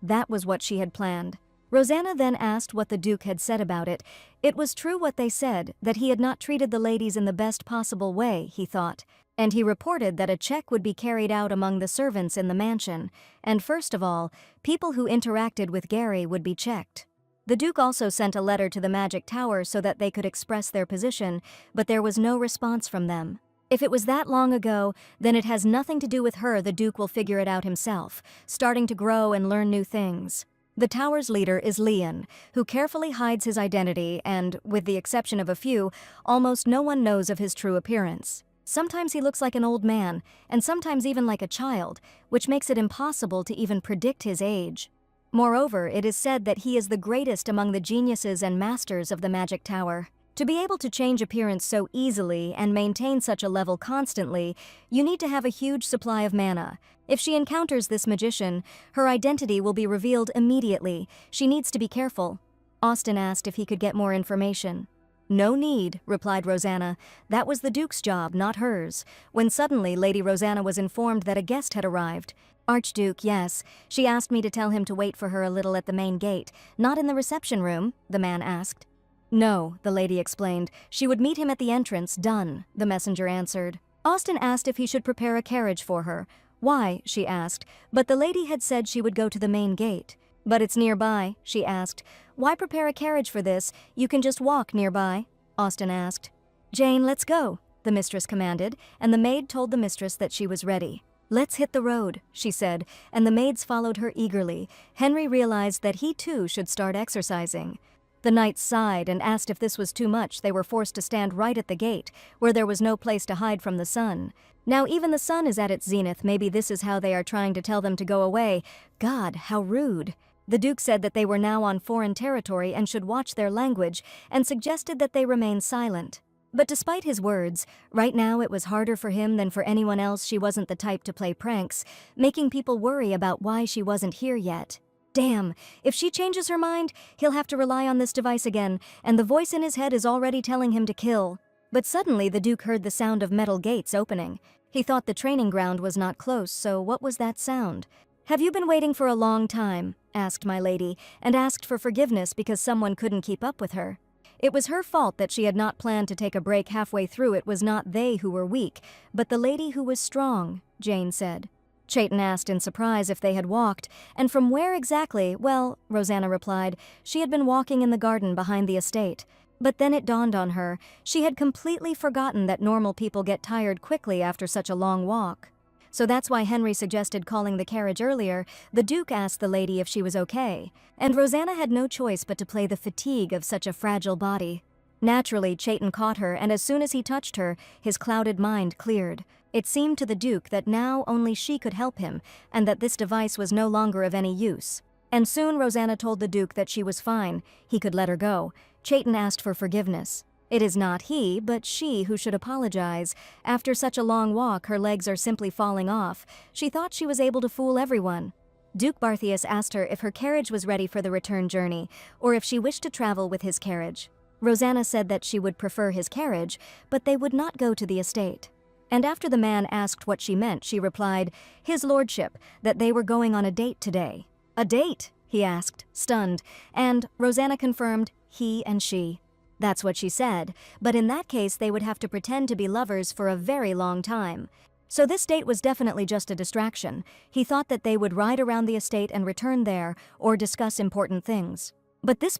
[SPEAKER 1] that was what she had planned. Rosanna then asked what the Duke had said about it. It was true what they said, that he had not treated the ladies in the best possible way, he thought. And he reported that a check would be carried out among the servants in the mansion, and first of all, people who interacted with Gary would be checked. The Duke also sent a letter to the Magic Tower so that they could express their position, but there was no response from them. If it was that long ago, then it has nothing to do with her. The Duke will figure it out himself, starting to grow and learn new things. The tower's leader is Leon, who carefully hides his identity and, with the exception of a few, almost no one knows of his true appearance. Sometimes he looks like an old man, and sometimes even like a child, which makes it impossible to even predict his age. Moreover, it is said that he is the greatest among the geniuses and masters of the Magic Tower. To be able to change appearance so easily and maintain such a level constantly, you need to have a huge supply of mana. If she encounters this magician, her identity will be revealed immediately. She needs to be careful. Austin asked if he could get more information. No need, replied Rosanna. That was the Duke's job, not hers. When suddenly Lady Rosanna was informed that a guest had arrived. Archduke, yes. She asked me to tell him to wait for her a little at the main gate. Not in the reception room, the man asked. No, the lady explained. She would meet him at the entrance. Done, the messenger answered. Austin asked if he should prepare a carriage for her. Why, she asked, but the lady had said she would go to the main gate. But it's nearby, she asked. Why prepare a carriage for this? You can just walk nearby, Austin asked. Jane, let's go, the mistress commanded, and the maid told the mistress that she was ready. Let's hit the road, she said, and the maids followed her eagerly. Henry realized that he too should start exercising. The knights sighed and asked if this was too much. They were forced to stand right at the gate, where there was no place to hide from the sun. Now even the sun is at its zenith. Maybe this is how they are trying to tell them to go away. God, how rude. The Duke said that they were now on foreign territory and should watch their language, and suggested that they remain silent. But despite his words, right now it was harder for him than for anyone else. She wasn't the type to play pranks, making people worry about why she wasn't here yet. Damn, if she changes her mind, he'll have to rely on this device again, and the voice in his head is already telling him to kill. But suddenly the Duke heard the sound of metal gates opening. He thought the training ground was not close, so what was that sound? Have you been waiting for a long time? Asked my lady, and asked for forgiveness because someone couldn't keep up with her. It was her fault that she had not planned to take a break halfway through. It was not they who were weak, but the lady who was strong, Jane said. Chayton asked in surprise if they had walked, and from where exactly. Well, Rosanna replied, she had been walking in the garden behind the estate. But then it dawned on her, she had completely forgotten that normal people get tired quickly after such a long walk. So that's why Henry suggested calling the carriage earlier. The Duke asked the lady if she was okay, and Rosanna had no choice but to play the fatigue of such a fragile body. Naturally, Chayton caught her, and as soon as he touched her, his clouded mind cleared. It seemed to the Duke that now only she could help him, and that this device was no longer of any use. And soon Rosanna told the Duke that she was fine. He could let her go. Chayton asked for forgiveness. It is not he, but she who should apologize. After such a long walk, her legs are simply falling off. She thought she was able to fool everyone. Duke Barthius asked her if her carriage was ready for the return journey, or if she wished to travel with his carriage. Rosanna said that she would prefer his carriage, but they would not go to the estate. And after the man asked what she meant, she replied, his lordship, that they were going on a date today. A date? He asked, stunned, and Rosanna confirmed, he and she. That's what she said, but in that case they would have to pretend to be lovers for a very long time. So this date was definitely just a distraction. He thought that they would ride around the estate and return there, or discuss important things. But this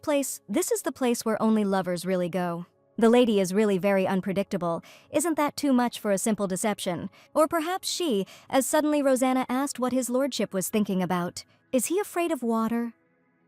[SPEAKER 1] is the place where only lovers really go. The lady is really very unpredictable. Isn't that too much for a simple deception? Or perhaps she, as suddenly Rosanna asked what his lordship was thinking about. Is he afraid of water?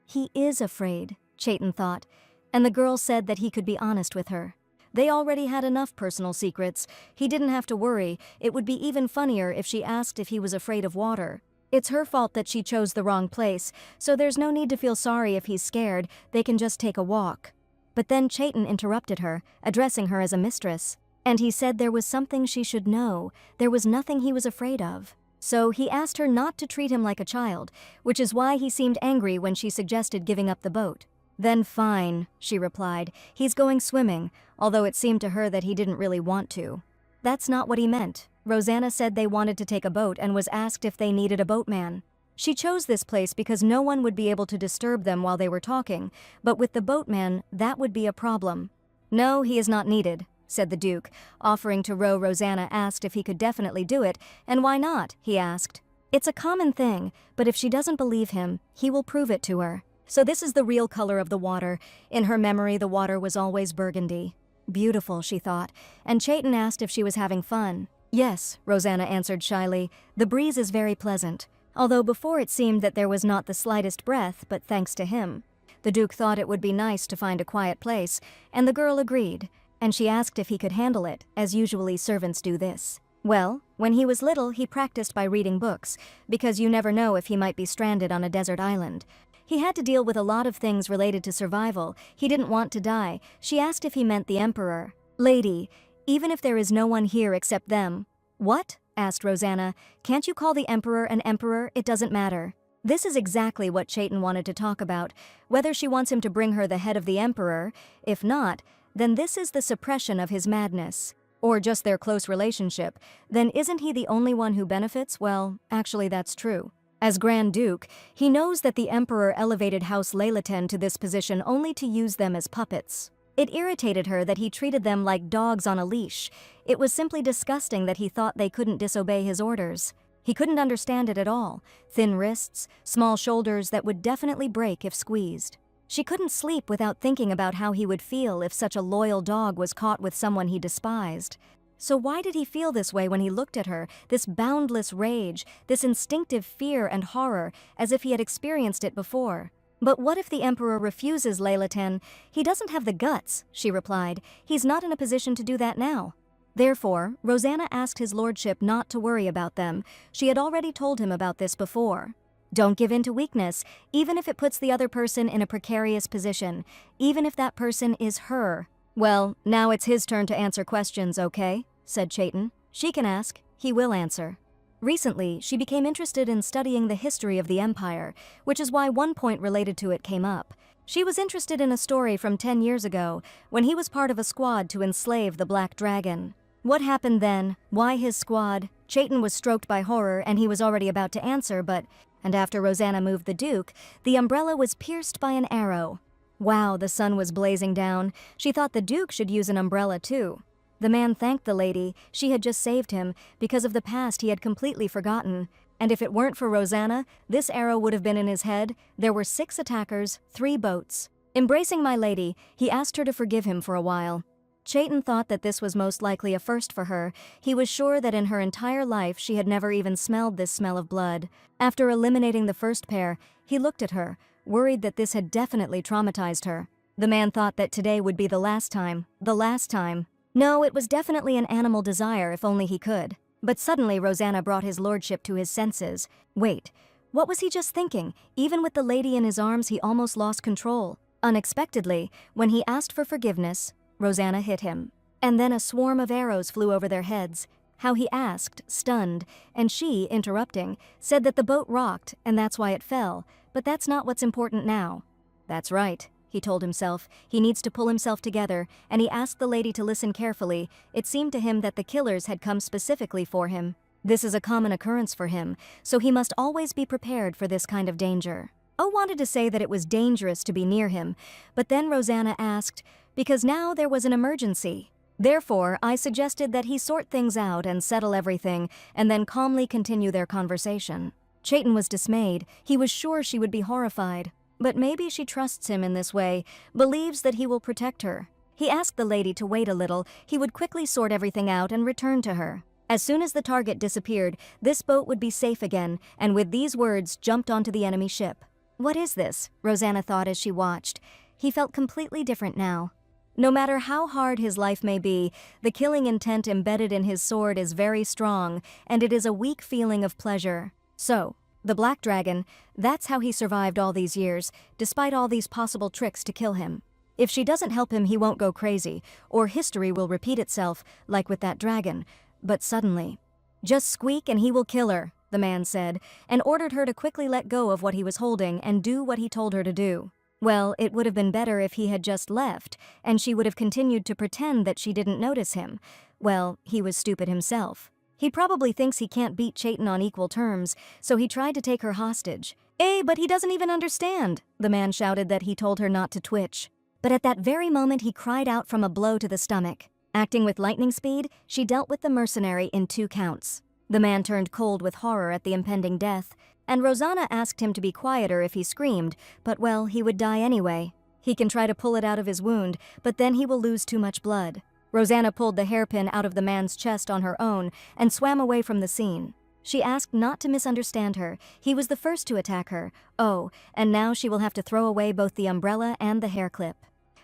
[SPEAKER 1] He is afraid, Chaitan thought, and the girl said that he could be honest with her. They already had enough personal secrets. He didn't have to worry. It would be even funnier if she asked if he was afraid of water. It's her fault that she chose the wrong place, so there's no need to feel sorry if he's scared. They can just take a walk. But then Chaitan interrupted her, addressing her as a mistress. And he said there was something she should know. There was nothing he was afraid of. So he asked her not to treat him like a child, which is why he seemed angry when she suggested giving up the boat. Then fine, she replied. He's going swimming, although it seemed to her that he didn't really want to. That's not what he meant. Rosanna said they wanted to take a boat and was asked if they needed a boatman. She chose this place because no one would be able to disturb them while they were talking, but with the boatman, that would be a problem. No, he is not needed, said the Duke, offering to row. Rosanna asked if he could definitely do it, and why not, he asked. It's a common thing, but if she doesn't believe him, he will prove it to her. So this is the real color of the water. In her memory, the water was always burgundy. Beautiful, she thought, and Chaitan asked if she was having fun. Yes, Rosanna answered shyly. The breeze is very pleasant. Although before it seemed that there was not the slightest breath, but thanks to him. The Duke thought it would be nice to find a quiet place, and the girl agreed, and she asked if he could handle it, as usually servants do this. Well, when he was little, he practiced by reading books, because you never know if he might be stranded on a desert island. He had to deal with a lot of things related to survival. He didn't want to die. She asked if he meant the Emperor. Lady, even if there is no one here except them. What? Asked Rosanna. Can't you call the Emperor an emperor? It doesn't matter. This is exactly what Chaitan wanted to talk about. Whether she wants him to bring her the head of the Emperor. If not, then this is the suppression of his madness. Or just their close relationship. Then isn't he the only one who benefits? Well, actually that's true. As Grand Duke, he knows that the Emperor elevated House Leylaten to this position only to use them as puppets. It irritated her that he treated them like dogs on a leash. It was simply disgusting that he thought they couldn't disobey his orders. He couldn't understand it at all. Thin wrists, small shoulders that would definitely break if squeezed. She couldn't sleep without thinking about how he would feel if such a loyal dog was caught with someone he despised. So why did he feel this way when he looked at her, this boundless rage, this instinctive fear and horror, as if he had experienced it before? But what if the Emperor refuses Leylaten? He doesn't have the guts, she replied. He's not in a position to do that now. Therefore, Rosanna asked his lordship not to worry about them. She had already told him about this before. Don't give in to weakness, even if it puts the other person in a precarious position, even if that person is her. Well, now it's his turn to answer questions, okay? Said Chaitan. She can ask. He will answer. Recently, she became interested in studying the history of the Empire, which is why one point related to it came up. She was interested in a story from 10 years ago, when he was part of a squad to enslave the Black Dragon. What happened then? Why his squad? Chaitan was stroked by horror and he was already about to answer, but... And after Rosanna moved the Duke, the umbrella was pierced by an arrow. Wow, the sun was blazing down. She thought the Duke should use an umbrella too. The man thanked the lady. She had just saved him. Because of the past, he had completely forgotten. And if it weren't for Rosanna, this arrow would have been in his head. There were 6 attackers, 3 boats. Embracing my lady, he asked her to forgive him for a while. Chaitan thought that this was most likely a first for her. He was sure that in her entire life she had never even smelled this smell of blood. After eliminating the first pair, he looked at her, worried that this had definitely traumatized her. The man thought that today would be the last time. The last time. No, it was definitely an animal desire if only he could. But suddenly Rosanna brought his lordship to his senses. Wait, what was he just thinking? Even with the lady in his arms, he almost lost control. Unexpectedly, when he asked for forgiveness, Rosanna hit him. And then a swarm of arrows flew over their heads. How he asked, stunned, and she, interrupting, said that the boat rocked and that's why it fell. But that's not what's important now. That's right. He told himself. He needs to pull himself together, and he asked the lady to listen carefully. It seemed to him that the killers had come specifically for him. This is a common occurrence for him, so he must always be prepared for this kind of danger. O wanted to say that it was dangerous to be near him, but then Rosanna asked, because now there was an emergency. Therefore, I suggested that he sort things out and settle everything, and then calmly continue their conversation. Chaitan was dismayed. He was sure she would be horrified. But maybe she trusts him in this way, believes that he will protect her. He asked the lady to wait a little. He would quickly sort everything out and return to her. As soon as the target disappeared, this boat would be safe again, and with these words jumped onto the enemy ship. What is this? Rosanna thought as she watched. He felt completely different now. No matter how hard his life may be, the killing intent embedded in his sword is very strong, and it is a weak feeling of pleasure. So, the Black Dragon, that's how he survived all these years, despite all these possible tricks to kill him. If she doesn't help him, he won't go crazy, or history will repeat itself, like with that dragon. But suddenly, "Just squeak and he will kill her," the man said, and ordered her to quickly let go of what he was holding and do what he told her to do. Well, it would have been better if he had just left, and she would have continued to pretend that she didn't notice him. Well, he was stupid himself. He probably thinks he can't beat Chaitan on equal terms, so he tried to take her hostage. But he doesn't even understand," the man shouted that he told her not to twitch. But at that very moment he cried out from a blow to the stomach. Acting with lightning speed, she dealt with the mercenary in 2 counts. The man turned cold with horror at the impending death, and Rosanna asked him to be quieter if he screamed, but well, he would die anyway. He can try to pull it out of his wound, but then he will lose too much blood. Rosanna pulled the hairpin out of the man's chest on her own and swam away from the scene. She asked not to misunderstand her. He was the first to attack her. Oh, and now she will have to throw away both the umbrella and the hair clip.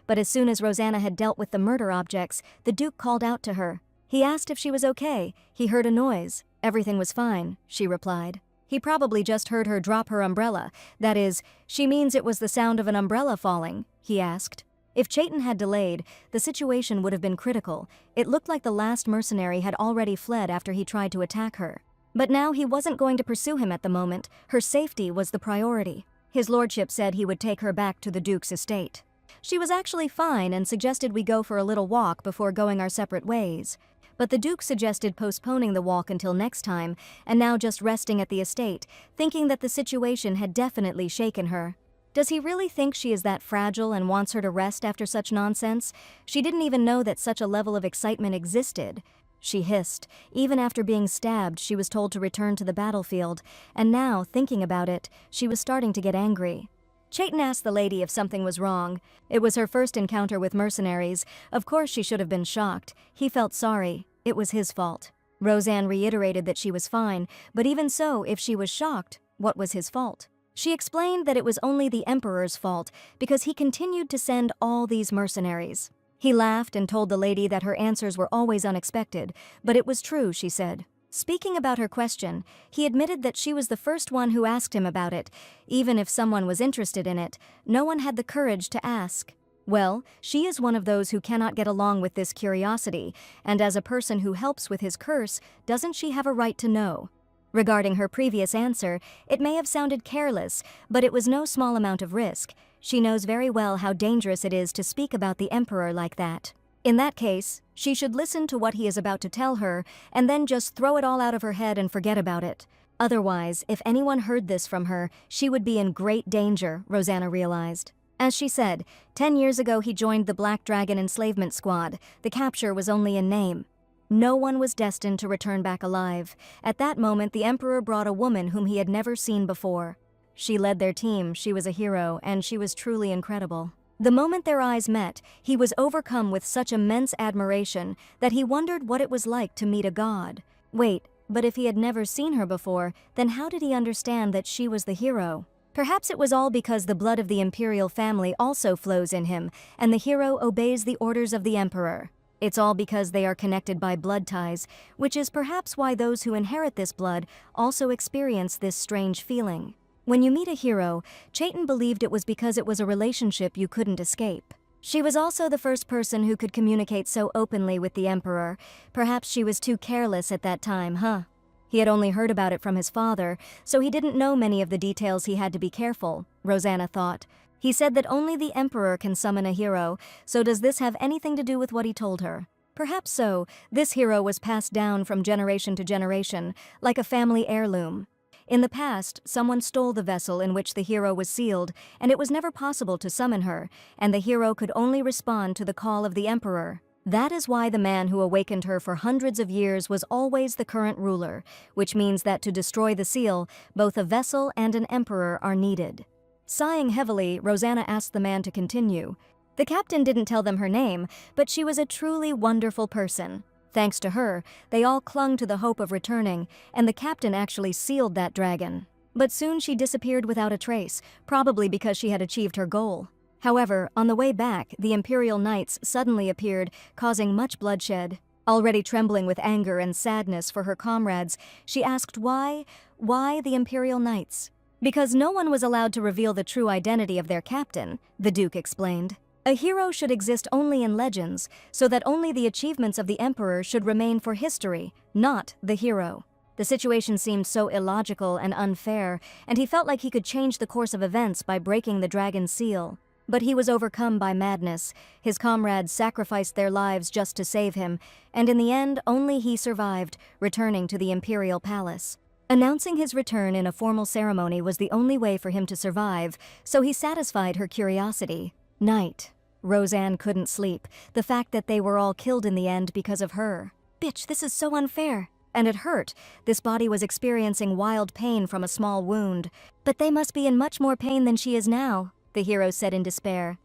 [SPEAKER 1] But as soon as Rosanna had dealt with the murder objects, the Duke called out to her. He asked if she was okay. He heard a noise. Everything was fine, she replied. He probably just heard her drop her umbrella. That is, she means it was the sound of an umbrella falling, he asked. If Chaitan had delayed, the situation would have been critical. It looked like the last mercenary had already fled after he tried to attack her. But now he wasn't going to pursue him at the moment. Her safety was the priority. His lordship said he would take her back to the Duke's estate. She was actually fine and suggested we go for a little walk before going our separate ways. But the Duke suggested postponing the walk until next time, and now just resting at the estate, thinking that the situation had definitely shaken her. Does he really think she is that fragile and wants her to rest after such nonsense? She didn't even know that such a level of excitement existed. She hissed. Even after being stabbed, she was told to return to the battlefield, and now, thinking about it, she was starting to get angry. Chaitan asked the lady if something was wrong. It was her first encounter with mercenaries. Of course she should have been shocked. He felt sorry. It was his fault. Rosanne reiterated that she was fine, but even so, if she was shocked, what was his fault? She explained that it was only the Emperor's fault because he continued to send all these mercenaries. He laughed and told the lady that her answers were always unexpected, but it was true, she said. Speaking about her question, he admitted that she was the first one who asked him about it. Even if someone was interested in it, no one had the courage to ask. Well, she is one of those who cannot get along with this curiosity, and as a person who helps with his curse, doesn't she have a right to know? Regarding her previous answer, it may have sounded careless, but it was no small amount of risk. She knows very well how dangerous it is to speak about the Emperor like that. In that case, she should listen to what he is about to tell her, and then just throw it all out of her head and forget about it. Otherwise, if anyone heard this from her, she would be in great danger, Rosanna realized. As she said, 10 years ago he joined the Black Dragon enslavement squad. The capture was only in name. No one was destined to return back alive. At that moment, the Emperor brought a woman whom he had never seen before. She led their team, she was a hero, and she was truly incredible. The moment their eyes met, he was overcome with such immense admiration that he wondered what it was like to meet a god. Wait, but if he had never seen her before, then how did he understand that she was the hero? Perhaps it was all because the blood of the imperial family also flows in him, and the hero obeys the orders of the Emperor. It's all because they are connected by blood ties, which is perhaps why those who inherit this blood also experience this strange feeling. When you meet a hero, Chaitan believed it was because it was a relationship you couldn't escape. She was also the first person who could communicate so openly with the Emperor. Perhaps she was too careless at that time, huh? He had only heard about it from his father, so he didn't know many of the details. He had to be careful, Rosanna thought. He said that only the Emperor can summon a hero, so does this have anything to do with what he told her? Perhaps so. This hero was passed down from generation to generation, like a family heirloom. In the past, someone stole the vessel in which the hero was sealed, and it was never possible to summon her, and the hero could only respond to the call of the Emperor. That is why the man who awakened her for hundreds of years was always the current ruler, which means that to destroy the seal, both a vessel and an emperor are needed. Sighing heavily, Rosanna asked the man to continue. The captain didn't tell them her name, but she was a truly wonderful person. Thanks to her, they all clung to the hope of returning, and the captain actually sealed that dragon. But soon she disappeared without a trace, probably because she had achieved her goal. However, on the way back, the Imperial Knights suddenly appeared, causing much bloodshed. Already trembling with anger and sadness for her comrades, she asked why the Imperial Knights? Because no one was allowed to reveal the true identity of their captain, the Duke explained. A hero should exist only in legends, so that only the achievements of the Emperor should remain for history, not the hero. The situation seemed so illogical and unfair, and he felt like he could change the course of events by breaking the dragon's seal. But he was overcome by madness. His comrades sacrificed their lives just to save him, and in the end, only he survived, returning to the imperial palace. Announcing his return in a formal ceremony was the only way for him to survive, so he satisfied her curiosity. Night. Rosanne couldn't sleep. The fact that they were all killed in the end because of her. Bitch, this is so unfair. And it hurt. This body was experiencing wild pain from a small wound. But they must be in much more pain than she is now, the hero said in despair.